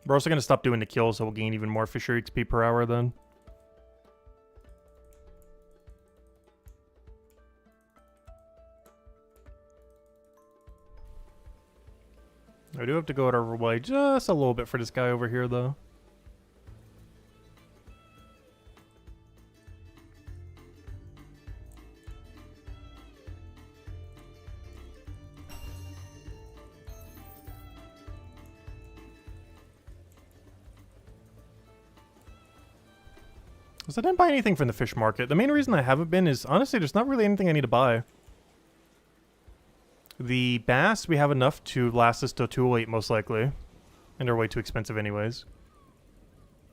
We're also going to stop doing the kills, so we'll gain even more Fisher XP per hour then. I do have to go out our way just a little bit for this guy over here, though. So I didn't buy anything from the fish market. The main reason I haven't been is, honestly, there's not really anything I need to buy. The bass, we have enough to last us till 208, most likely. And they're way too expensive anyways.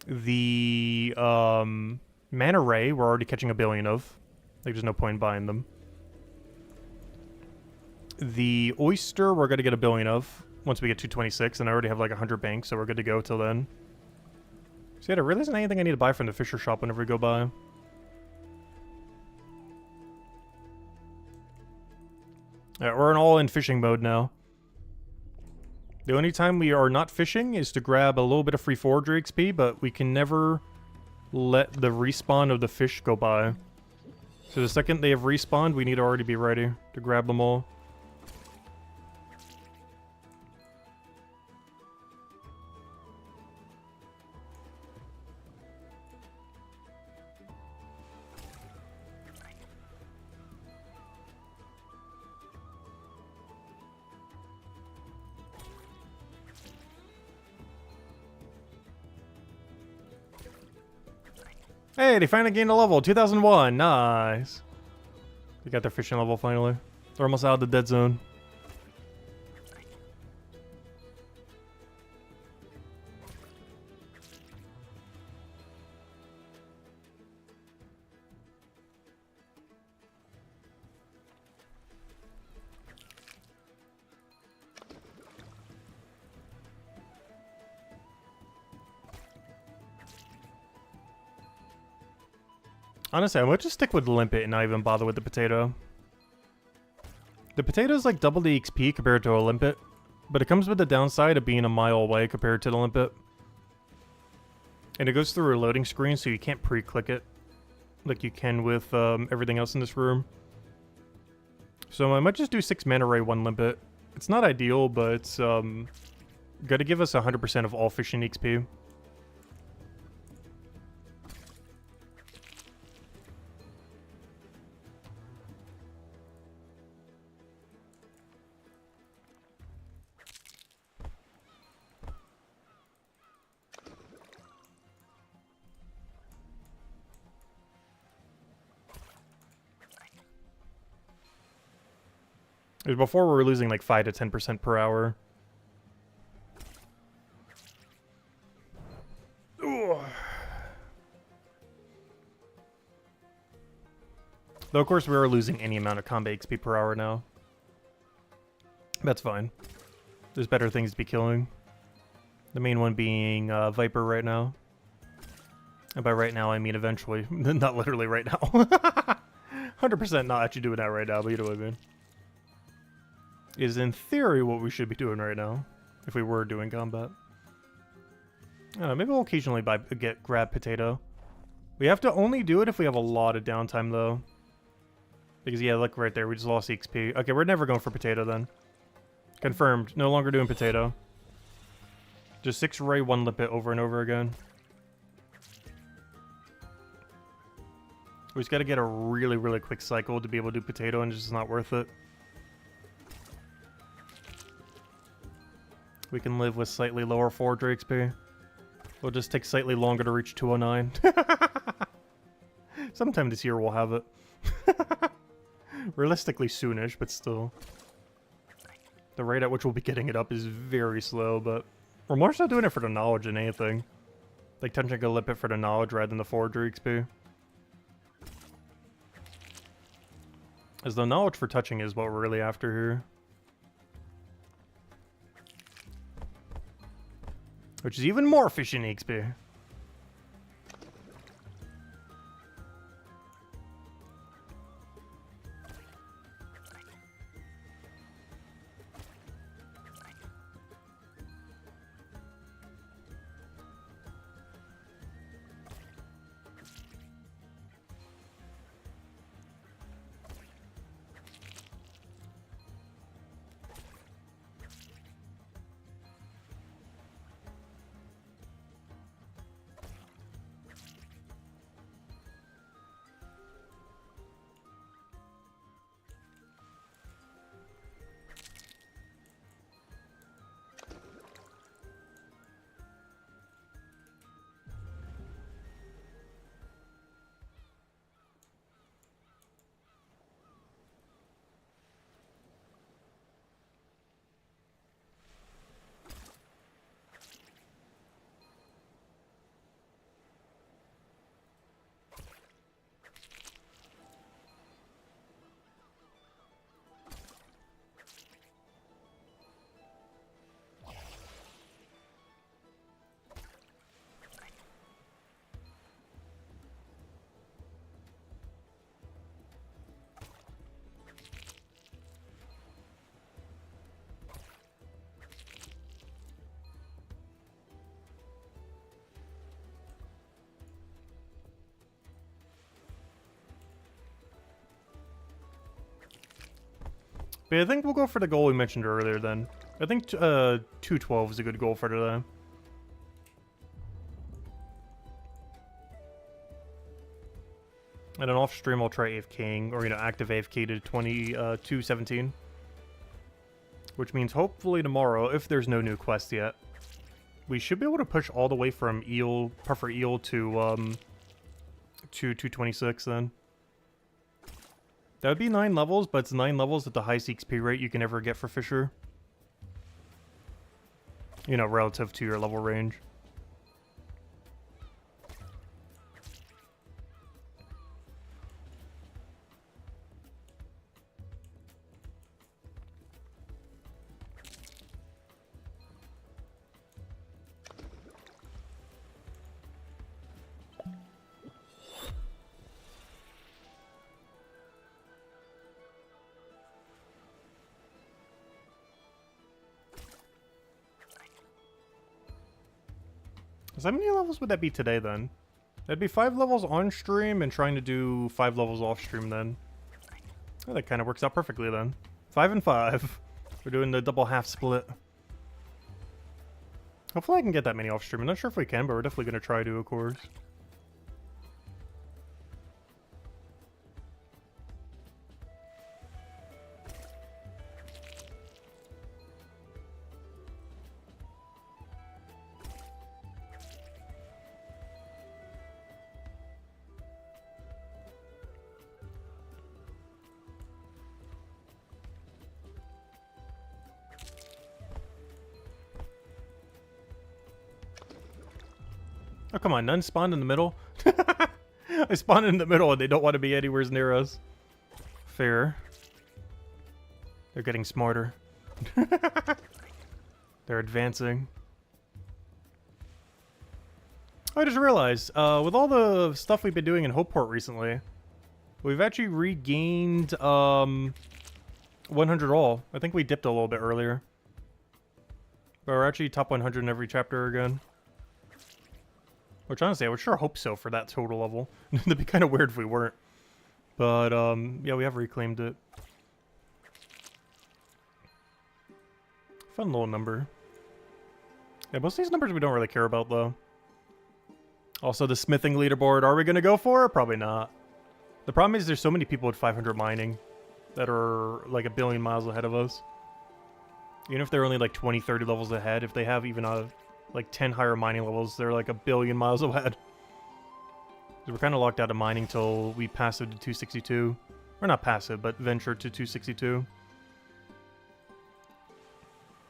The manta ray, we're already catching 1 billion of. Like, there's no point in buying them. The oyster, we're going to get 1 billion of once we get 226, and I already have like 100 banks, so we're good to go till then. So yeah, there really isn't anything I need to buy from the Fisher shop whenever we go by. Alright, we're in all-in fishing mode now. The only time we are not fishing is to grab a little bit of free forager XP, but we can never let the respawn of the fish go by. So the second they have respawned, we need to already be ready to grab them all. Hey, they finally gained a level. 2001. Nice. They got their fishing level finally. They're almost out of the dead zone. Honestly, I might just stick with limpet and not even bother with the potato. The potato is like double the XP compared to a limpet, but it comes with the downside of being a mile away compared to the limpet. And it goes through a loading screen, so you can't pre-click it like you can with everything else in this room. So I might just do 6 mana ray, 1 limpet. It's not ideal, but it's gotta give us 100% of all fishing XP. Before we were losing like 5 to 10% per hour. Ugh. Though of course we are losing any amount of combat XP per hour now. That's fine. There's better things to be killing. The main one being Viper right now. And by right now I mean eventually. Not literally right now. 100% not actually doing that right now, but you know what I mean. Is in theory what we should be doing right now, if we were doing combat. I don't know, maybe we'll occasionally grab potato. We have to only do it if we have a lot of downtime though. Because yeah, look right there, we just lost XP. Okay, we're never going for potato then. Confirmed, no longer doing potato. Just 6 ray, 1 limpet over and over again. We just gotta get a really, really quick cycle to be able to do potato, and it's just not worth it. We can live with slightly lower forger XP. It'll just take slightly longer to reach 209. Sometime this year we'll have it. Realistically soonish, but still. The rate at which we'll be getting it up is very slow, but we're more so doing it for the knowledge than anything. Like touching a limpet for the knowledge rather than the forger XP. As the knowledge for touching is what we're really after here. Which is even more fishing XP. But yeah, I think we'll go for the goal we mentioned earlier then. I think 212 is a good goal for today. And then off stream, I'll try AFKing, or, active AFK to 217. Which means hopefully tomorrow, if there's no new quest yet, we should be able to push all the way from Puffer Eel to 226 then. That would be 9 levels, but it's 9 levels at the highest XP rate you can ever get for Fisher. Relative to your level range. So how many levels would that be today, then? That'd be 5 levels on stream and trying to do 5 levels off stream, then. Oh, that kind of works out perfectly, then. 5 and 5. We're doing the double half split. Hopefully I can get that many off stream. I'm not sure if we can, but we're definitely going to try to, of course. Oh, come on. None spawned in the middle? I spawned in the middle and they don't want to be anywhere near us. Fair. They're getting smarter. They're advancing. I just realized, with all the stuff we've been doing in Hopeport recently, we've actually regained 100 all. I think we dipped a little bit earlier. But we're actually top 100 in every chapter again. Which honestly, I would sure hope so for that total level. That'd be kind of weird if we weren't. But, yeah, we have reclaimed it. Fun little number. Yeah, most of these numbers we don't really care about, though. Also, the smithing leaderboard, are we going to go for it? Probably not. The problem is there's so many people with 500 mining that are like a billion miles ahead of us. Even if they're only like 20, 30 levels ahead, if they have even like 10 higher mining levels, they're like a billion miles ahead. So we're kind of locked out of mining till we passive to 262. Or not passive, but venture to 262.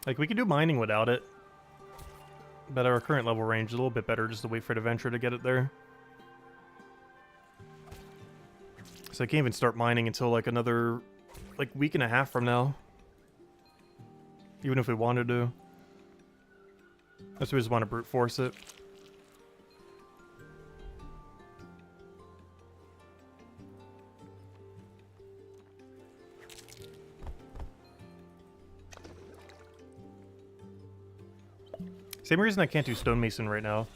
Like, we could do mining without it. But our current level range is a little bit better just to wait for the venture to get it there. So I can't even start mining until like another like week and a half from now. Even if we wanted to. Unless we just want to brute force it. Same reason I can't do stonemason right now.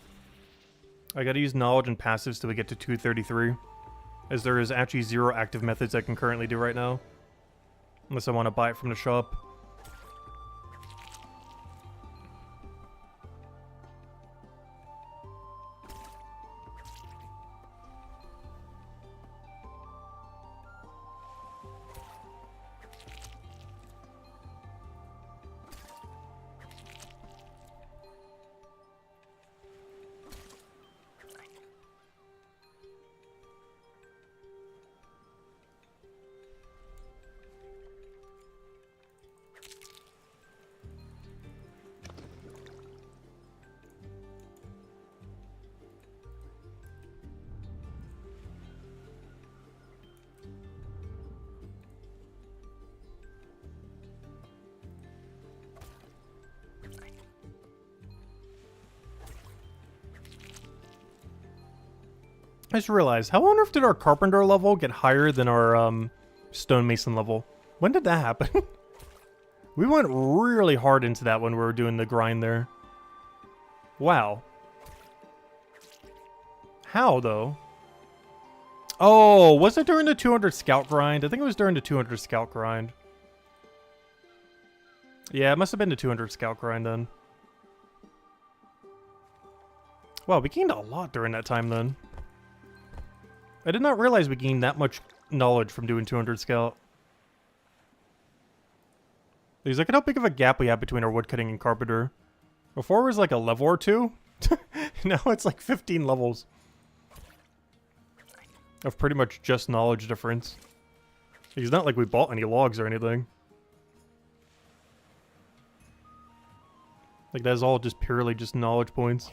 I gotta use knowledge and passives till we get to 233. As there is actually 0 active methods I can currently do right now. Unless I want to buy it from the shop. I just realized, how on earth did our carpenter level get higher than our stonemason level? When did that happen? We went really hard into that when we were doing the grind there. Wow. How, though? Oh, was it during the 200 scout grind? I think it was during the 200 scout grind. Yeah, it must have been the 200 scout grind then. Wow, we gained a lot during that time then. I did not realize we gained that much knowledge from doing 200 scout. Because look at how big of a gap we have between our woodcutting and carpenter. Before it was like a level or two. Now it's like 15 levels. Of pretty much just knowledge difference. It's not like we bought any logs or anything. Like that's all just purely just knowledge points.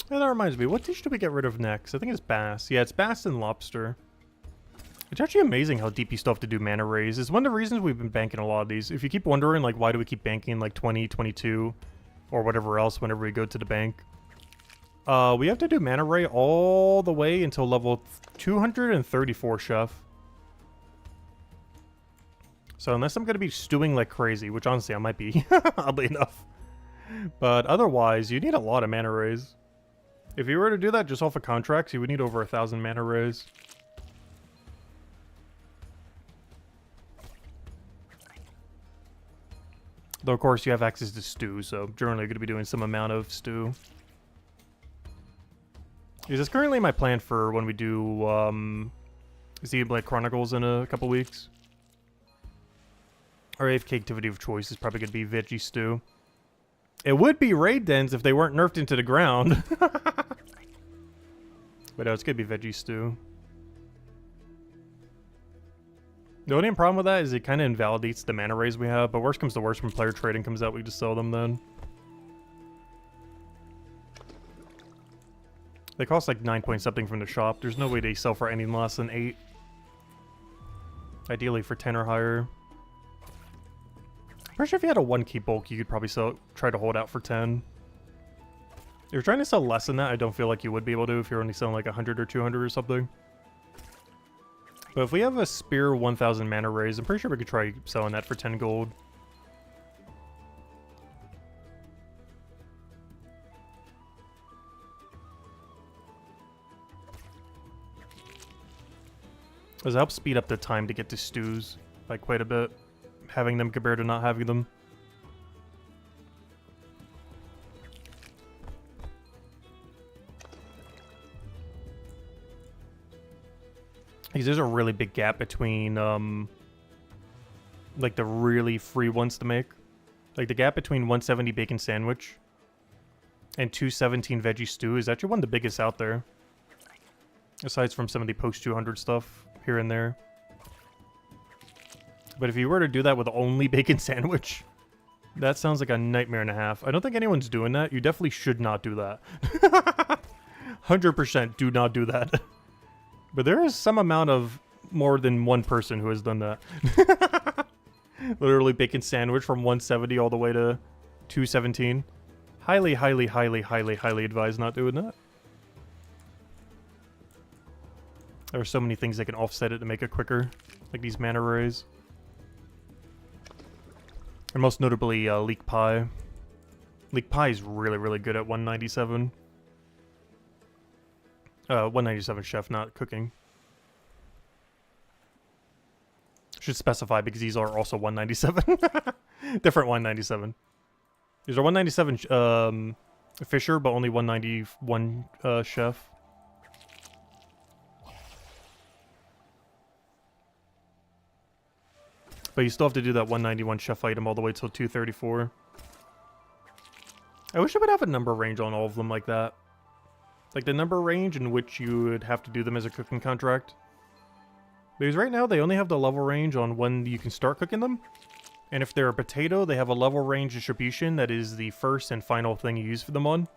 Yeah, that reminds me, what dish do we get rid of next? I think it's bass. Yeah, it's bass and lobster. It's actually amazing how deep you still have to do mana raise. It's one of the reasons we've been banking a lot of these. If you keep wondering, like, why do we keep banking, like, 20, 22, or whatever else whenever we go to the bank. We have to do mana ray all the way until level 234, chef. So unless I'm going to be stewing like crazy, which honestly I might be, oddly enough. But otherwise, you need a lot of mana raise. If you were to do that just off of contracts, you would need over 1,000 mana raise. Though, of course, you have access to stew, so generally going to be doing some amount of stew. This is currently my plan for when we do Xenoblade Chronicles in a couple weeks. Our AFK activity of choice is probably going to be veggie stew. It would be raid dens if they weren't nerfed into the ground. But no, it's going to be veggie stew. The only problem with that is it kind of invalidates the mana raise we have, but worst comes to worst when player trading comes out, we just sell them then. They cost like 9 point something from the shop. There's no way they sell for any less than 8. Ideally for 10 or higher. I'm pretty sure if you had a 1 key bulk, you could probably try to hold out for 10. If you're trying to sell less than that, I don't feel like you would be able to if you're only selling like 100 or 200 or something. But if we have a Spear 1000 mana raise, I'm pretty sure we could try selling that for 10 gold. Does it help speed up the time to get to stews by quite a bit, having them compared to not having them. Because there's a really big gap between, like, the really free ones to make. Like, the gap between 170 bacon sandwich and 217 veggie stew is actually one of the biggest out there. Aside from some of the post-200 stuff here and there. But if you were to do that with only bacon sandwich, that sounds like a nightmare and a half. I don't think anyone's doing that. You definitely should not do that. 100% do not do that. But there is some amount of more than one person who has done that. Literally bacon sandwich from 170 all the way to 217. Highly, highly, highly, highly, highly advise not doing that. There are so many things that can offset it to make it quicker, like these mana rays. And most notably, Leek Pie. Leek Pie is really, really good at 197. 197 chef, not cooking. Should specify because these are also 197. Different 197. These are 197 Fisher, but only 191 chef. But you still have to do that 191 chef item all the way till 234. I wish I would have a number range on all of them like that. Like the number range in which you would have to do them as a cooking contract. Because right now they only have the level range on when you can start cooking them. And if they're a potato, they have a level range distribution that is the first and final thing you use for them on.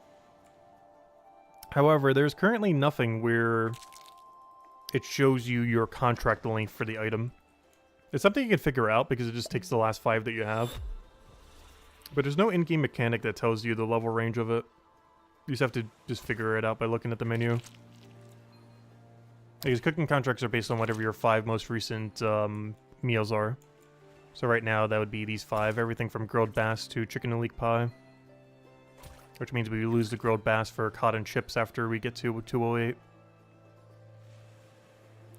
However, there's currently nothing where it shows you your contract length for the item. It's something you can figure out because it just takes the last 5 that you have. But there's no in-game mechanic that tells you the level range of it. You just have to just figure it out by looking at the menu. Because cooking contracts are based on whatever your 5 most recent meals are. So right now that would be these 5, everything from grilled bass to chicken and leek pie. Which means we lose the grilled bass for cod and chips after we get to 208.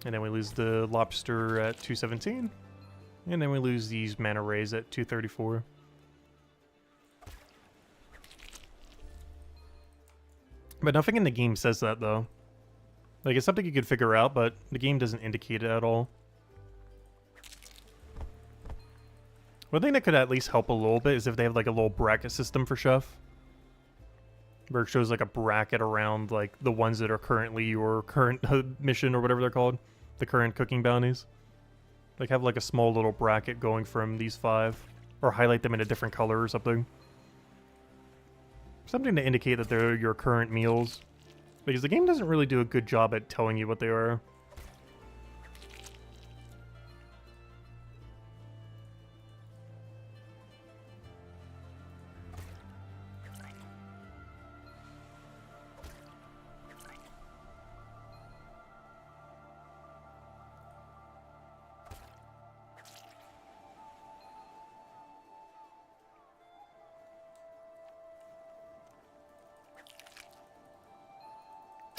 And then we lose the lobster at 217. And then we lose these mana rays at 234. But nothing in the game says that, though. Like, it's something you could figure out, but the game doesn't indicate it at all. One thing that could at least help a little bit is if they have, like, a little bracket system for Chef. Where it shows, like, a bracket around, like, the ones that are currently your current mission or whatever they're called. The current cooking bounties. Like, have, like, a small little bracket going from these 5. Or highlight them in a different color or something. Something to indicate that they're your current meals. Because the game doesn't really do a good job at telling you what they are.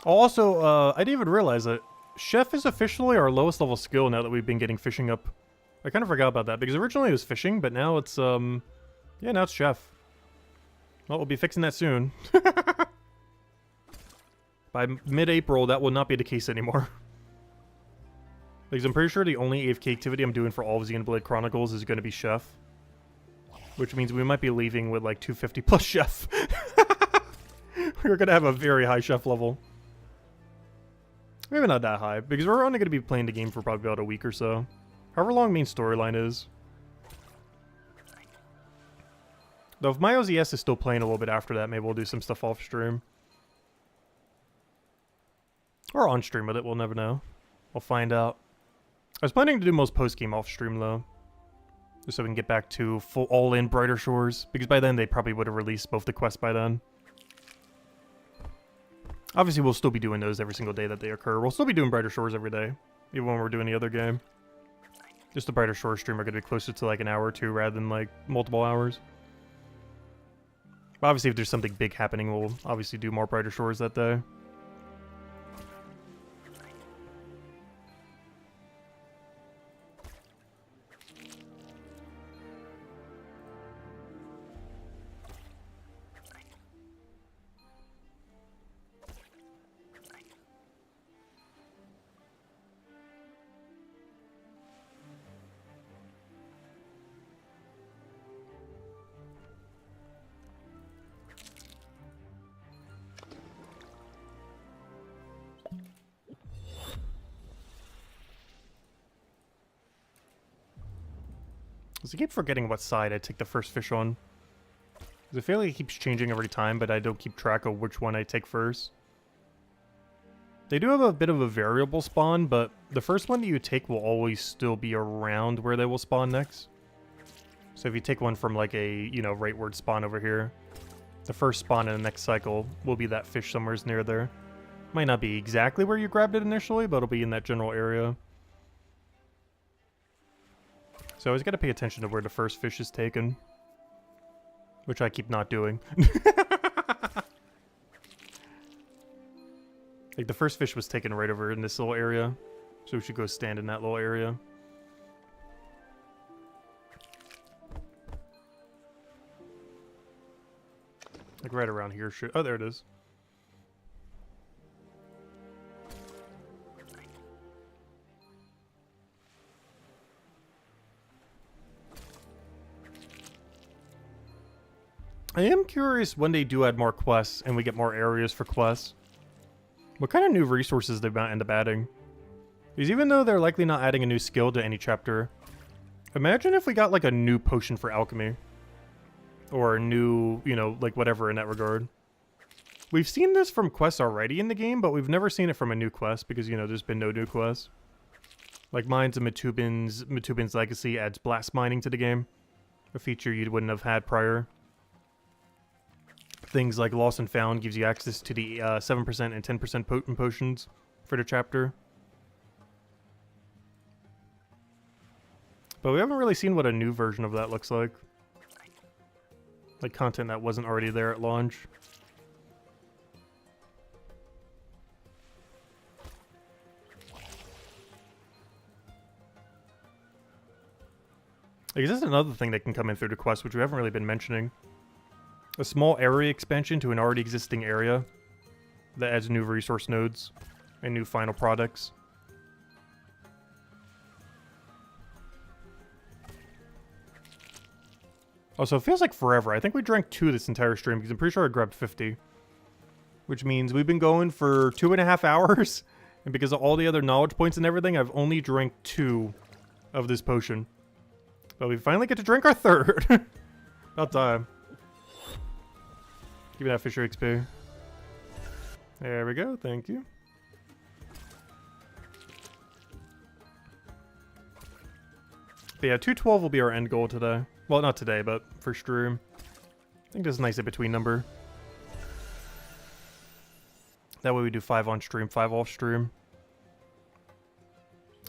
Also, I didn't even realize that Chef is officially our lowest level skill now that we've been getting fishing up. I kind of forgot about that, because originally it was fishing, but now it's, yeah, now it's Chef. Well, we'll be fixing that soon. By mid-April, that will not be the case anymore. Because I'm pretty sure the only AFK activity I'm doing for all of Xenoblade Chronicles is going to be Chef. Which means we might be leaving with, like, 250 plus Chef. We're going to have a very high Chef level. Maybe not that high, because we're only going to be playing the game for probably about a week or so. However long main storyline is. Though if my OZS is still playing a little bit after that, maybe we'll do some stuff off stream. Or on stream with it, we'll never know. We'll find out. I was planning to do most post-game off stream though. Just so we can get back to full all-in Brighter Shores, because by then they probably would have released both the quests by then. Obviously, we'll still be doing those every single day that they occur. We'll still be doing Brighter Shores every day, even when we're doing the other game. Just the Brighter Shores stream are going to be closer to like an hour or two rather than like multiple hours. But obviously, if there's something big happening, we'll obviously do more Brighter Shores that day. I keep forgetting what side I take the first fish on. I feel like it keeps changing every time, but I don't keep track of which one I take first. They do have a bit of a variable spawn, but the first one that you take will always still be around where they will spawn next. So if you take one from like a, you know, rightward spawn over here, the first spawn in the next cycle will be that fish somewhere near there. Might not be exactly where you grabbed it initially, but it'll be in that general area. So always got to pay attention to where the first fish is taken, which I keep not doing. Like the first fish was taken right over in this little area, so we should go stand in that little area. Like right around here. Oh, there it is. I am curious when they do add more quests and we get more areas for quests, what kind of new resources they might end up adding. Because even though they're likely not adding a new skill to any chapter, imagine if we got like a new potion for alchemy. Or a new, you know, like whatever in that regard. We've seen this from quests already in the game, but we've never seen it from a new quest because, you know, there's been no new quests. Like Mines of Matubin's Legacy adds blast mining to the game. A feature you wouldn't have had prior. Things like Lost and Found gives you access to the 7% and 10% potent potions for the chapter. But we haven't really seen what a new version of that looks like. Like content that wasn't already there at launch. I guess that's another thing that can come in through the quest, which we haven't really been mentioning. A small area expansion to an already existing area that adds new resource nodes and new final products. Also, it feels like forever. I think we drank 2 this entire stream because I'm pretty sure I grabbed 50. Which means we've been going for 2.5 hours. And because of all the other knowledge points and everything, I've only drank 2 of this potion. But we finally get to drink our 3rd. About time. Give me that Fisher XP. There we go. Thank you. But yeah, 212 will be our end goal today. Well, not today, but for stream. I think that's a nice in-between number. That way we do 5 on stream, 5 off stream.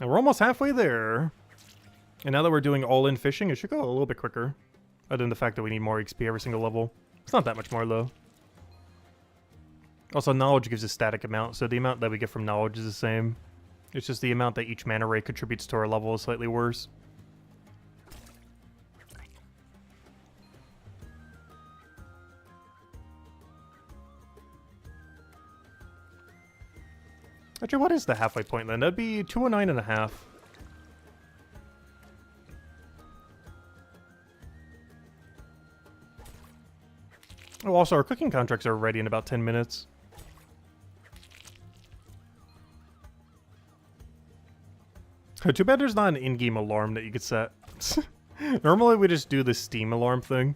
And we're almost halfway there. And now that we're doing all-in fishing, it should go a little bit quicker. Other than the fact that we need more XP every single level. It's not that much more, though. Also, knowledge gives a static amount, so the amount that we get from knowledge is the same. It's just the amount that each mana ray contributes to our level is slightly worse. Actually, what is the halfway point then? That'd be 209.5. Oh, also, our cooking contracts are ready in about 10 minutes. Too bad there's not an in-game alarm that you could set. Normally, we just do the Steam alarm thing.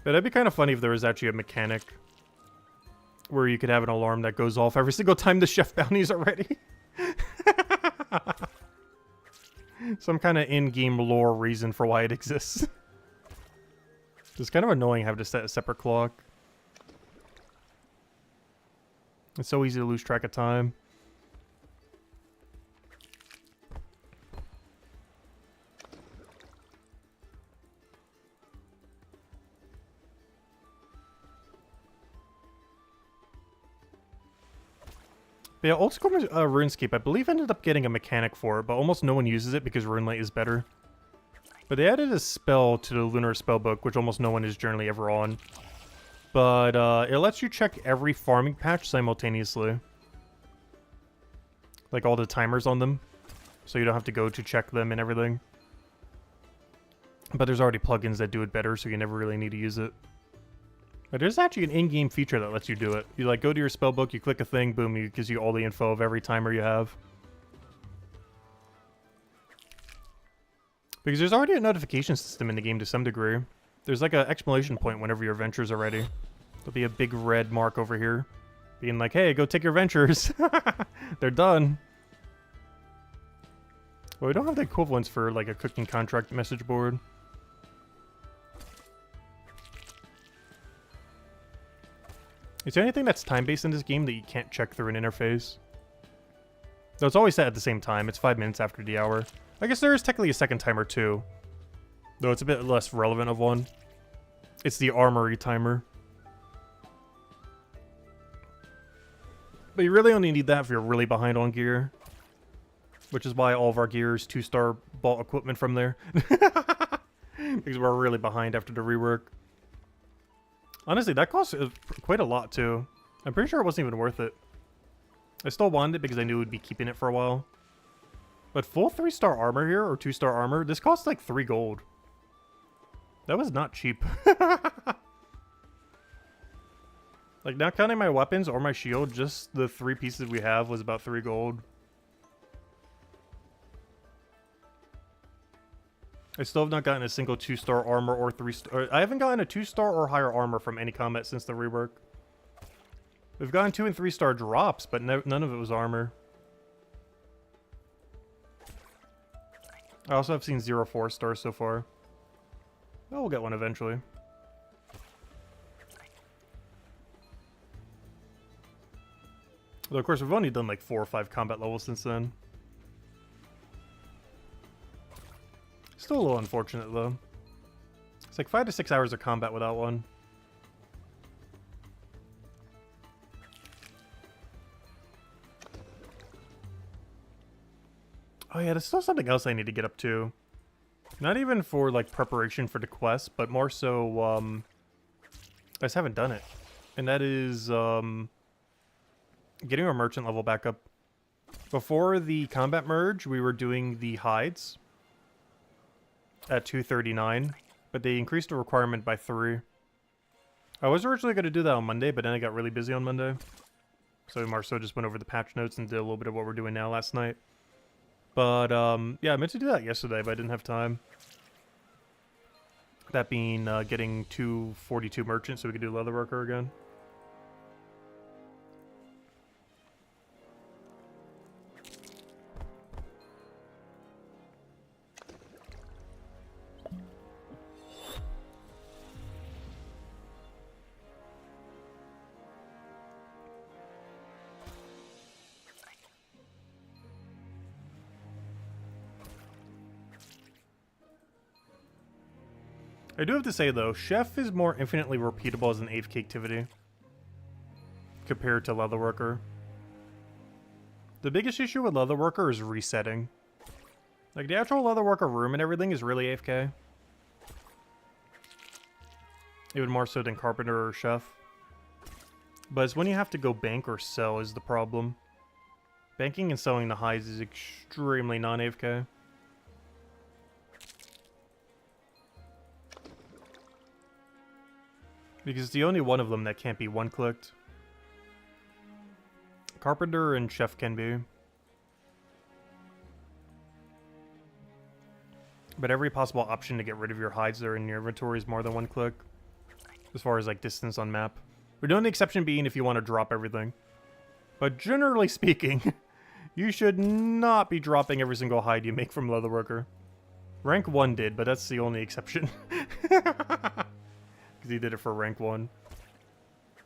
But that'd be kind of funny if there was actually a mechanic where you could have an alarm that goes off every single time the chef bounties are ready. Some kind of in-game lore reason for why it exists. It's kind of annoying having to set a separate clock. It's so easy to lose track of time. But yeah, Old School RuneScape, I believe, ended up getting a mechanic for it, but almost no one uses it because RuneLite is better. But they added a spell to the Lunar Spellbook, which almost no one is generally ever on. But it lets you check every farming patch simultaneously. Like all the timers on them. So you don't have to go to check them and everything. But there's already plugins that do it better, so you never really need to use it. But there's actually an in-game feature that lets you do it. You like go to your spellbook, you click a thing, boom, it gives you all the info of every timer you have. Because there's already a notification system in the game to some degree. There's like an exclamation point whenever your ventures are ready. There'll be a big red mark over here. being like, hey, go take your ventures. They're done. Well, we don't have the equivalents for like a cooking contract message board. Is there anything that's time-based in this game that you can't check through an interface? Though it's always set at the same time. It's 5 minutes after the hour. I guess there is technically a second timer too. Though it's a bit less relevant of one. It's the armory timer. But you really only need that if you're really behind on gear. Which is why all of our gear is 2-star bought equipment from there. Because we're really behind after the rework. Honestly, that cost quite a lot too. I'm pretty sure it wasn't even worth it. I still wanted it because I knew we'd be keeping it for a while. But full 3-star armor here, or 2-star armor, this costs like 3 gold. That was not cheap. Like, not counting my weapons or my shield, just the 3 pieces we have was about 3 gold. I still have not gotten a single 2-star armor or 3-star... I haven't gotten a 2-star or higher armor from any combat since the rework. We've gotten 2 and 3-star drops, but none of it was armor. I also have seen 0 4-stars so far. Well, we'll get one eventually. Though, of course, we've only done like 4 or 5 combat levels since then. Still a little unfortunate, though. It's like 5 to 6 hours of combat without one. Oh yeah, there's still something else I need to get up to. Not even for, like, preparation for the quest, but more so, I just haven't done it. And that is, getting our merchant level back up. Before the combat merge, we were doing the hides at 239, but they increased the requirement by 3. I was originally going to do that on Monday, but then I got really busy on Monday. So Marceau just went over the patch notes and did a little bit of what we're doing now last night. But, yeah, I meant to do that yesterday, but I didn't have time. That being, getting 242 merchants so we could do Leatherworker again. I do have to say, though, Chef is more infinitely repeatable as an AFK activity compared to Leatherworker. The biggest issue with Leatherworker is resetting. Like, the actual Leatherworker room and everything is really AFK. Even more so than Carpenter or Chef. But it's when you have to go bank or sell is the problem. Banking and selling the hides is extremely non-AFK. Because it's the only one of them that can't be one-clicked. Carpenter and Chef can be. But every possible option to get rid of your hides that are in your inventory is more than one click. As far as like distance on map. We're doing the exception being if you want to drop everything. But generally speaking, you should not be dropping every single hide you make from Leatherworker. Rank 1 did, but that's the only exception. Because he did it for rank 1.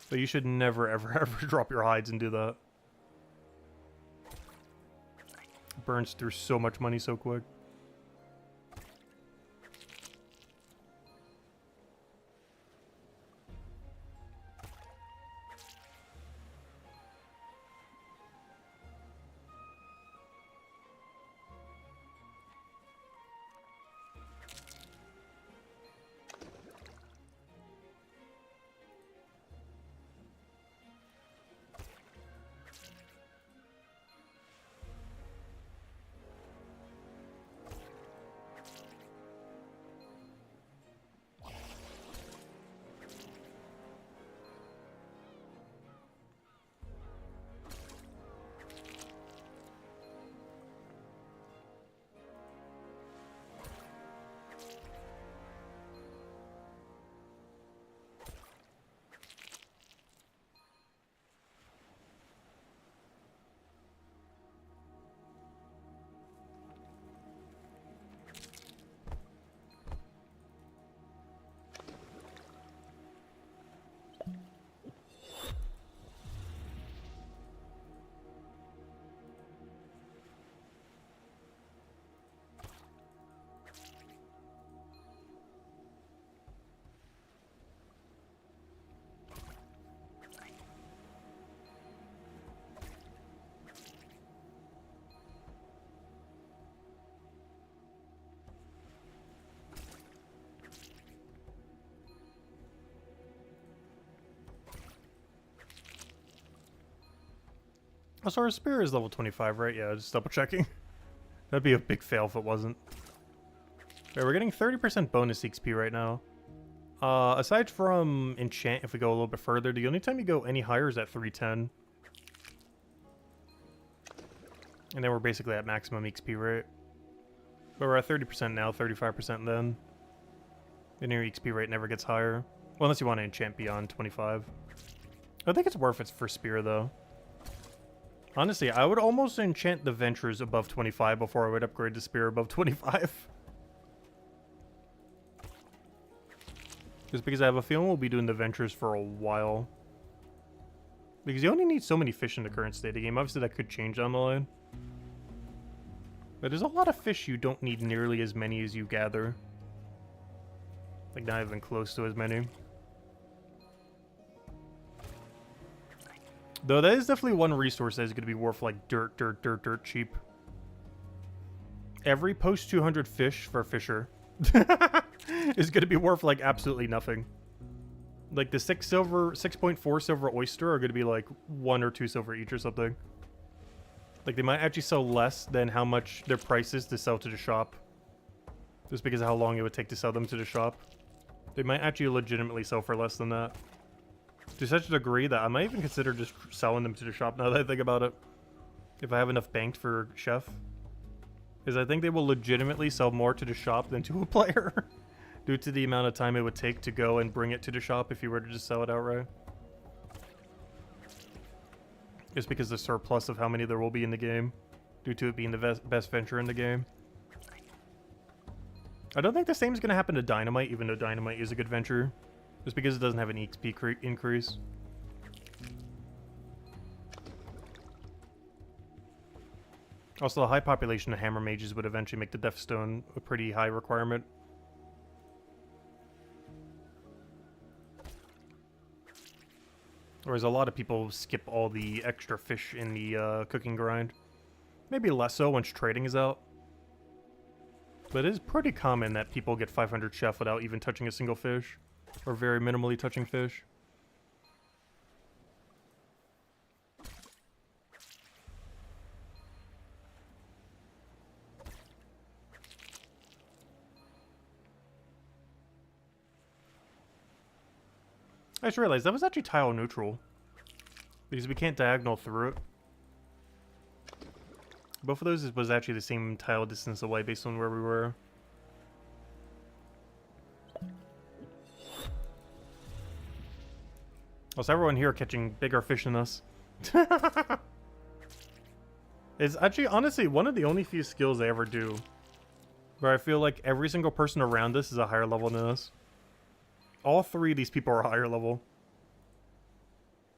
But you should never, ever, ever drop your hides and do that. Burns through so much money so quick. Oh, so our spear is level 25, right? Yeah, just double checking. That'd be a big fail if it wasn't. Okay, we're getting 30% bonus XP right now. Aside from enchant, if we go a little bit further, the only time you go any higher is at 310. And then we're basically at maximum XP rate. But we're at 30% now, 35% then. And your XP rate never gets higher. Well, unless you want to enchant beyond 25. I think it's worth it for spear, though. Honestly, I would almost enchant the Ventures above 25 before I would upgrade the Spear above 25. Just because I have a feeling we'll be doing the Ventures for a while. Because you only need so many fish in the current state of the game. Obviously, that could change down the line. But there's a lot of fish you don't need nearly as many as you gather. Like, not even close to as many. Though that is definitely one resource that is going to be worth like dirt cheap. Every post 200 fish for a fisher is going to be worth like absolutely nothing. Like the 6.4 silver oyster are going to be like 1 or 2 silver each or something. Like they might actually sell less than how much their price is to sell to the shop. Just because of how long it would take to sell them to the shop. They might actually legitimately sell for less than that. To such a degree that I might even consider just selling them to the shop now that I think about it. If I have enough banked for Chef. Because I think they will legitimately sell more to the shop than to a player. Due to the amount of time it would take to go and bring it to the shop if you were to just sell it outright. Just because the surplus of how many there will be in the game. Due to it being the best venture in the game. I don't think the same is going to happen to Dynamite, even though Dynamite is a good venture. Just because it doesn't have an EXP increase. Also, the high population of Hammer Mages would eventually make the Death Stone a pretty high requirement. Whereas a lot of people skip all the extra fish in the cooking grind. Maybe less so once trading is out. But it is pretty common that people get 500 Chef without even touching a single fish. Or very minimally touching fish. I just realized that was actually tile neutral. Because we can't diagonal through it. Both of those was actually the same tile distance away based on where we were. Also, everyone here catching bigger fish than us. It's actually, honestly, one of the only few skills I ever do where I feel like every single person around us is a higher level than us. All 3 of these people are higher level.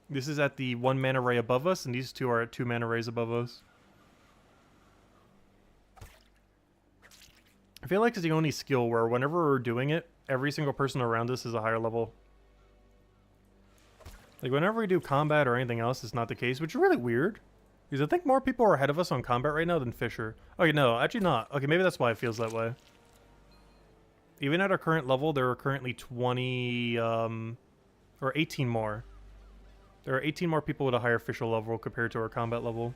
This is at the 1 mana ray above us, and these 2 are at 2 mana rays above us. I feel like it's the only skill where whenever we're doing it, every single person around us is a higher level. Like, whenever we do combat or anything else, it's not the case, which is really weird. Because I think more people are ahead of us on combat right now than Fisher. Okay, no, actually not. Okay, maybe that's why it feels that way. Even at our current level, there are currently 20, or 18 more. There are 18 more people with a higher Fisher level compared to our combat level.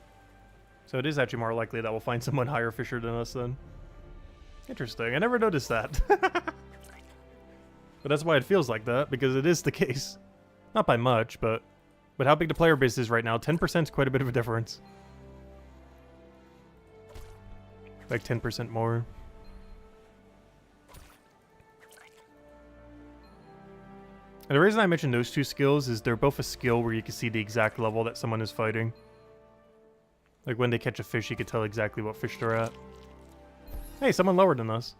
So it is actually more likely that we'll find someone higher Fisher than us then. Interesting, I never noticed that. But that's why it feels like that, because it is the case. Not by much, but how big the player base is right now, 10% is quite a bit of a difference. Like 10% more. And the reason I mentioned those 2 skills is they're both a skill where you can see the exact level that someone is fighting. Like when they catch a fish, you can tell exactly what fish they're at. Hey, someone lower than us.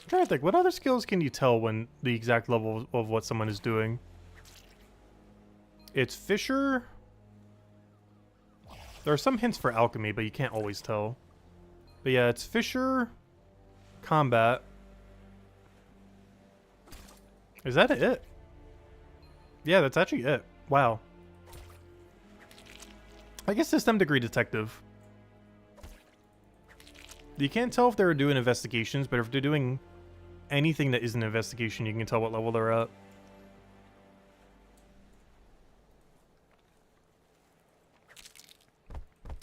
I'm trying to think, what other skills can you tell when the exact level of what someone is doing? It's Fisher. There are some hints for alchemy, but you can't always tell. But yeah, it's Fisher. combat. Is that it? Yeah, that's actually it. Wow. I guess system degree detective. You can't tell if they're doing investigations, but if they're doing anything that isn't an investigation, you can tell what level they're at.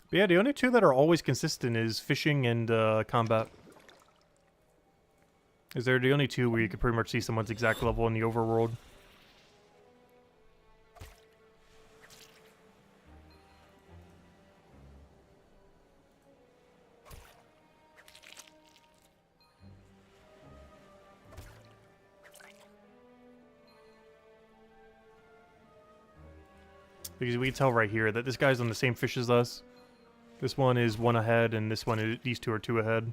But yeah, the only two that are always consistent is fishing and combat. Is they're the only two where you can pretty much see someone's exact level in the overworld. Because we can tell right here that this guy's on the same fish as us. This one is one ahead, and this one is, these two are two ahead.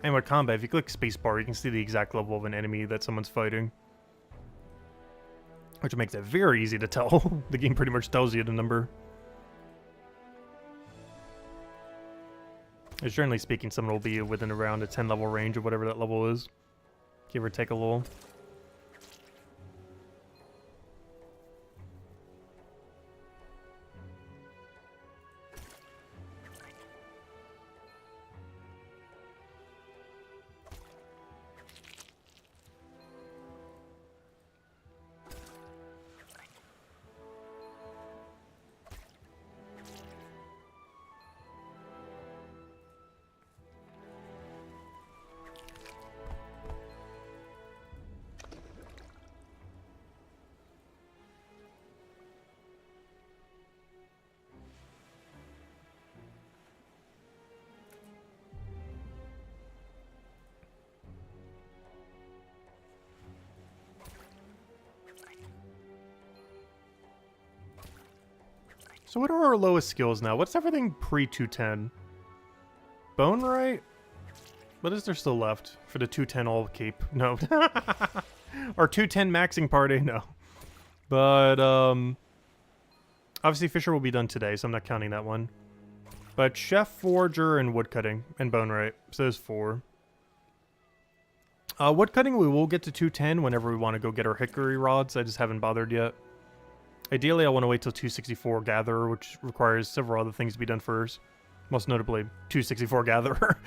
And with combat, if you click spacebar, you can see the exact level of an enemy that someone's fighting. Which makes it very easy to tell. The game pretty much tells you the number. And generally speaking, someone will be within around a 10 level range or whatever that level is. Give or take a little. So what are our lowest skills now? What's everything pre-210? Bone right? What is there still left for the 210 all cape? No. Our 210 maxing party? No. But, obviously Fisher will be done today, so I'm not counting that one. But Chef, Forger, and Woodcutting, and Bone right. So there's 4. Woodcutting we will get to 210 whenever we want to go get our hickory rods. I just haven't bothered yet. Ideally, I want to wait till 264 Gatherer, which requires several other things to be done first. Most notably, 264 Gatherer.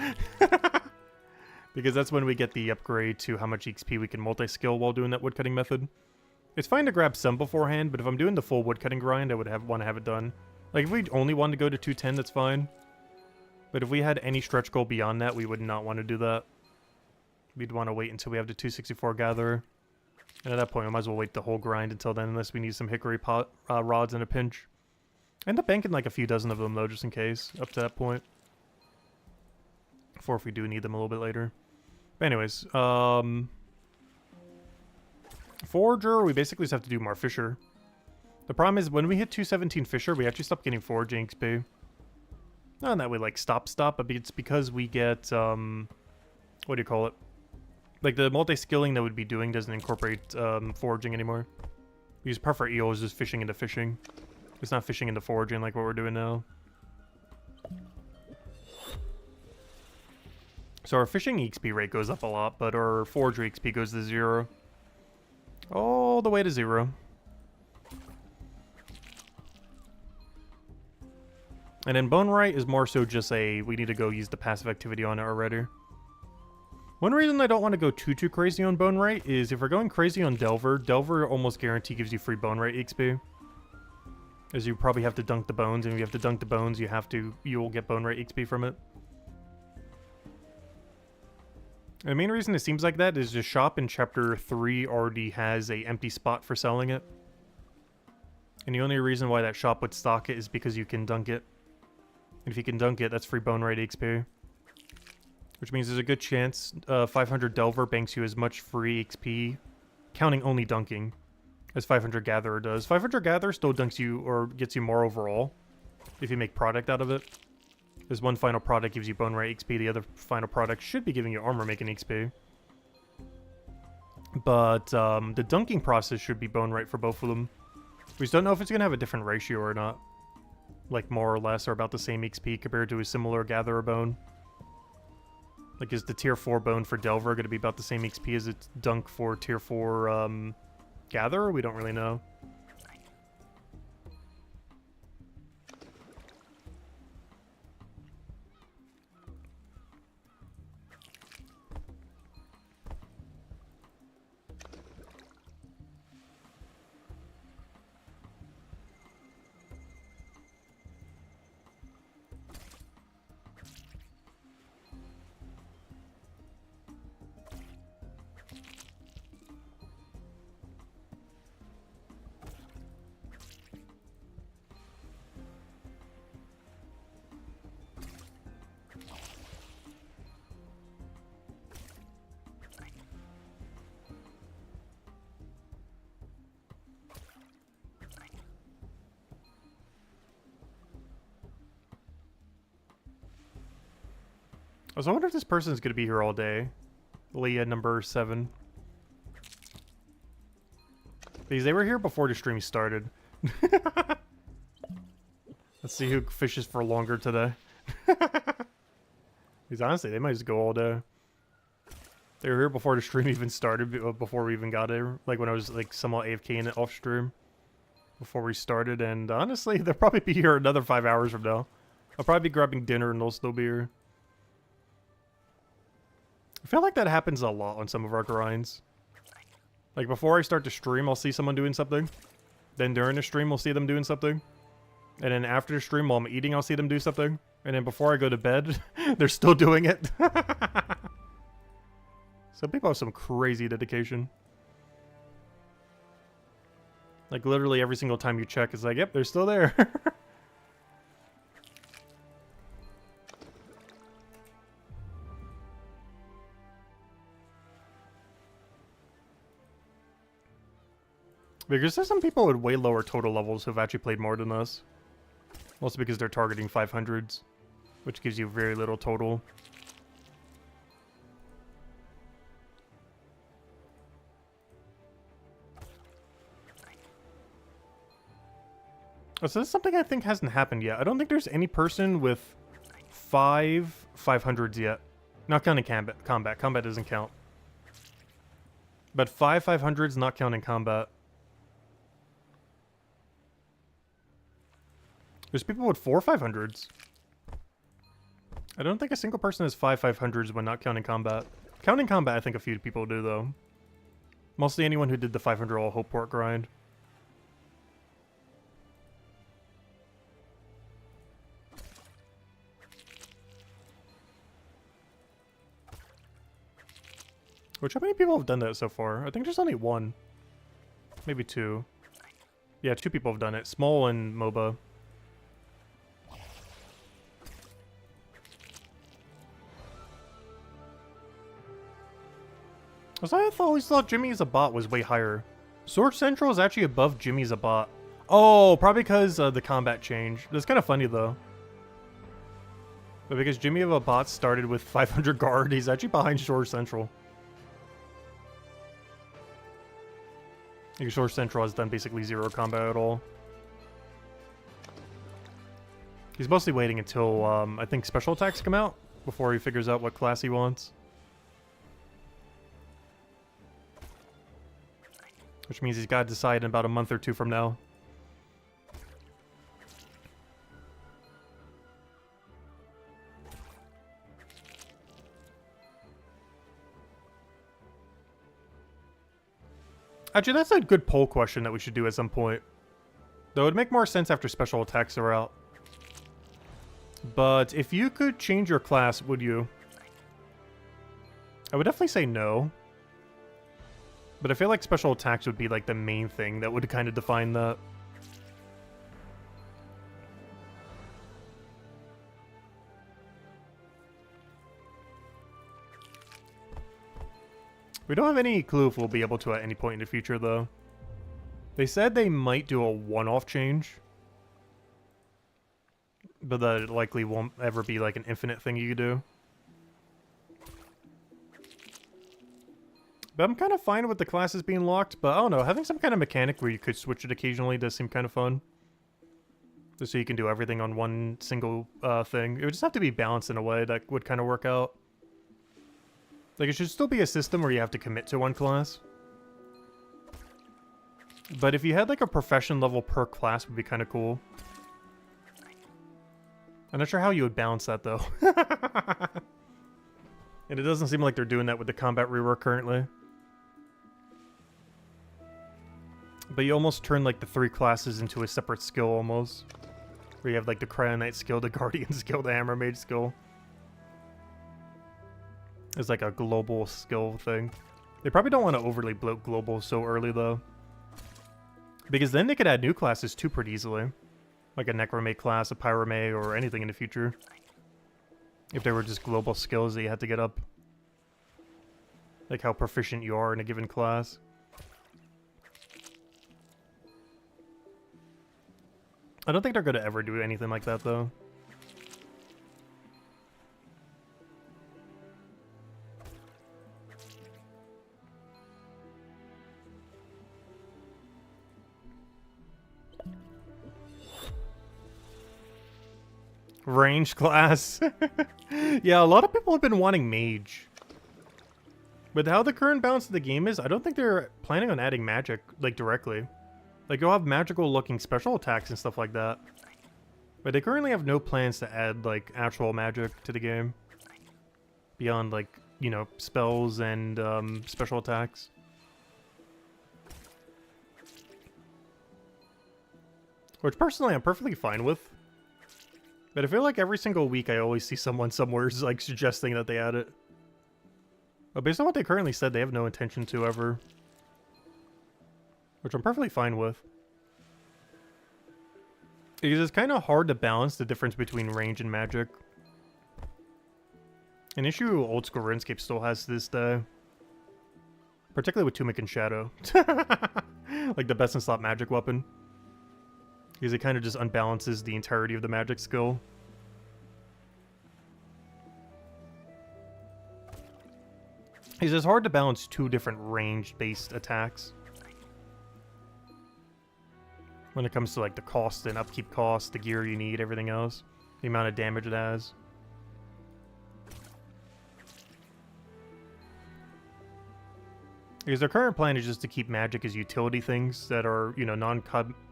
Because that's when we get the upgrade to how much XP we can multi-skill while doing that woodcutting method. It's fine to grab some beforehand, but if I'm doing the full woodcutting grind, I would want to have it done. Like, if we only wanted to go to 210, that's fine. But if we had any stretch goal beyond that, we would not want to do that. We'd want to wait until we have the 264 Gatherer. And at that point, I might as well wait the whole grind until then, unless we need some hickory rods in a pinch. I end up banking like a few dozen of them, though, just in case, up to that point. For if we do need them a little bit later. But anyways, Forager, we basically just have to do more Fisher. The problem is, when we hit 217 Fisher, we actually stop getting Foraging XP. Not in that way, like, stop, but it's because we get, what do you call it? Like, the multi-skilling that we'd be doing doesn't incorporate foraging anymore. Because part for eel is just fishing into fishing. It's not fishing into foraging like what we're doing now. So our fishing XP rate goes up a lot, but our forager XP goes to 0. All the way to 0. And then Bone Right is more so just a, we need to go use the passive activity on it already. One reason I don't want to go too crazy on Bone Right is if we're going crazy on Delver, Delver almost guarantee gives you free Bone Right XP. As you probably have to dunk the bones, and if you have to dunk the bones, you'll get Bone Right XP from it. And the main reason it seems like that is the shop in Chapter 3 already has a empty spot for selling it. And the only reason why that shop would stock it is because you can dunk it. And if you can dunk it, that's free Bone Right XP. Which means there's a good chance 500 Delver banks you as much free XP, counting only dunking, as 500 Gatherer does. 500 Gatherer still dunks you, or gets you more overall, if you make product out of it. This one final product gives you bone rate XP, the other final product should be giving you armor making XP. But the dunking process should be bone rate for both of them. We just don't know if it's going to have a different ratio or not. Like more or less or about the same XP compared to a similar gatherer bone. Like is the tier 4 bone for Delver going to be about the same XP as its dunk for tier 4 gatherer? We don't really know. I wonder if this person's going to be here all day. Leah number 7. Because they were here before the stream started. Let's see who fishes for longer today. Because honestly, they might just go all day. They were here before the stream even started, before we even got here. Like when I was like somewhat AFK in it off stream. Before we started, and honestly, they'll probably be here another 5 hours from now. I'll probably be grabbing dinner and they'll still be here. I feel like that happens a lot on some of our grinds. Like before I start to stream, I'll see someone doing something. Then during the stream, we'll see them doing something. And then after the stream, while I'm eating, I'll see them do something. And then before I go to bed, they're still doing it. Some people have some crazy dedication. Like literally every single time you check, it's like, yep, they're still there. Because there's some people with way lower total levels who've actually played more than us. Also because they're targeting 500s, which gives you very little total. Oh, so this is something I think hasn't happened yet. I don't think there's any person with 5 500s yet. Not counting combat. Combat doesn't count. But 5 500s not counting combat. There's people with 4 500s. I don't think a single person has 5 500s when not counting combat. Counting combat, I think a few people do, though. Mostly anyone who did the 500 all hope port grind. Which, how many people have done that so far? I think there's only 1. Maybe 2. Yeah, 2 people have done it. Small and MOBA. I always thought Jimmy Zabot was way higher. Sword Central is actually above Jimmy Zabot. Oh, probably because the combat change. That's kind of funny, though. But because Jimmy Zabot started with 500 guard, he's actually behind Sword Central. Your Sword Central has done basically 0 combat at all. He's mostly waiting until, I think, special attacks come out before he figures out what class he wants. Which means he's got to decide in about a month or 2 from now. Actually, that's a good poll question that we should do at some point. Though it would make more sense after special attacks are out. But if you could change your class, would you? I would definitely say no. But I feel like special attacks would be like the main thing that would kind of define that. We don't have any clue if we'll be able to at any point in the future, though. They said they might do a one-off change. but that likely won't ever be like an infinite thing you could do. But I'm kind of fine with the classes being locked, but I don't know, having some kind of mechanic where you could switch it occasionally does seem kind of fun. Just so you can do everything on one single thing. It would just have to be balanced in a way that would kind of work out. Like, it should still be a system where you have to commit to one class. But if you had like a profession level per class, would be kind of cool. I'm not sure how you would balance that though. And it doesn't seem like they're doing that with the combat rework currently. But you almost turn like the 3 classes into a separate skill almost. Where you have like the Cryo Knight skill, the Guardian skill, the Hammer Mage skill. It's like a global skill thing. They probably don't want to overly bloat global so early though. Because then they could add new classes too pretty easily. Like a Necromate class, a Pyromate, or anything in the future. If there were just global skills that you had to get up. Like how proficient you are in a given class. I don't think they're going to ever do anything like that, though. Range class. Yeah, a lot of people have been wanting Mage. With how the current balance of the game is, I don't think they're planning on adding magic, like, directly. Like, you'll have magical-looking special attacks and stuff like that. But they currently have no plans to add, like, actual magic to the game. Beyond, like, you know, spells and special attacks. Which, personally, I'm perfectly fine with. But I feel like every single week I always see someone somewhere, like, suggesting that they add it. But based on what they currently said, they have no intention to ever. Which I'm perfectly fine with. Because it's kind of hard to balance the difference between range and magic. An issue old school RuneScape still has to this day. Particularly with Tunic and Shadow. Like the best in slot magic weapon. Because it kind of just unbalances the entirety of the magic skill. Because it's hard to balance 2 different range-based attacks. When it comes to like the cost and upkeep cost, the gear you need, everything else. The amount of damage it has. Because their current plan is just to keep magic as utility things that are, you know,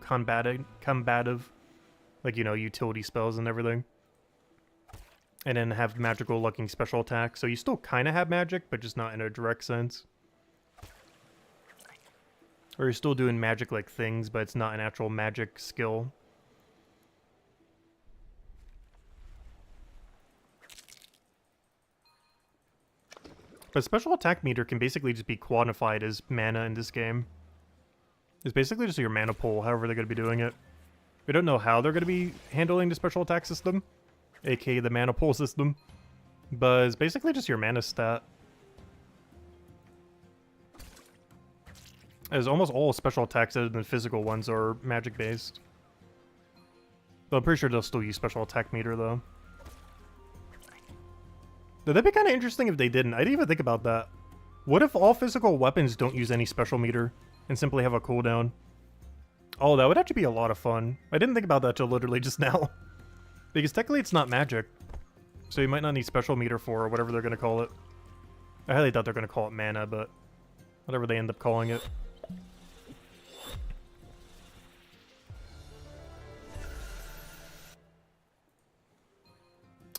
combative. Like, you know, utility spells and everything. And then have magical looking special attacks. So you still kind of have magic, but just not in a direct sense. Or you're still doing magic-like things, but it's not an actual magic skill. But special attack meter can basically just be quantified as mana in this game. It's basically just your mana pool, however they're going to be doing it. We don't know how they're going to be handling the special attack system, aka the mana pool system. But it's basically just your mana stat. As almost all special attacks other than physical ones are magic based. But I'm pretty sure they'll still use special attack meter though. That'd be kind of interesting if they didn't. I didn't even think about that. What if all physical weapons don't use any special meter and simply have a cooldown? Oh, that would actually be a lot of fun. I didn't think about that till literally just now. Because technically it's not magic. So you might not need special meter for or whatever they're going to call it. I highly doubt they're going to call it mana, but whatever they end up calling it.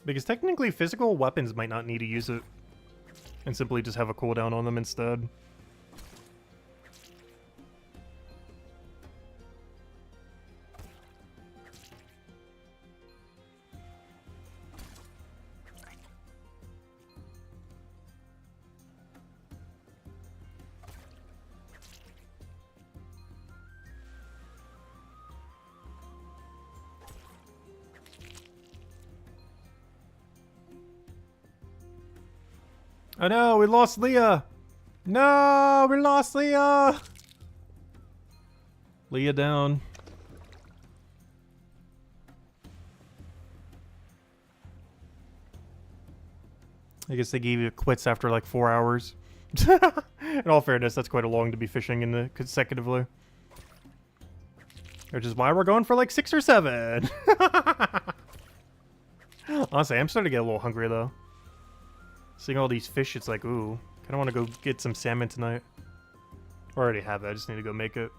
Because technically physical weapons might not need to use it. And simply just have a cooldown on them instead. Oh no, we lost Leah! No, we lost Leah! Leah down. I guess they gave you quits after like 4 hours. In all fairness, that's quite a long to be fishing in the consecutively. Which is why we're going for like 6 or 7. Honestly, I'm starting to get a little hungry though. Seeing all these fish, it's like, ooh, kind of want to go get some salmon tonight. I already have it, I just need to go make it.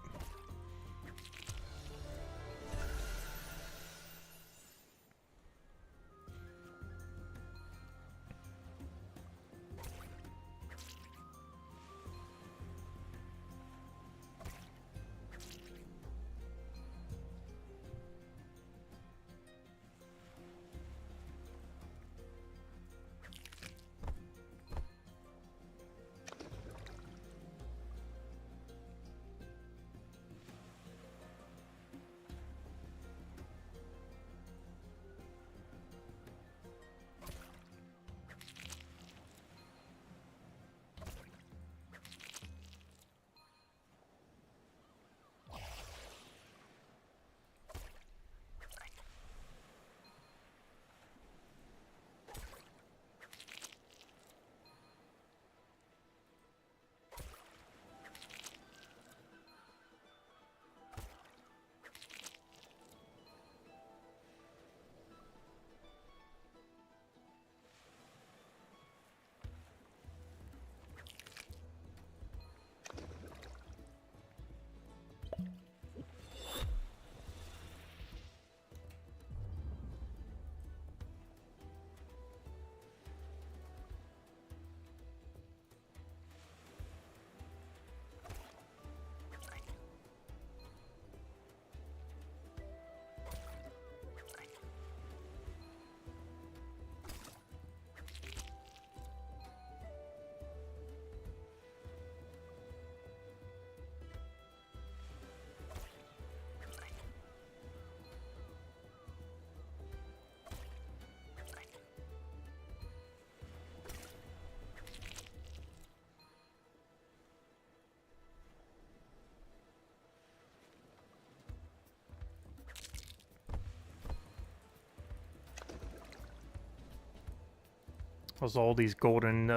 There's all these golden,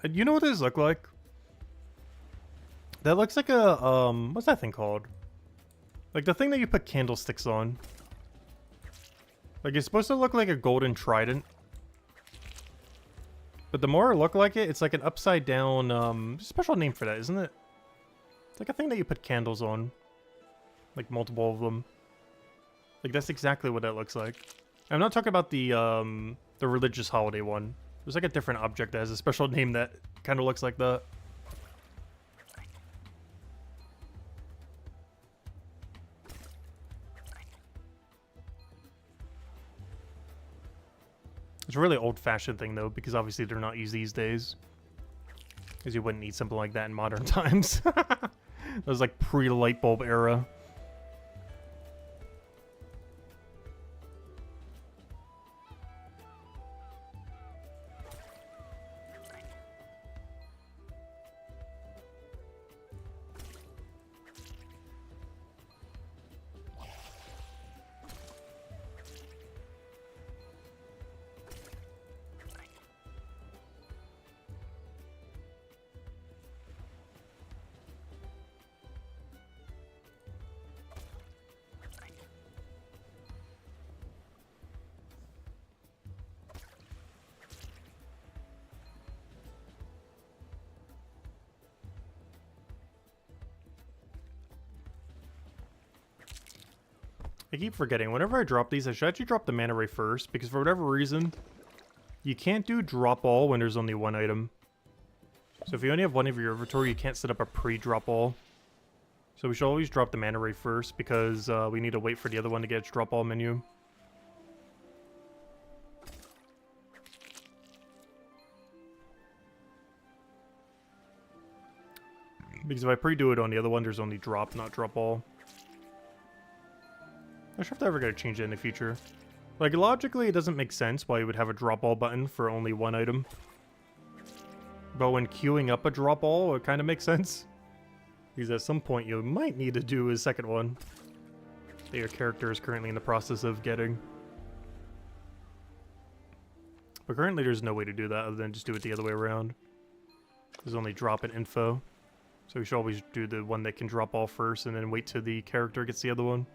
you know what these look like? That looks like a, what's that thing called? Like the thing that you put candlesticks on. Like it's supposed to look like a golden trident. But the more it look like it, it's like an upside down, special name for that, isn't it? It's like a thing that you put candles on. Like multiple of them. Like that's exactly what that looks like. I'm not talking about the religious holiday one. There's like a different object that has a special name that kind of looks like that. It's a really old-fashioned thing though, because obviously they're not used these days. Because you wouldn't need something like that in modern times. That was like pre-light bulb era. I keep forgetting, whenever I drop these, I should actually drop the mana ray first, because for whatever reason, you can't do drop all when there's only one item. So if you only have one of your inventory, you can't set up a pre-drop all. So we should always drop the mana ray first, because we need to wait for the other one to get its drop all menu. Because if I pre-do it on the other one, there's only drop, not drop all. I'm not sure if they're ever going to change it in the future. Like, logically, it doesn't make sense why you would have a drop all button for only one item. But when queuing up a drop all, it kind of makes sense. Because at some point, you might need to do a second one that your character is currently in the process of getting. But currently there's no way to do that other than just do it the other way around. There's only drop and info. So we should always do the one that can drop all first and then wait till the character gets the other one.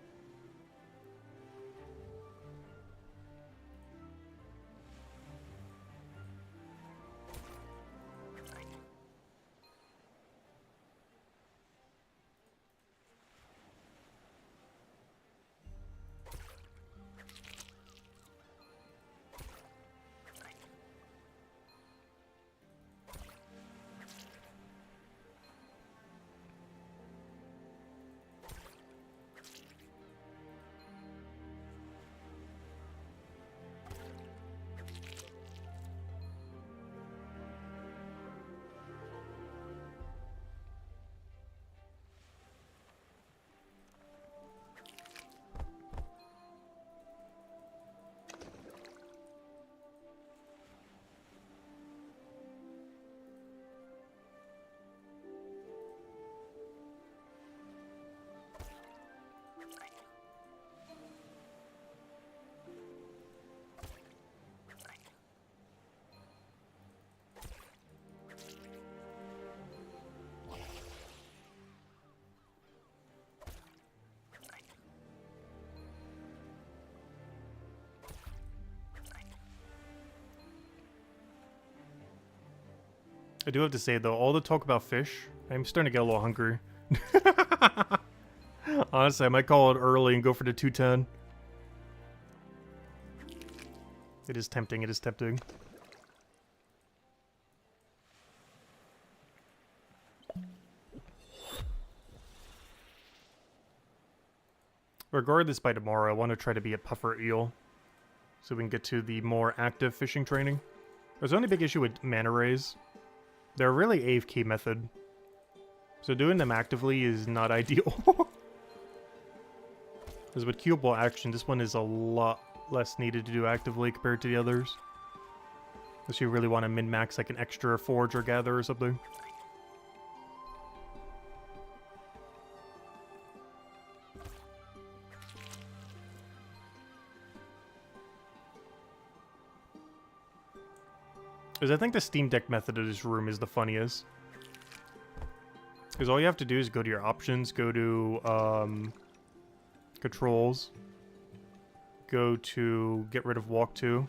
I do have to say though, all the talk about fish, I'm starting to get a little hungry. Honestly, I might call it early and go for the 210. It is tempting, it is tempting. Regardless, by tomorrow, I want to try to be a puffer eel. So we can get to the more active fishing training. There's only big issue with manta rays. They're really AFK method. So doing them actively is not ideal. Because with cubable action, this one is a lot less needed to do actively compared to the others. Unless you really want to min-max like an extra forge or gather or something. Because I think the Steam Deck method of this room is the funniest. Because all you have to do is go to your options, go to controls, go to get rid of walk to,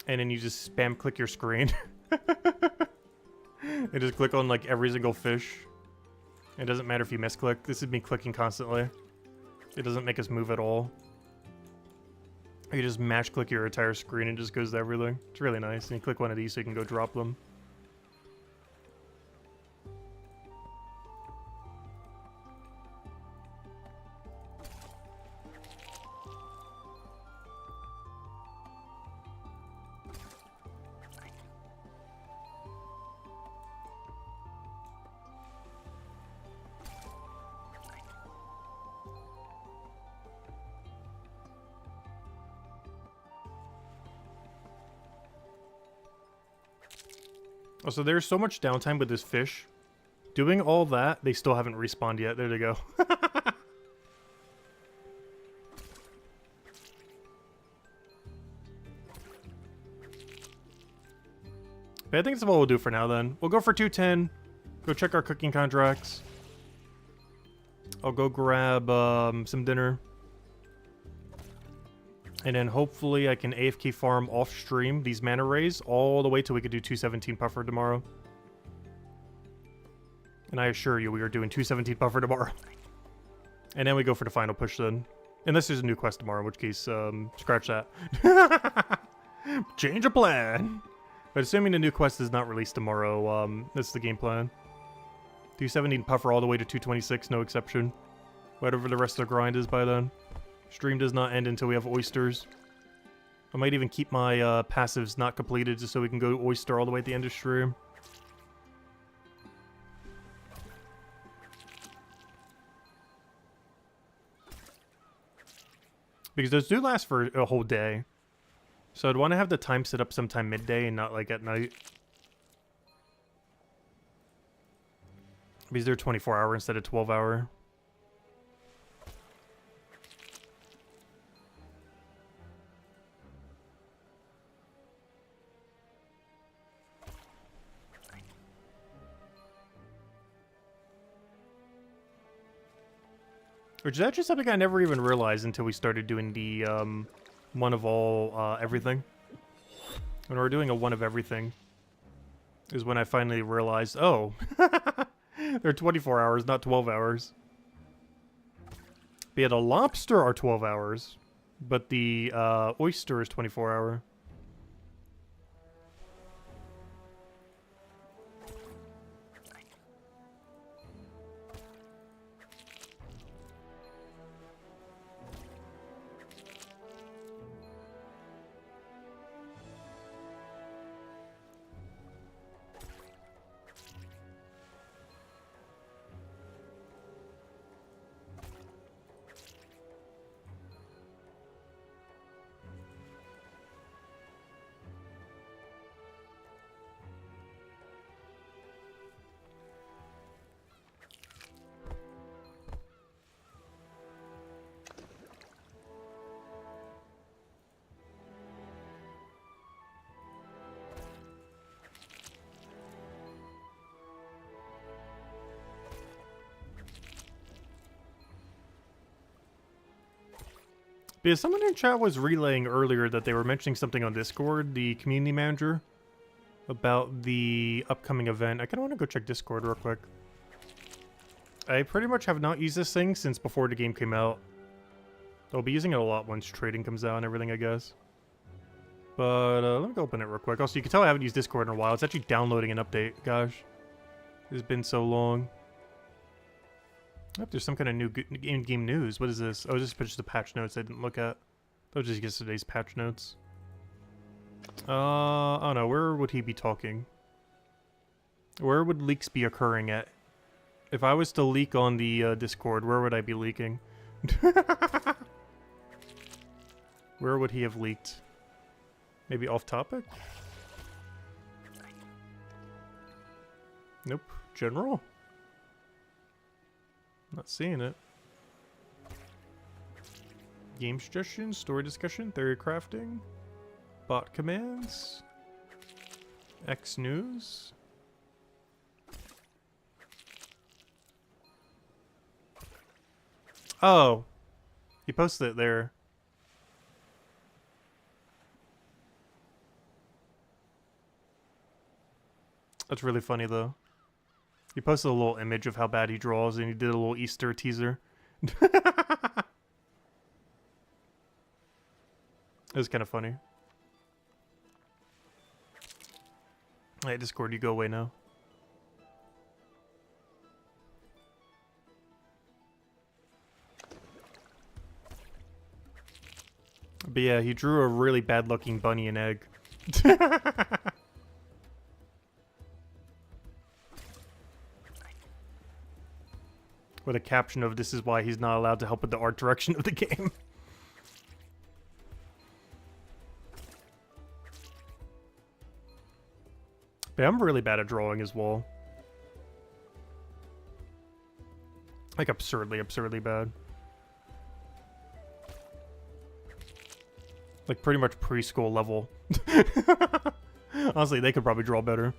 and then you just spam click your screen. And just click on like every single fish. It doesn't matter if you misclick. This is me clicking constantly. It doesn't make us move at all. You just mash click your entire screen and it just goes to everything. It's really nice. And you click one of these so you can go drop them. Oh, so there's so much downtime with this fish. Doing all that, they still haven't respawned yet. There they go. But I think that's what we'll do for now then. We'll go for 210. Go check our cooking contracts. I'll go grab some dinner. And then hopefully I can AFK farm off stream these mana rays all the way till we could do 217 puffer tomorrow. And I assure you we are doing 217 puffer tomorrow. And then we go for the final push then. Unless there's a new quest tomorrow, in which case, scratch that. Change of plan! But assuming the new quest is not released tomorrow, that's the game plan. 217 puffer all the way to 226, no exception. Whatever the rest of the grind is by then. Stream does not end until we have oysters. I might even keep my passives not completed just so we can go oyster all the way at the end of stream. Because those do last for a whole day. So I'd want to have the time set up sometime midday and not like at night. Because they're 24 hour instead of 12 hour. Which is actually something I never even realized until we started doing the one of all everything. When we're doing a one of everything is when I finally realized, oh, they're 24 hours, not 12 hours. Be it a lobster are 12 hours, but the oyster is 24 hour. Because someone in chat was relaying earlier that they were mentioning something on Discord, the community manager, about the upcoming event. I kind of want to go check Discord real quick. I pretty much have not used this thing since before the game came out. I'll be using it a lot once trading comes out and everything, I guess. But let me go open it real quick. Also, you can tell I haven't used Discord in a while. It's actually downloading an update. Gosh, it's been so long. Oh, there's some kind of new in-game news. What is this? Oh, this is just the patch notes I didn't look at. That was just yesterday's patch notes. I don't know. Where would he be talking? Where would leaks be occurring at? If I was to leak on the Discord, where would I be leaking? Where would he have leaked? Maybe off topic? Nope. General? Not seeing it. Game suggestions, story discussion, theory crafting, bot commands, X news. Oh, he posted it there. That's really funny though. He posted a little image of how bad he draws, and he did a little Easter teaser. It was kind of funny. Alright, Discord, you go away now. But yeah, he drew a really bad-looking bunny and egg. With a caption of, "This is why he's not allowed to help with the art direction of the game." But I'm really bad at drawing as well. Like absurdly bad. Like pretty much preschool level. Honestly, they could probably draw better.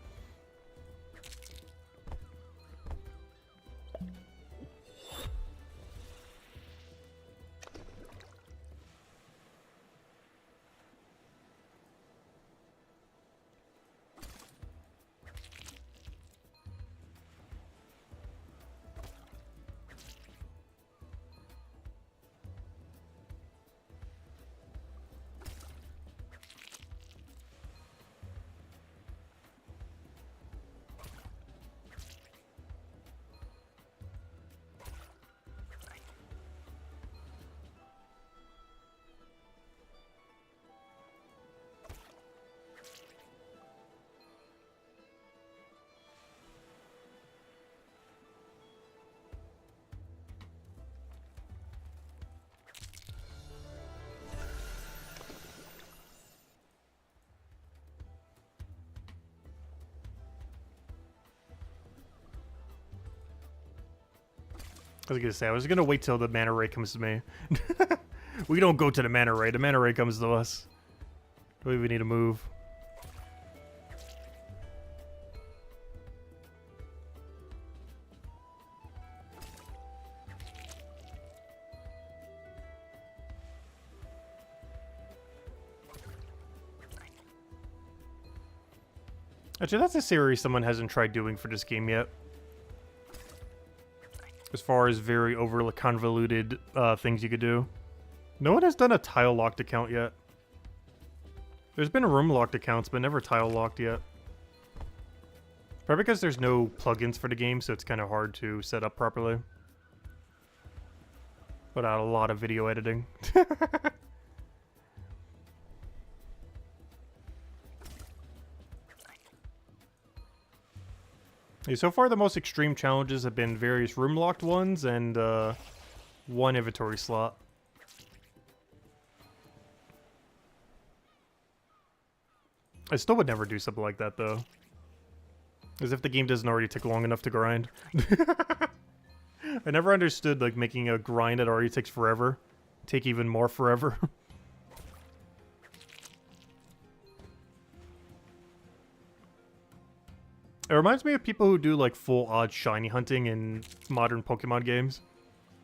I was gonna say, I was gonna wait till the mana ray comes to me. We don't go to the mana ray. The mana ray comes to us. Don't even need to move. Actually, that's a series someone hasn't tried doing for this game yet. As far as very overly convoluted things you could do. No one has done a tile-locked account yet. There's been room-locked accounts, but never tile-locked yet. Probably because there's no plugins for the game, so it's kind of hard to set up properly. Without a lot of video editing. So far, the most extreme challenges have been various room-locked ones and one inventory slot. I still would never do something like that, though. As if the game doesn't already take long enough to grind. I never understood, like, making a grind that already takes forever take even more forever. It reminds me of people who do, like, full odd shiny hunting in modern Pokemon games.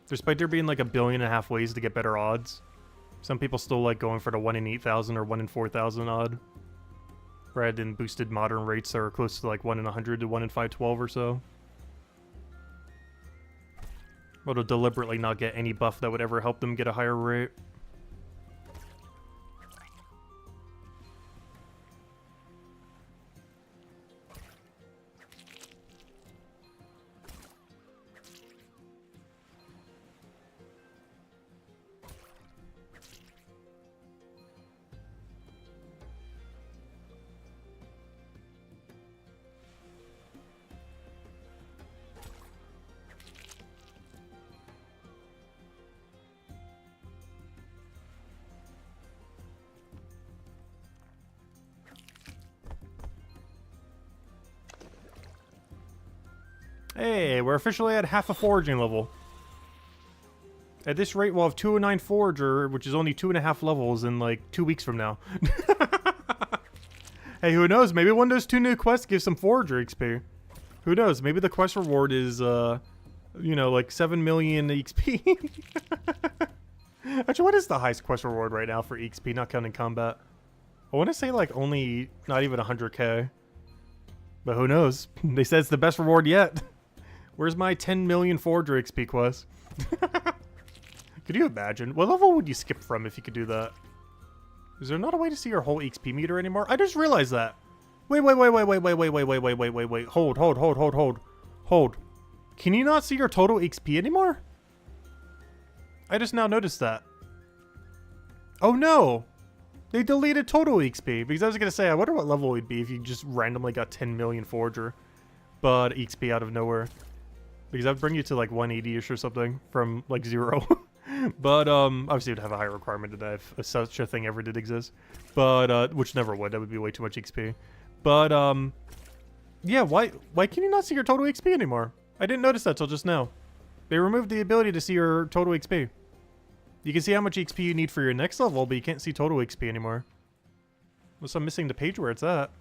Despite there being, like, 1.5 billion ways to get better odds, some people still like going for the 1 in 8,000 or 1 in 4,000 odd. Rather than boosted modern rates that are close to, like, 1 in 100 to 1 in 512 or so. Or to deliberately not get any buff that would ever help them get a higher rate. Hey, we're officially at half a foraging level. At this rate, we'll have 209 Forager, which is only 2.5 levels in like 2 weeks from now. Hey, who knows? Maybe one of those 2 new quests gives some Forager XP. Who knows? Maybe the quest reward is, you know, like 7 million XP. Actually, what is the highest quest reward right now for XP, not counting combat? I want to say like only, not even 100k. But who knows? They said it's the best reward yet. Where's my 10 million Forager XP quest? Could you imagine? What level would you skip from if you could do that? Is there not a way to see your whole XP meter anymore? I just realized that. Wait. Hold. Can you not see your total XP anymore? I just now noticed that. Oh no! They deleted total XP, because I was going to say, I wonder what level it would be if you just randomly got 10 million Forager, but XP out of nowhere. Because that would bring you to like 180-ish or something from like 0. But obviously it would have a higher requirement than that if such a thing ever did exist. But, which never would, that would be way too much XP. But, yeah, why can you not see your total XP anymore? I didn't notice that till just now. They removed the ability to see your total XP. You can see how much XP you need for your next level, but you can't see total XP anymore. Unless I'm missing the page where it's at.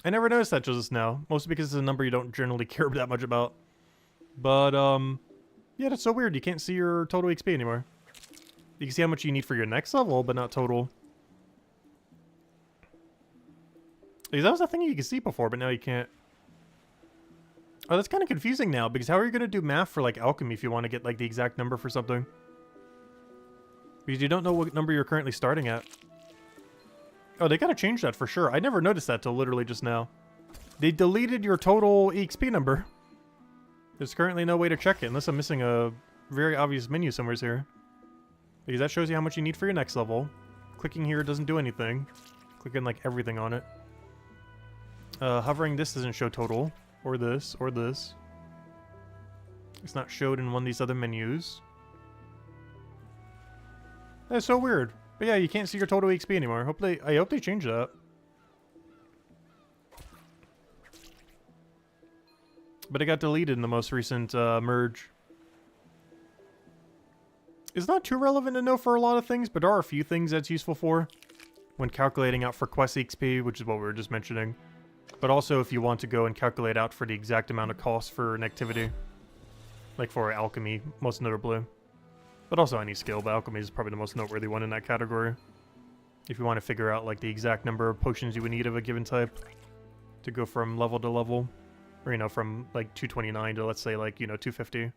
I never noticed that till just now. Mostly because it's a number you don't generally care that much about. But, yeah, that's so weird. You can't see your total XP anymore. You can see how much you need for your next level, but not total. Because that was a thing you could see before, but now you can't. Oh, that's kind of confusing now, because how are you going to do math for, like, alchemy if you want to get, like, the exact number for something? Because you don't know what number you're currently starting at. Oh, they gotta change that for sure. I never noticed that till literally just now. They deleted your total EXP number. There's currently no way to check it unless I'm missing a very obvious menu somewhere here. Because that shows you how much you need for your next level. Clicking here doesn't do anything. Clicking like everything on it. Hovering this doesn't show total. Or this, or this. It's not showed in one of these other menus. That's so weird. But yeah, you can't see your total XP anymore. I hope they change that. But it got deleted in the most recent merge. It's not too relevant to know for a lot of things, but there are a few things that's useful for. When calculating out for quest XP, which is what we were just mentioning. But also if you want to go and calculate out for the exact amount of cost for an activity. Like for alchemy, most notably. But also any skill, but alchemy is probably the most noteworthy one in that category. If you want to figure out like the exact number of potions you would need of a given type. to go from level to level. Or, you know, from like 229 to, let's say, like, you know, 250. You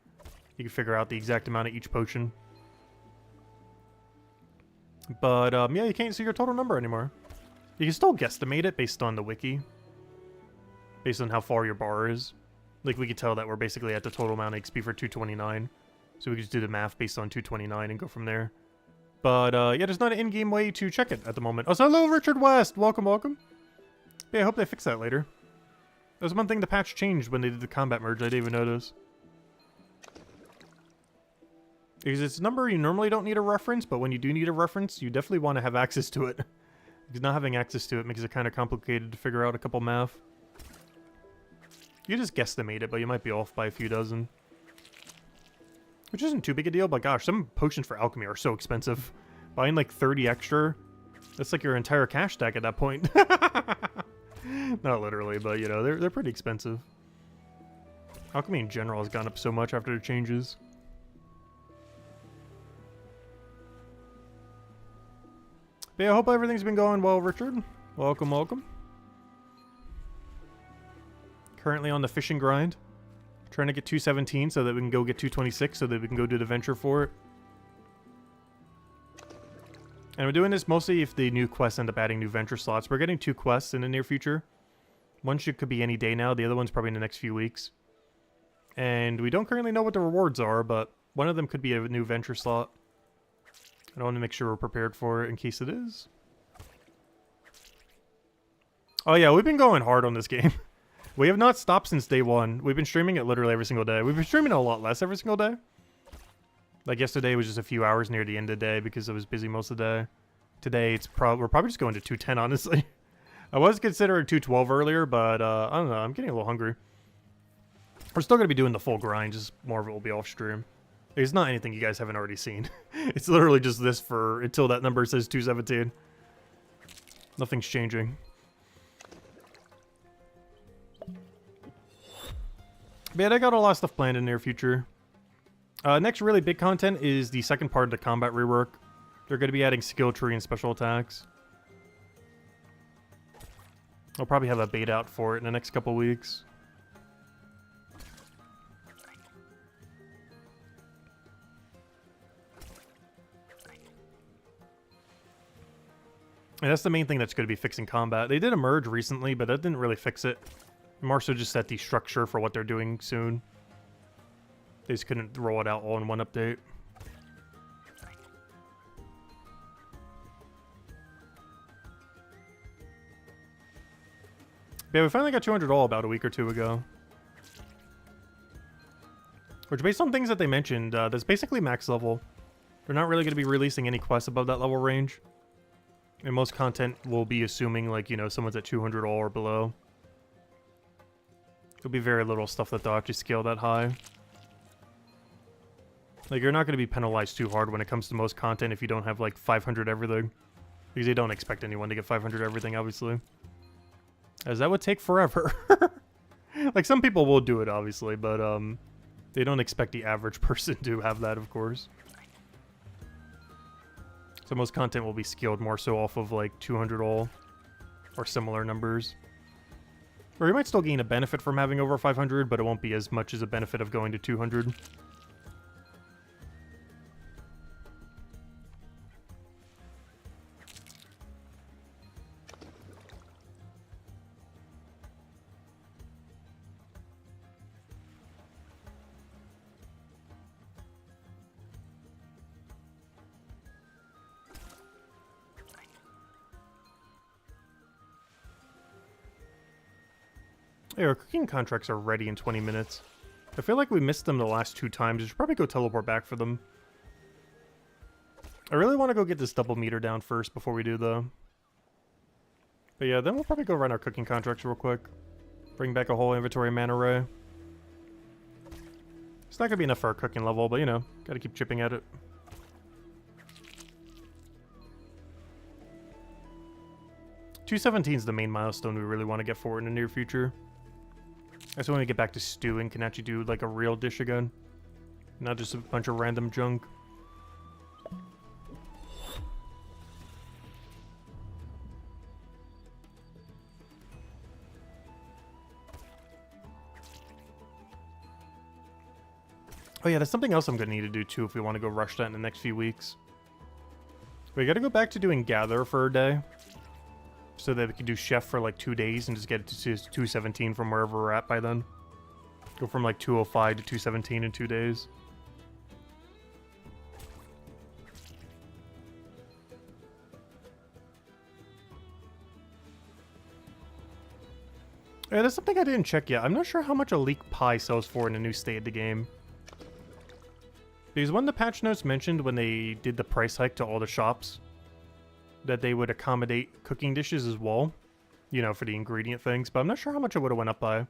can figure out the exact amount of each potion. But, yeah, you can't see your total number anymore. You can still guesstimate it based on the wiki. Based on how far your bar is. Like, we could tell that we're basically at the total amount of XP for 229. So we could just do the math based on 229 and go from there. But, yeah, there's not an in-game way to check it at the moment. Oh, so hello, Richard West! Welcome, welcome. Yeah, I hope they fix that later. That was one thing the patch changed when they did the combat merge. I didn't even notice. Because it's a number you normally don't need a reference, but when you do need a reference, you definitely want to have access to it. Because not having access to it makes it kind of complicated to figure out a couple math. You just guesstimate it, but you might be off by a few dozen. Which isn't too big a deal, but gosh, some potions for alchemy are so expensive. Buying like 30 extra, that's like your entire cash stack at that point. Not literally, but you know, they're pretty expensive. Alchemy in general has gone up so much after the changes. But yeah, I hope everything's been going well, Richard. Welcome, welcome. Currently on the fishing grind. Trying to get 217 so that we can go get 226 so that we can go do the venture for it. And we're doing this mostly if the new quests end up adding new venture slots. We're getting 2 quests in the near future. One could be any day now. The other one's probably in the next few weeks. And we don't currently know what the rewards are, but one of them could be a new venture slot. I want to make sure we're prepared for it in case it is. Oh yeah, we've been going hard on this game. We have not stopped since day one. We've been streaming it literally every single day. We've been streaming a lot less every single day. Like yesterday was just a few hours near the end of the day because I was busy most of the day. Today it's we're probably just going to 210 honestly. I was considering 212 earlier, but I don't know. I'm getting a little hungry. We're still gonna be doing the full grind. Just more of it will be off stream. It's not anything you guys haven't already seen. It's literally just this for until that number says 217. Nothing's changing. But yeah, I got a lot of stuff planned in the near future. Next really big content is the second part of the combat rework. They're going to be adding skill tree and special attacks. I'll probably have a beta out for it in the next couple weeks. And that's the main thing that's going to be fixing combat. They did a merge recently, but that didn't really fix it. More so just set the structure for what they're doing soon. They just couldn't roll it out all in one update. But yeah, we finally got 200 all about a week or two ago. Which, based on things that they mentioned, that's basically max level. They're not really going to be releasing any quests above that level range. And most content will be assuming, like, you know, someone's at 200 all or below. There'll be very little stuff that they'll actually scale that high. Like, you're not going to be penalized too hard when it comes to most content if you don't have, like, 500 everything. Because they don't expect anyone to get 500 everything, obviously. As that would take forever. Like, some people will do it, obviously, but, they don't expect the average person to have that, of course. So most content will be scaled more so off of, like, 200 all. Or similar numbers. Or you might still gain a benefit from having over 500, but it won't be as much as a benefit of going to 200. Hey, our cooking contracts are ready in 20 minutes. I feel like we missed them the last 2 times. We should probably go teleport back for them. I really want to go get this double meter down first before we do though. But yeah, then we'll probably go run our cooking contracts real quick. Bring back a whole inventory mana array. It's not going to be enough for our cooking level, but you know, got to keep chipping at it. $217 is the main milestone we really want to get for in the near future. I just want to get back to stewing, can actually do like a real dish again. Not just a bunch of random junk. Oh yeah, there's something else I'm gonna need to do too if we want to go rush that in the next few weeks. We gotta go back to doing Gather for a day. So that we can do Chef for like 2 days and just get it to 217 from wherever we're at by then. Go from like 205 to 217 in 2 days. Yeah, there's something I didn't check yet. I'm not sure how much a leek pie sells for in a new state of the game. Because one of the patch notes mentioned when they did the price hike to all the shops that they would accommodate cooking dishes as well, you know, for the ingredient things, but I'm not sure how much it would have went up by.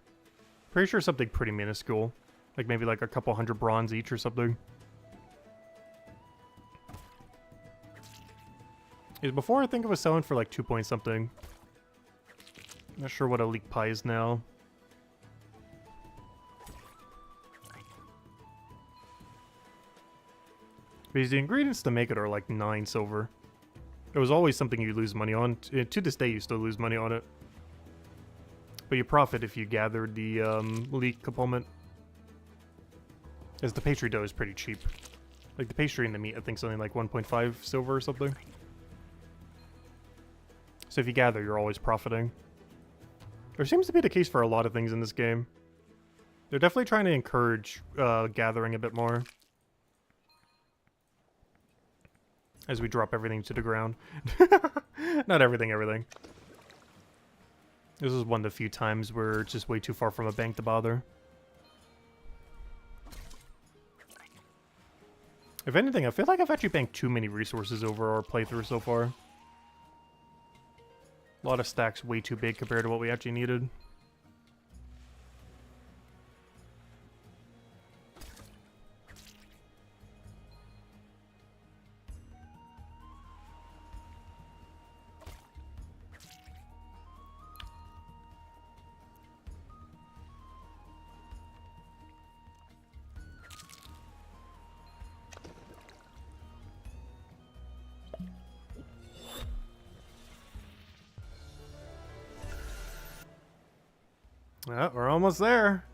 Pretty sure something pretty minuscule, like maybe like a couple hundred bronze each or something. Is before I think it was selling for like 2 point something. Not sure what a leek pie is now. Because the ingredients to make it are like 9 silver. It was always something you lose money on. To this day, you still lose money on it. But you profit if you gathered the leek component. As the pastry dough is pretty cheap. Like the pastry and the meat, I think something like 1.5 silver or something. So if you gather, you're always profiting. There seems to be the case for a lot of things in this game. They're definitely trying to encourage gathering a bit more. As we drop everything to the ground. Not everything. This is one of the few times where it's just way too far from a bank to bother. If anything, I feel like I've actually banked too many resources over our playthrough so far. A lot of stacks way too big compared to what we actually needed. Yeah, we're almost there.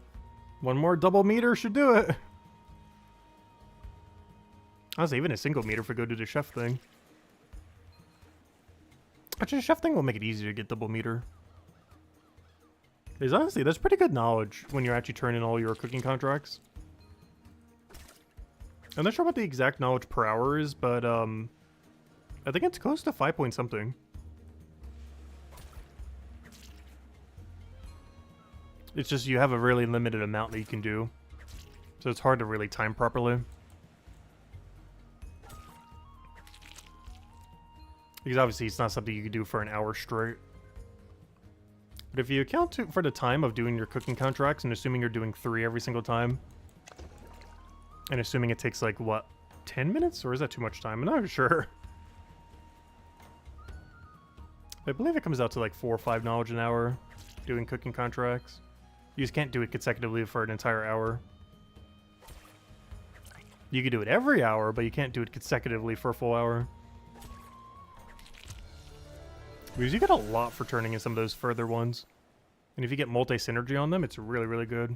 One more double meter should do it. Honestly, even a single meter if we go do the chef thing. Actually, the chef thing will make it easier to get double meter. Because honestly, that's pretty good knowledge when you're actually turning all your cooking contracts. I'm not sure what the exact knowledge per hour is, but I think it's close to 5 point something. It's just you have a really limited amount that you can do. So it's hard to really time properly. Because obviously it's not something you can do for an hour straight. But if you account for the time of doing your cooking contracts, and assuming you're doing 3 every single time, and assuming it takes like, what, 10 minutes? Or is that too much time? I'm not sure. I believe it comes out to like 4 or 5 knowledge an hour doing cooking contracts. You just can't do it consecutively for an entire hour. You can do it every hour, but you can't do it consecutively for a full hour. Because you get a lot for turning in some of those further ones. And if you get multi-synergy on them, it's really, really good.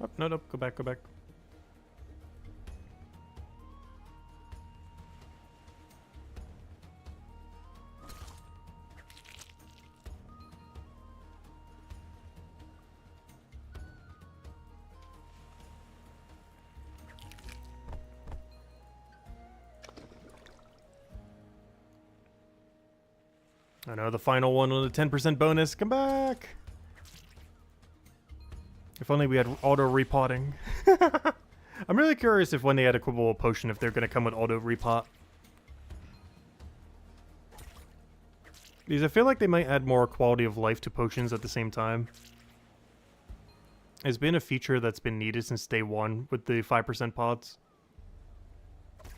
Oh, no, go back. I know, the final one with a 10% bonus. Come back! If only we had auto repotting. I'm really curious if when they add equipable potion, if they're going to come with auto repot. Because I feel like they might add more quality of life to potions at the same time. It's been a feature that's been needed since day one with the 5% pots.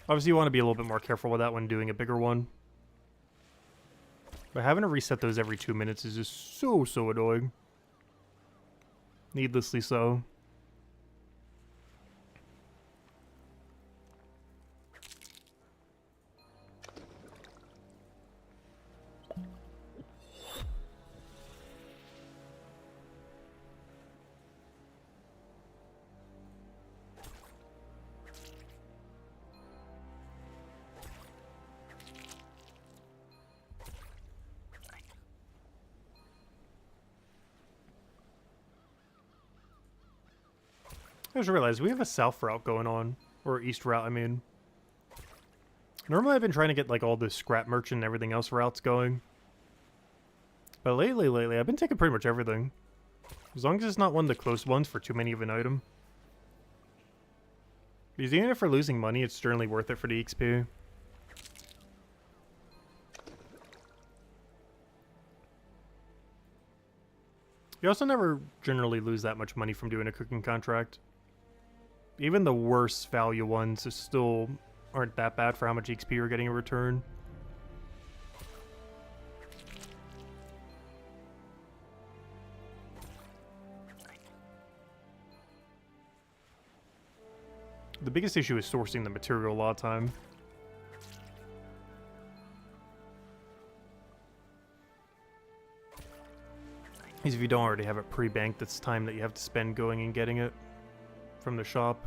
Obviously you want to be a little bit more careful with that when doing a bigger one. But having to reset those every 2 minutes is just so annoying. Needlessly so. I just realized we have a south route going on. Or east route, I mean. Normally I've been trying to get like all the scrap merchant and everything else routes going. But lately, I've been taking pretty much everything. As long as it's not one of the close ones for too many of an item. Because even if we're losing money, it's certainly worth it for the XP. You also never generally lose that much money from doing a cooking contract. Even the worst value ones still aren't that bad for how much XP you're getting in return. The biggest issue is sourcing the material a lot of time. Because if you don't already have it pre-banked, it's time that you have to spend going and getting it from the shop.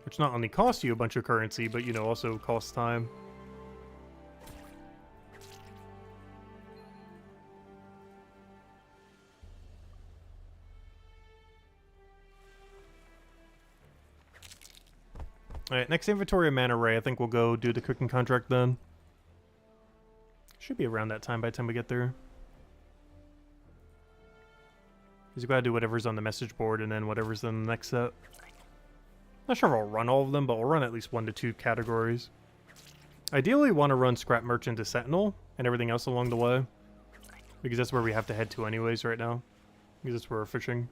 Which not only costs you a bunch of currency, but, you know, also costs time. Alright, next inventory of Mana Ray. I think we'll go do the cooking contract then. Should be around that time by the time we get there. Because you gotta do whatever's on the message board and then whatever's in the next set. Not sure if I'll run all of them, but I'll run at least 1 to 2 categories. Ideally, want to run Scrap Merchant to Sentinel and everything else along the way. Because that's where we have to head to anyways right now. Because that's where we're fishing.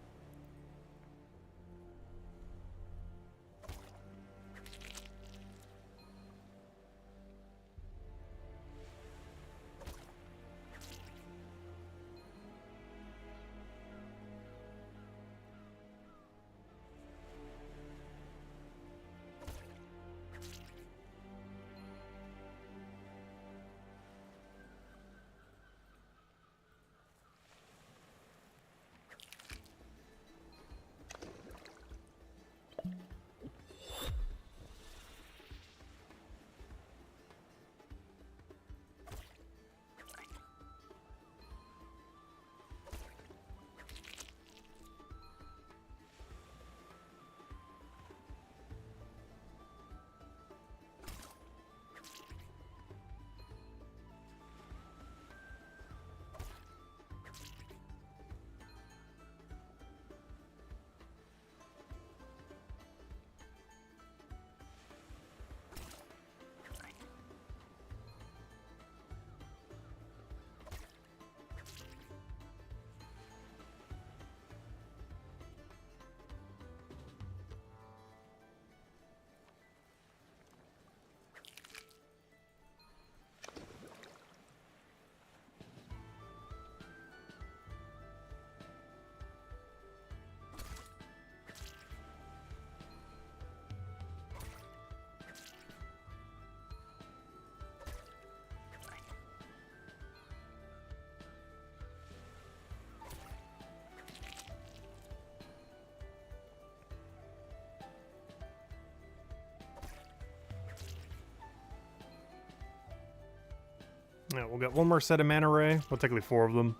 Yeah, we'll get 1 more set of Mana Ray. Well, technically 4 of them.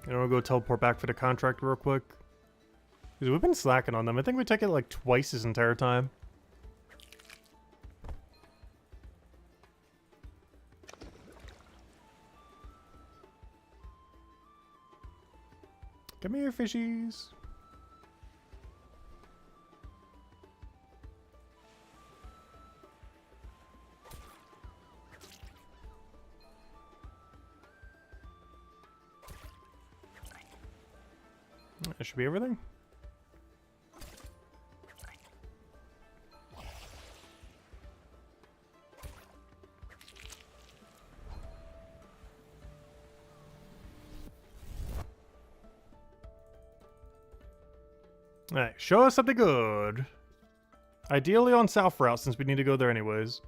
And we'll go teleport back for the contract real quick. Because we've been slacking on them. I think we take it like twice this entire time. Come here, fishies. That should be everything. Alright, show us something good. Ideally on south route, since we need to go there anyways.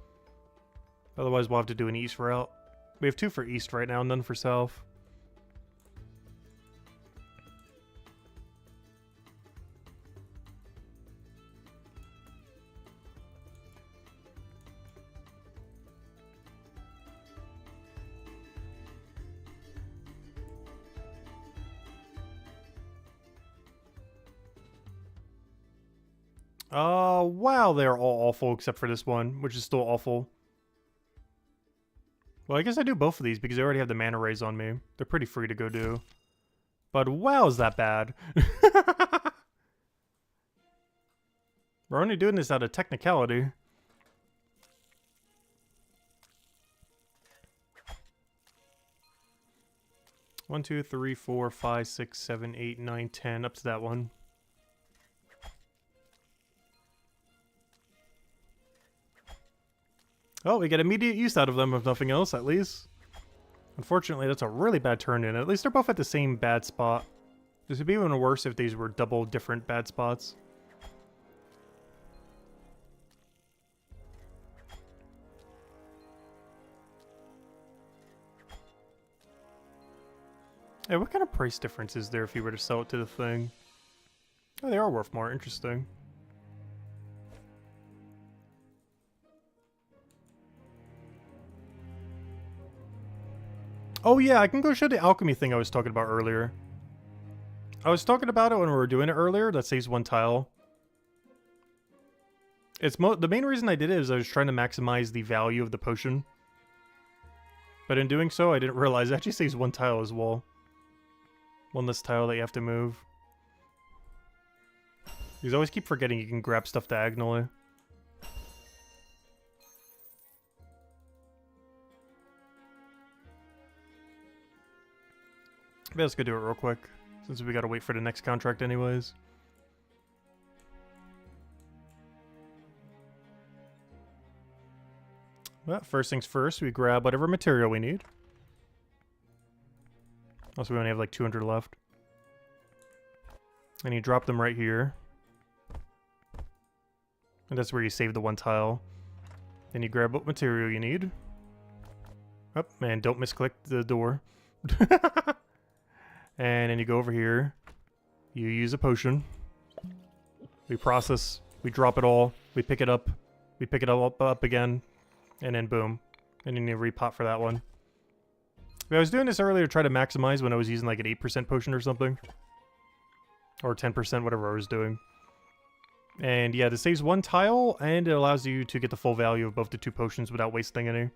Otherwise we'll have to do an east route. We have 2 for east right now, none for south. Wow, they're all awful except for this one, which is still awful. Well, I guess I do both of these because I already have the mana rays on me. They're pretty free to go do. But wow, is that bad. We're only doing this out of technicality. One, two, three, 4, 5, 6, 7, 8, 9, 10, up to that one. Oh, we get immediate use out of them, if nothing else, at least. Unfortunately, that's a really bad turn in. At least they're both at the same bad spot. This would be even worse if these were double different bad spots. Hey, what kind of price difference is there if you were to sell it to the thing? Oh, they are worth more. Interesting. Oh yeah, I can go show the alchemy thing I was talking about earlier. I was talking about it when we were doing it earlier. That saves 1 tile. It's the main reason I did it is I was trying to maximize the value of the potion. But in doing so, I didn't realize it actually saves 1 tile as well. 1 less tile that you have to move. You always keep forgetting you can grab stuff diagonally. Maybe let's go do it real quick, since we gotta wait for the next contract anyways. Well, first things first, we grab whatever material we need. Also, we only have like 200 left. And you drop them right here. And that's where you save the 1 tile. Then you grab what material you need. Oh, man, don't misclick the door. And then you go over here. You use a potion. We process. We drop it all. We pick it up. We pick it up again. And then boom. And then you repot for that one. I was doing this earlier to try to maximize when I was using like an 8% potion or something. Or 10%, whatever I was doing. And yeah, this saves 1 tile, and it allows you to get the full value of both the 2 potions without wasting any.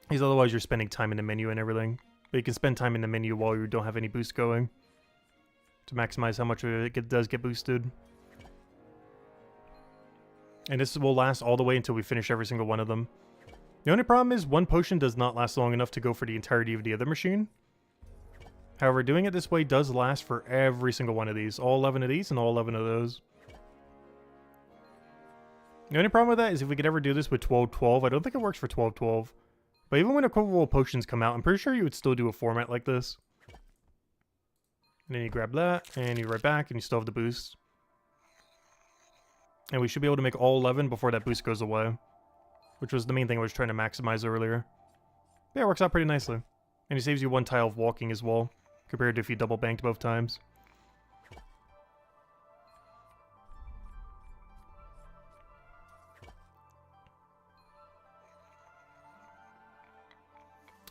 Because otherwise you're spending time in the menu and everything. But you can spend time in the menu while you don't have any boost going. To maximize how much it does get boosted. And this will last all the way until we finish every single one of them. The only problem is 1 potion does not last long enough to go for the entirety of the other machine. However, doing it this way does last for every single one of these. All 11 of these and all 11 of those. The only problem with that is if we could ever do this with 12-12, I don't think it works for 12-12. But even when equivalent potions come out, I'm pretty sure you would still do a format like this. And then you grab that, and you right back, and you still have the boost. And we should be able to make all 11 before that boost goes away. Which was the main thing I was trying to maximize earlier. But yeah, it works out pretty nicely. And it saves you 1 tile of walking as well, compared to if you double banked both times.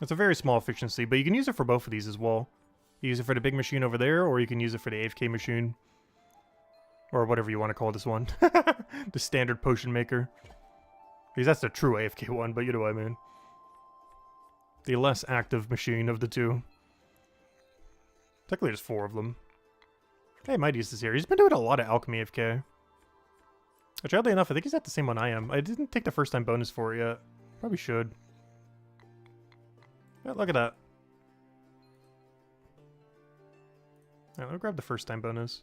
It's a very small efficiency, but you can use it for both of these as well. You use it for the big machine over there, or you can use it for the AFK machine. Or whatever you want to call this one. The standard potion maker. Because that's the true AFK one, but you know what I mean. The less active machine of the 2. Technically there's 4 of them. Hey, I might use this here. He's been doing a lot of alchemy AFK. Which, oddly enough, I think he's at the same one I am. I didn't take the first time bonus for it yet. Probably should. Yeah, look at that. Alright, I'll grab the first time bonus.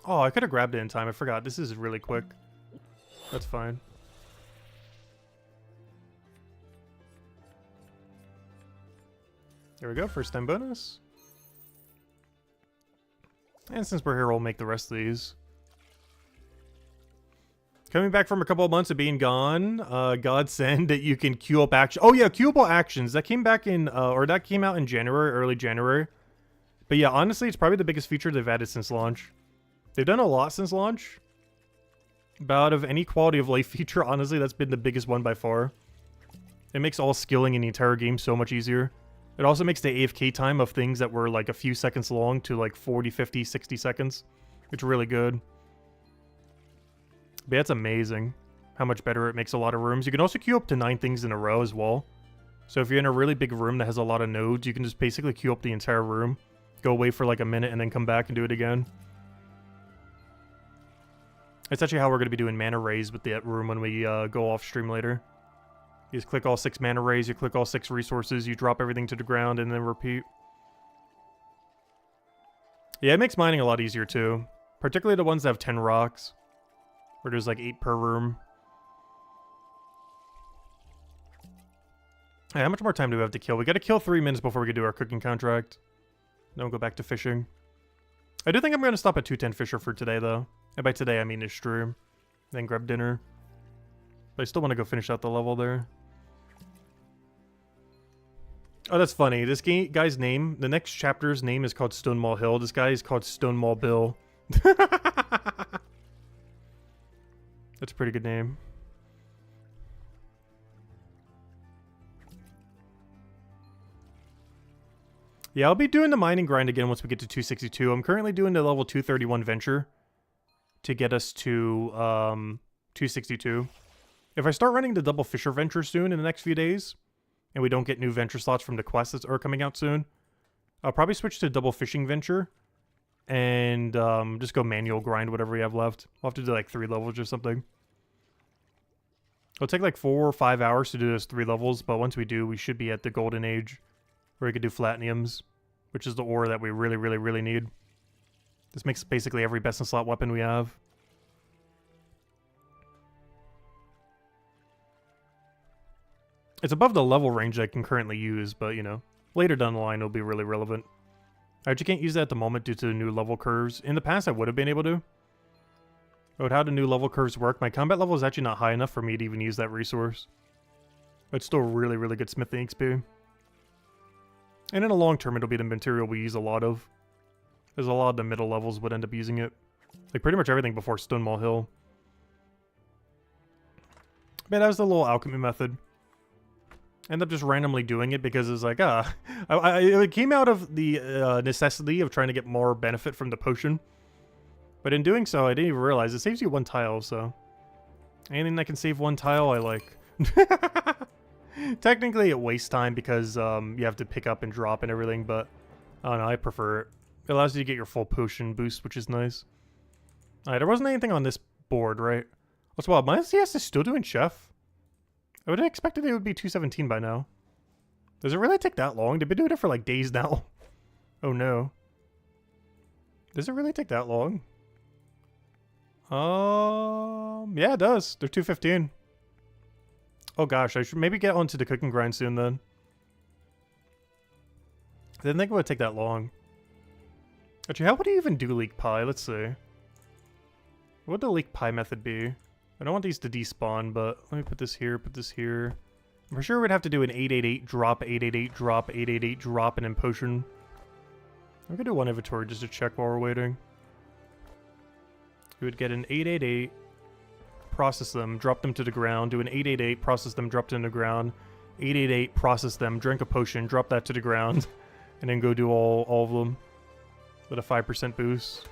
Oh, I could have grabbed it in time. I forgot. This is really quick. That's fine. There we go. First time bonus. And since we're here, we'll make the rest of these. Coming back from a couple of months of being gone, godsend that you can queue up action. Oh yeah, queuable actions. That came back in, or that came out in January, early January. But yeah, honestly, it's probably the biggest feature they've added since launch. They've done a lot since launch. But out of any quality of life feature, honestly, that's been the biggest one by far. It makes all skilling in the entire game so much easier. It also makes the AFK time of things that were like a few seconds long to like 40, 50, 60 seconds. It's really good. But yeah, it's amazing how much better it makes a lot of rooms. You can also queue up to 9 things in a row as well. So if you're in a really big room that has a lot of nodes, you can just basically queue up the entire room, go away for like a minute, and then come back and do it again. It's actually how we're going to be doing mana rays with that room when we go off stream later. You just click all 6 mana rays, you click all 6 resources, you drop everything to the ground, and then repeat. Yeah, it makes mining a lot easier too. Particularly the ones that have 10 rocks. Where there's like 8 per room. Hey, how much more time do we have to kill? We gotta kill 3 minutes before we can do our cooking contract. Then we'll go back to fishing. I do think I'm gonna stop at 210 Fisher for today though. And by today I mean this stream. Then grab dinner. But I still want to go finish out the level there. Oh, that's funny. This guy's name, the next chapter's name is called Stonewall Hill. This guy is called Stonewall Bill. That's a pretty good name. Yeah, I'll be doing the mining grind again once we get to 262. I'm currently doing the level 231 venture to get us to 262. If I start running the double Fisher venture soon in the next few days, and we don't get new venture slots from the quests that are coming out soon, I'll probably switch to double fishing venture and just go manual grind whatever we have left. We'll have to do like 3 levels or something. It'll take like 4 or 5 hours to do those 3 levels, but once we do, we should be at the golden age where we could do Flatiniums, which is the ore that we really, really, really need. This makes basically every best in slot weapon we have. It's above the level range I can currently use, but, you know, later down the line it'll be really relevant. I actually can't use that at the moment due to the new level curves. In the past, I would have been able to. But how do new level curves work? My combat level is actually not high enough for me to even use that resource. But it's still really, really good smithing XP. And in the long term, it'll be the material we use a lot of. There's a lot of the middle levels would end up using it. Like pretty much everything before Stonewall Hill. Man, that was the little alchemy method. End up just randomly doing it because it's like, it came out of the necessity of trying to get more benefit from the potion. But in doing so, I didn't even realize it saves you 1 tile, so. Anything that can save 1 tile, I like. Technically, it wastes time because you have to pick up and drop and everything, but I don't know, I prefer it. It allows you to get your full potion boost, which is nice. Alright, there wasn't anything on this board, right? What's wild? My CS is still doing Chef. I would have expected it would be 217 by now. Does it really take that long? They've been doing it for like days now. Oh no. Does it really take that long? Yeah, it does. They're 215. Oh gosh, I should maybe get onto the cooking grind soon then. I didn't think it would take that long. Actually, how would you even do leak pie? Let's see. What would the leak pie method be? I don't want these to despawn, but let me put this here, put this here. I'm for sure we'd have to do an 888 drop, 888 drop, 888 drop, and then potion. I'm gonna do 1 inventory just to check while we're waiting. We would get an 888, process them, drop them to the ground, do an 888, process them, drop them to the ground, 888, process them, drink a potion, drop that to the ground, and then go do all of them with a 5% boost.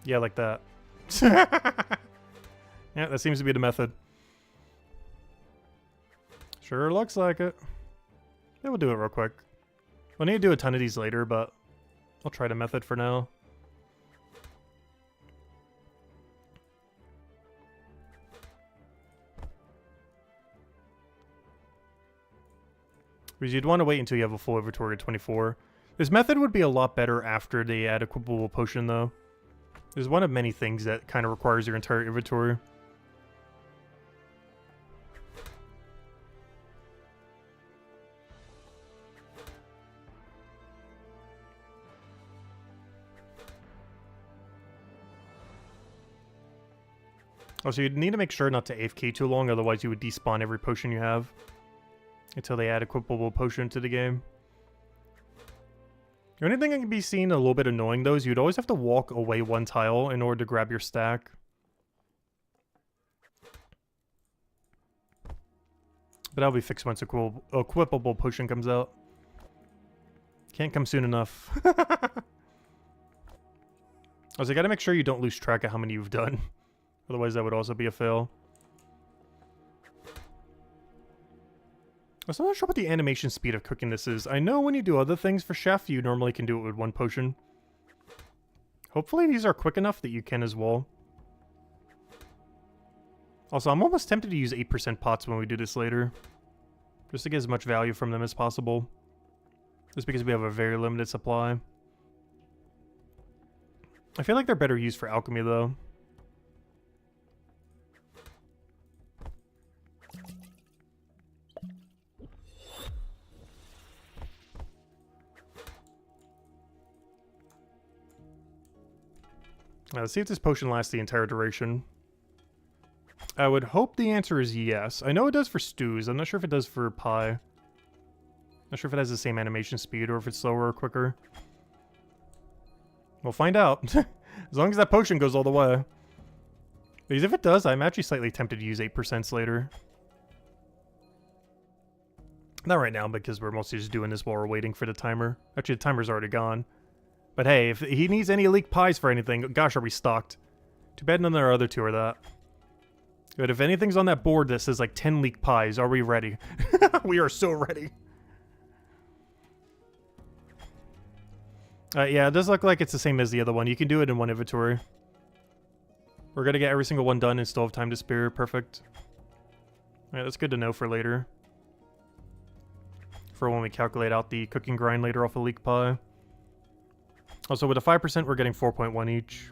Yeah, like that. Yeah, that seems to be the method. Sure looks like it. Yeah, we'll do it real quick. We'll need to do a ton of these later, but I'll try the method for now. Because you'd want to wait until you have a full inventory of 24. This method would be a lot better after they add equipable potion, though. There's one of many things that kind of requires your entire inventory. Also, you'd need to make sure not to AFK too long, otherwise you would despawn every potion you have until they add equipable potion to the game. The only thing that can be seen a little bit annoying, though, is you'd always have to walk away 1 tile in order to grab your stack. But that'll be fixed once equipable potion comes out. Can't come soon enough. Also, you gotta make sure you don't lose track of how many you've done. Otherwise, that would also be a fail. I'm not sure what the animation speed of cooking this is. I know when you do other things for Chef, you normally can do it with one potion. Hopefully these are quick enough that you can as well. Also, I'm almost tempted to use 8% pots when we do this later. Just to get as much value from them as possible. Just because we have a very limited supply. I feel like they're better used for alchemy, though. Let's see if this potion lasts the entire duration. I would hope the answer is yes. I know it does for stews. I'm not sure if it does for pie. Not sure if it has the same animation speed or if it's slower or quicker. We'll find out. As long as that potion goes all the way. Because if it does, I'm actually slightly tempted to use 8% later. Not right now, because we're mostly just doing this while we're waiting for the timer. Actually, the timer's already gone. But hey, if he needs any leek pies for anything, gosh, are we stocked. Too bad none of our other two are that. But if anything's on that board that says like 10 leek pies, are we ready? We are so ready. Yeah, it does look like it's the same as the other one. You can do it in one inventory. We're gonna get every single one done and still have time to spare. Perfect. Alright, that's good to know for later. For when we calculate out the cooking grind later off a leek pie. Also, with a 5%, we're getting 4.1 each.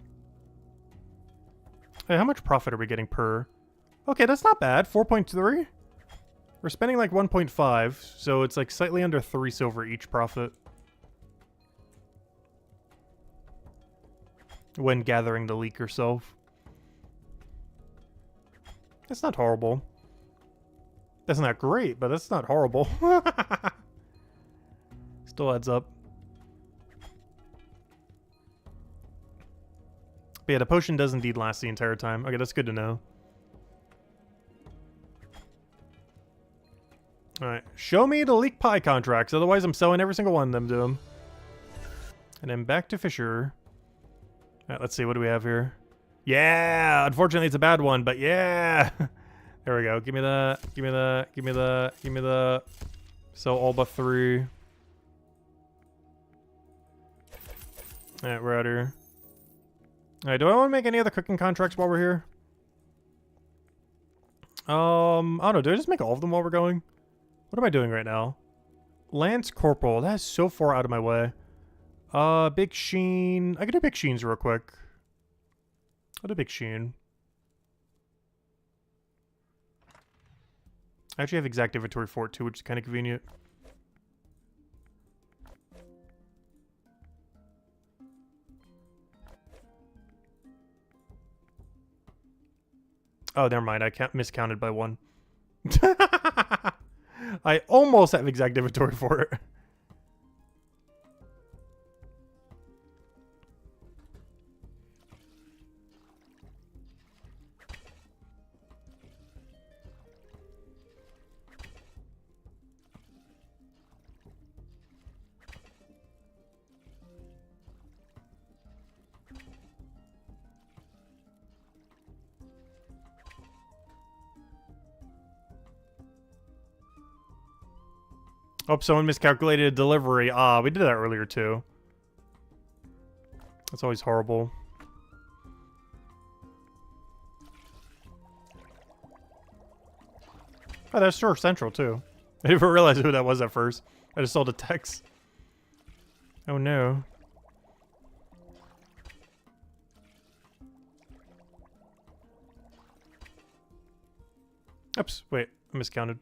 Hey, how much profit are we getting per? Okay, that's not bad. 4.3? We're spending like 1.5, so it's like slightly under 3 silver each profit. When gathering the leek yourself. That's not horrible. That's not great, but that's not horrible. Still adds up. But yeah, the potion does indeed last the entire time. Okay, that's good to know. Alright, show me the leek pie contracts, otherwise I'm selling every single one of them to him. And then back to Fisher. Alright, let's see, what do we have here? Yeah! Unfortunately, it's a bad one, but yeah! There we go. Give me that. Give me that. Give me that. Give me that. Sell all but 3. Alright, we're out here. Alright, do I want to make any other cooking contracts while we're here? I don't know. Do I just make all of them while we're going? What am I doing right now? Lance Corporal. That is so far out of my way. Big Sheen. I can do Big Sheens real quick. I'll do Big Sheen. I actually have exact inventory for it too, which is kind of convenient. Oh, never mind. I miscounted by 1. I almost have exact inventory for it. Oh, someone miscalculated a delivery. Ah, we did that earlier too. That's always horrible. Oh, that's Store Central too. I didn't even realize who that was at first. I just saw the text. Oh no. Oops, wait, I miscounted.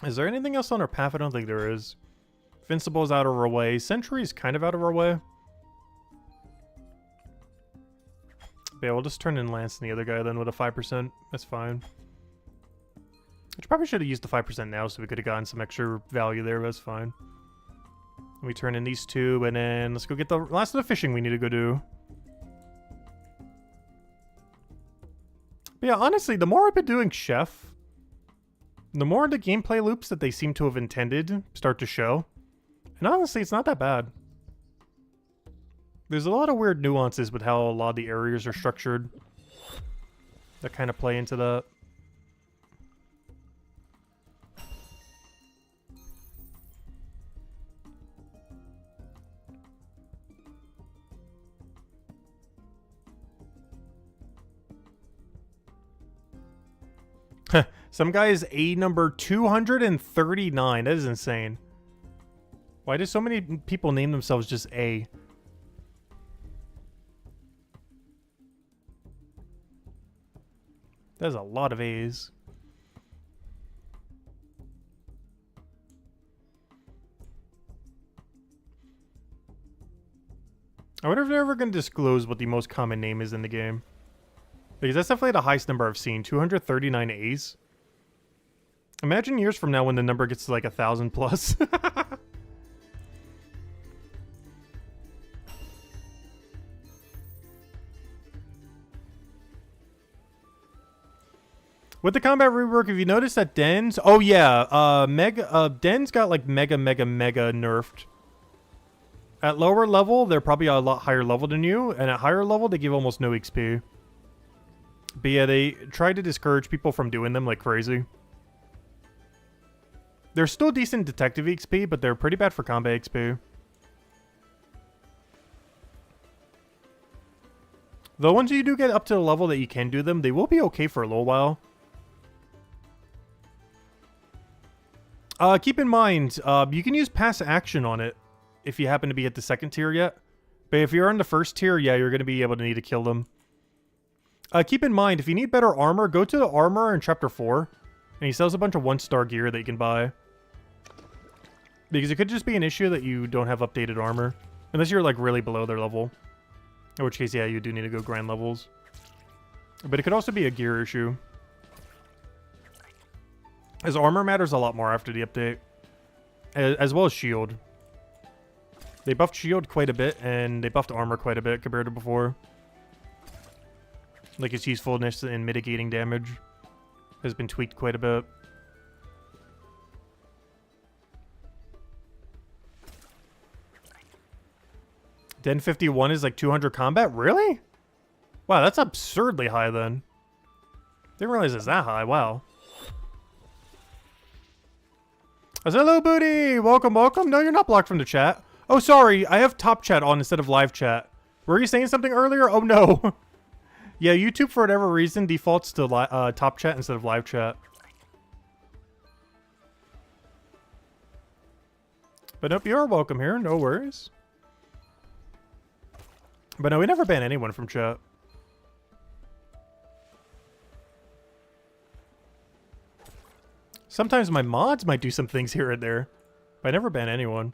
Is there anything else on our path? I don't think there is. Invincible's out of our way. Sentry's kind of out of our way. But yeah, we'll just turn in Lance and the other guy then with a 5%. That's fine. Which probably should have used the 5% now so we could have gotten some extra value there, but that's fine. We turn in these two, and then let's go get the last of the fishing we need to go do. But yeah, honestly, the more I've been doing Chef, the more the gameplay loops that they seem to have intended start to show. And honestly, it's not that bad. There's a lot of weird nuances with how a lot of the areas are structured that kind of play into that. Some guy is A number 239. That is insane. Why do so many people name themselves just A? That's a lot of A's. I wonder if they're ever going to disclose what the most common name is in the game. Because that's definitely the highest number I've seen. 239 A's. Imagine years from now when the number gets to like 1,000 plus. With the combat rework, if you notice that Den's... Oh yeah, Den's got like mega nerfed. At lower level, they're probably a lot higher level than you. And at higher level, they give almost no XP. But yeah, they try to discourage people from doing them like crazy. They're still decent detective XP, but they're pretty bad for combat XP. Though once you do get up to the level that you can do them, they will be okay for a little while. Keep in mind, you can use pass action on it if you happen to be at the second tier yet. But if you're on the first tier, yeah, you're going to be able to need to kill them. Keep in mind, if you need better armor, go to the armor in Chapter 4. And he sells a bunch of 1-star gear that you can buy. Because it could just be an issue that you don't have updated armor. Unless you're like really below their level. In which case, yeah, you do need to go grind levels. But it could also be a gear issue. As armor matters a lot more after the update. As well as shield. They buffed shield quite a bit, and they buffed armor quite a bit compared to before. Like its usefulness in mitigating damage has been tweaked quite a bit. Den 51 is like 200 combat? Really? Wow, that's absurdly high then. Didn't realize it's that high. Wow. Hello, Booty! Welcome, welcome. No, you're not blocked from the chat. Oh, sorry. I have top chat on instead of live chat. Were you saying something earlier? Oh, no. Yeah, YouTube, for whatever reason, defaults to top chat instead of live chat. But nope, you're welcome here. No worries. But no, we never ban anyone from chat. Sometimes my mods might do some things here and there. But I never ban anyone.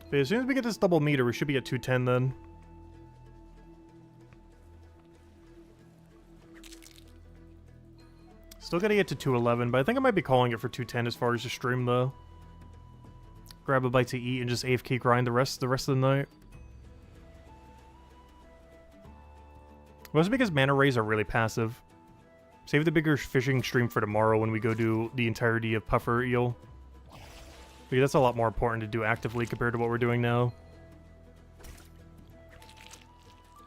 But as soon as we get this double meter, we should be at 210 then. Still gotta get to 211, but I think I might be calling it for 210 as far as the stream though. Grab a bite to eat and just AFK grind the rest of the night. Mostly because mana rays are really passive. Save the bigger fishing stream for tomorrow when we go do the entirety of Puffer Eel. Because that's a lot more important to do actively compared to what we're doing now.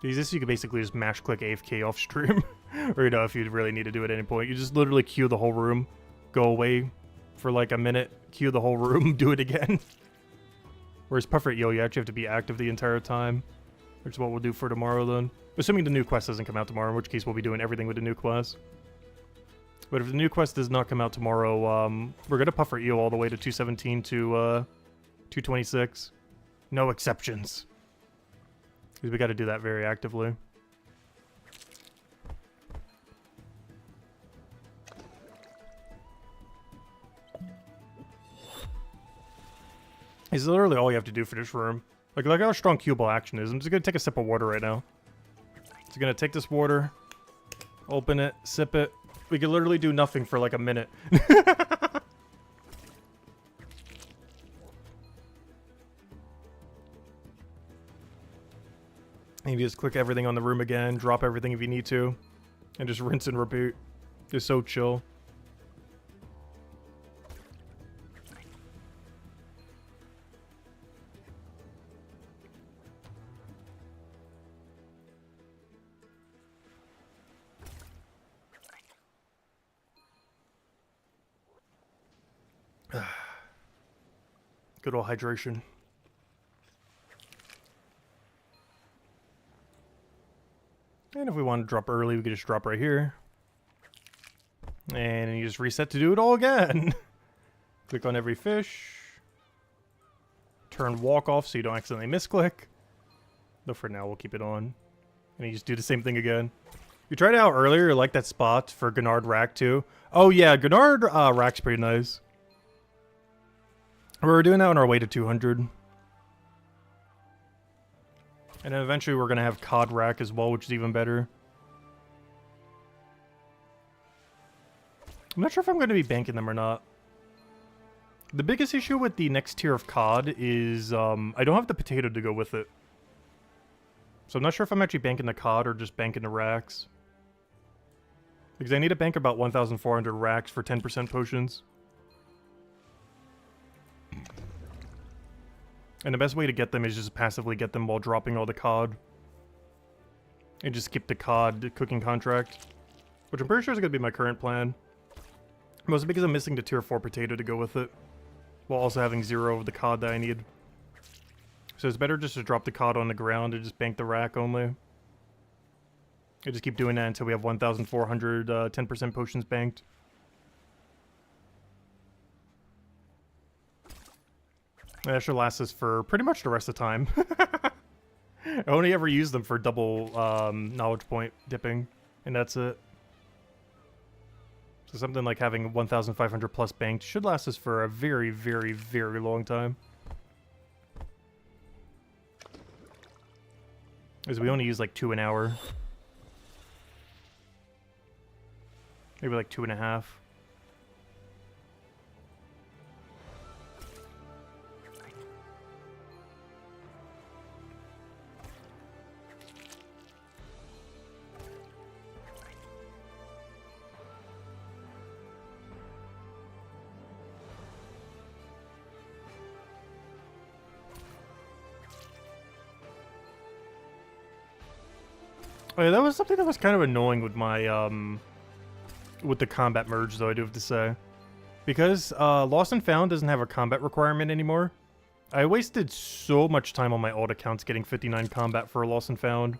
Because this you could basically just mash click AFK off stream. Or, you know, if you really need to do it at any point. You just literally queue the whole room, go away for like a minute, queue the whole room, do it again. Whereas Puffer Eel, you actually have to be active the entire time. Which is what we'll do for tomorrow then. Assuming the new quest doesn't come out tomorrow, in which case we'll be doing everything with the new quest. But if the new quest does not come out tomorrow, we're going to Puffer Eel all the way to 217 to 226. No exceptions. Because we got to do that very actively. It's literally all you have to do for this room. Like how strong cue ball action is. I'm just gonna take a sip of water right now. Just gonna take this water, open it, sip it. We could literally do nothing for like a minute. And you just click everything on the room again, drop everything if you need to, and just rinse and repeat. It's so chill. Good old hydration. And if we want to drop early, we could just drop right here. And you just reset to do it all again. Click on every fish. Turn walk off so you don't accidentally misclick. Though for now, we'll keep it on. And you just do the same thing again. You tried it out earlier, like that spot for Gennard Rack too. Oh yeah, Gennard Rack's pretty nice. We're doing that on our way to 200. And then eventually we're going to have Cod Rack as well, which is even better. I'm not sure if I'm going to be banking them or not. The biggest issue with the next tier of Cod is I don't have the potato to go with it. So I'm not sure if I'm actually banking the Cod or just banking the racks. Because I need to bank about 1,400 racks for 10% potions. And the best way to get them is just passively get them while dropping all the Cod. And just skip the Cod cooking contract. Which I'm pretty sure is going to be my current plan. Mostly because I'm missing the tier 4 potato to go with it. While also having 0 of the Cod that I need. So it's better just to drop the Cod on the ground and just bank the rack only. I just keep doing that until we have 1,400 10% potions banked. That should last us for pretty much the rest of the time. I only ever use them for double knowledge point dipping, and that's it. So something like having 1,500 plus banked should last us for a very, very, very long time. Because we only use like 2 an hour. Maybe like 2.5. Oh yeah, that was something that was kind of annoying with my, with the combat merge, though, I do have to say. Because, Lost and Found doesn't have a combat requirement anymore. I wasted so much time on my alt accounts getting 59 combat for Lost and Found.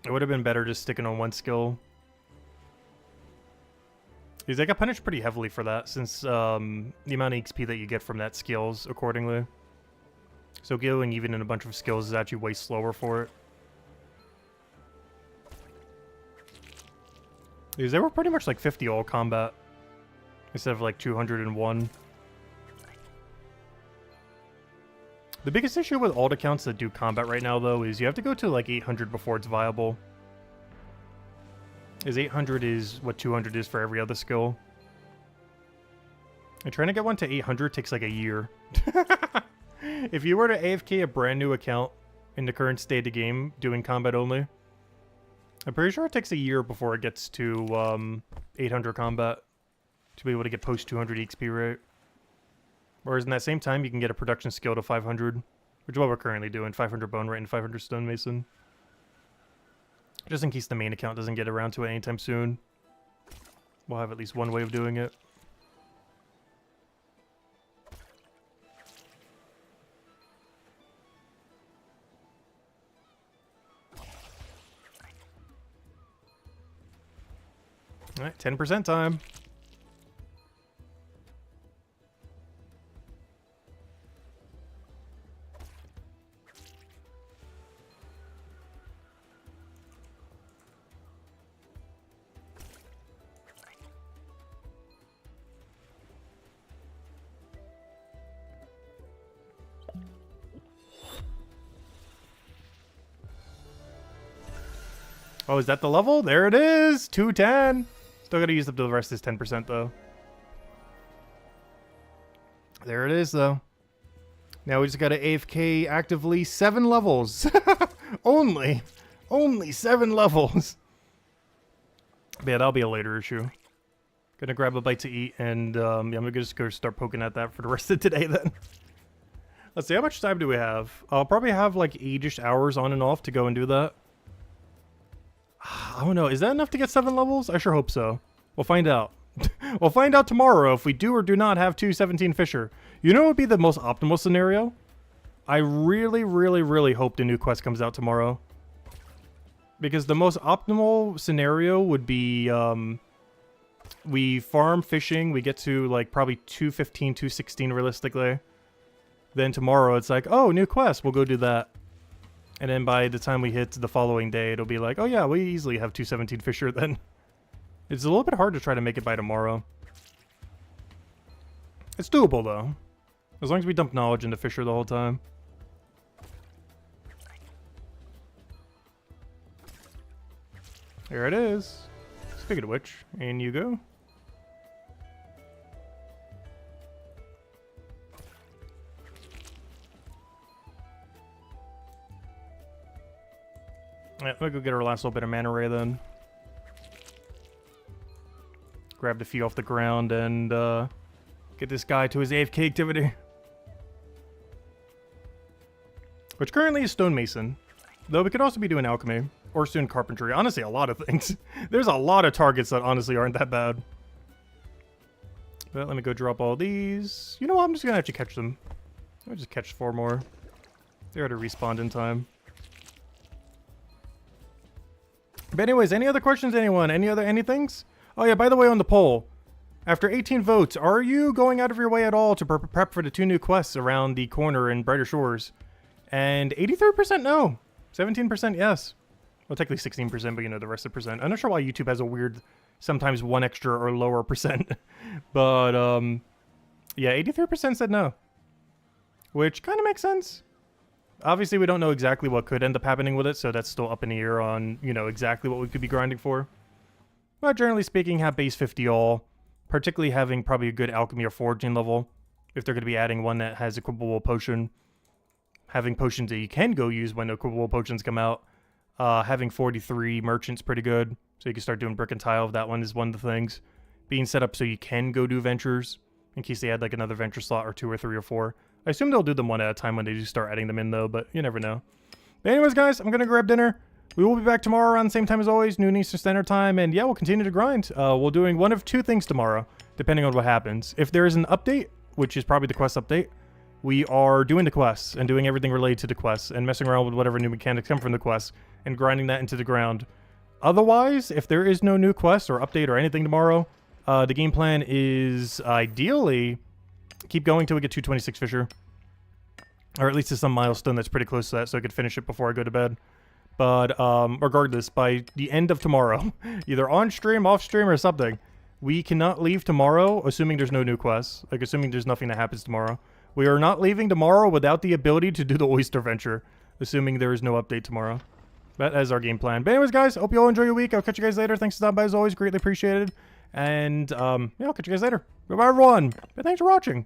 It would have been better just sticking on one skill. Because I got punished pretty heavily for that, since, the amount of XP that you get from that scales accordingly. So going even in a bunch of skills is actually way slower for it. Because they were pretty much like 50 all combat. Instead of like 201. The biggest issue with alt accounts that do combat right now, though, is you have to go to like 800 before it's viable. Is 800 is what 200 is for every other skill. And trying to get one to 800 takes like a year. If you were to AFK a brand new account in the current state of the game, doing combat only, I'm pretty sure it takes a year before it gets to 800 combat to be able to get post 200 XP rate. Whereas in that same time, you can get a production skill to 500, which is what we're currently doing, 500 bone rate and 500 stonemason. Just in case the main account doesn't get around to it anytime soon. We'll have at least one way of doing it. Alright, 10% time. Oh, is that the level? There it is! 210! Still gotta use up the rest of this 10% though. There it is though. Now we just gotta AFK actively 7 levels. Only 7 levels. But yeah, that'll be a later issue. Gonna grab a bite to eat and yeah, I'm gonna just go start poking at that for the rest of today then. Let's see, how much time do we have? I'll probably have like 8-ish hours on and off to go and do that. I don't know. Is that enough to get 7 levels? I sure hope so. We'll find out. We'll find out tomorrow if we do or do not have 217 Fisher. You know what would be the most optimal scenario? I really, really, really hope the new quest comes out tomorrow. Because the most optimal scenario would be we farm fishing. We get to like probably 215, 216 realistically. Then tomorrow it's like, oh, new quest. We'll go do that. And then by the time we hit the following day, it'll be like, oh yeah, we easily have 217 Fisher then. It's a little bit hard to try to make it by tomorrow. It's doable though. As long as we dump knowledge into Fisher the whole time. There it is. Speaking of which, in you go. Yeah, we'll go get our last little bit of mana ray then. Grab the feet off the ground and get this guy to his AFK activity. Which currently is stonemason. Though we could also be doing alchemy or stone carpentry. Honestly, a lot of things. There's a lot of targets that honestly aren't that bad. But let me go drop all these. You know what? I'm just gonna have to catch them. I'll just catch 4 more. They're to respawn in time. But anyways, any other questions, anyone? Anythings? Oh yeah, by the way, on the poll, after 18 votes, are you going out of your way at all to prep for the 2 new quests around the corner in Brighter Shores? And 83% no, 17% yes. Well, technically 16%, but you know, the rest of the percent. I'm not sure why YouTube has a weird, sometimes 1 extra or lower percent. But, yeah, 83% said no. Which kind of makes sense. Obviously, we don't know exactly what could end up happening with it, so that's still up in the air on, you know, exactly what we could be grinding for. But generally speaking, have base 50 all, particularly having probably a good alchemy or foraging level, if they're going to be adding one that has equipable potion. Having potions that you can go use when equipable potions come out. Having 43 merchants pretty good, so you can start doing brick and tile. That one is one of the things. Being set up so you can go do ventures, in case they add like another venture slot or 2 or 3 or 4. I assume they'll do them one at a time when they do start adding them in, though, but you never know. But anyways, guys, I'm going to grab dinner. We will be back tomorrow around the same time as always, noon Eastern Standard Time, and yeah, we'll continue to grind. We're doing one of 2 things tomorrow, depending on what happens. If there is an update, which is probably the quest update, we are doing the quests and doing everything related to the quests and messing around with whatever new mechanics come from the quests and grinding that into the ground. Otherwise, if there is no new quest or update or anything tomorrow, the game plan is ideally keep going till we get 226 Fisher. Or at least to some milestone that's pretty close to that, so I could finish it before I go to bed. But regardless, by the end of tomorrow, either on stream, off stream, or something, we cannot leave tomorrow, assuming there's no new quests. Like, assuming there's nothing that happens tomorrow. We are not leaving tomorrow without the ability to do the Oyster Venture, assuming there is no update tomorrow. That is our game plan. But anyways, guys, hope you all enjoy your week. I'll catch you guys later. Thanks for stopping by, as always. Greatly appreciated. And, yeah, I'll catch you guys later. Bye-bye, everyone. And thanks for watching.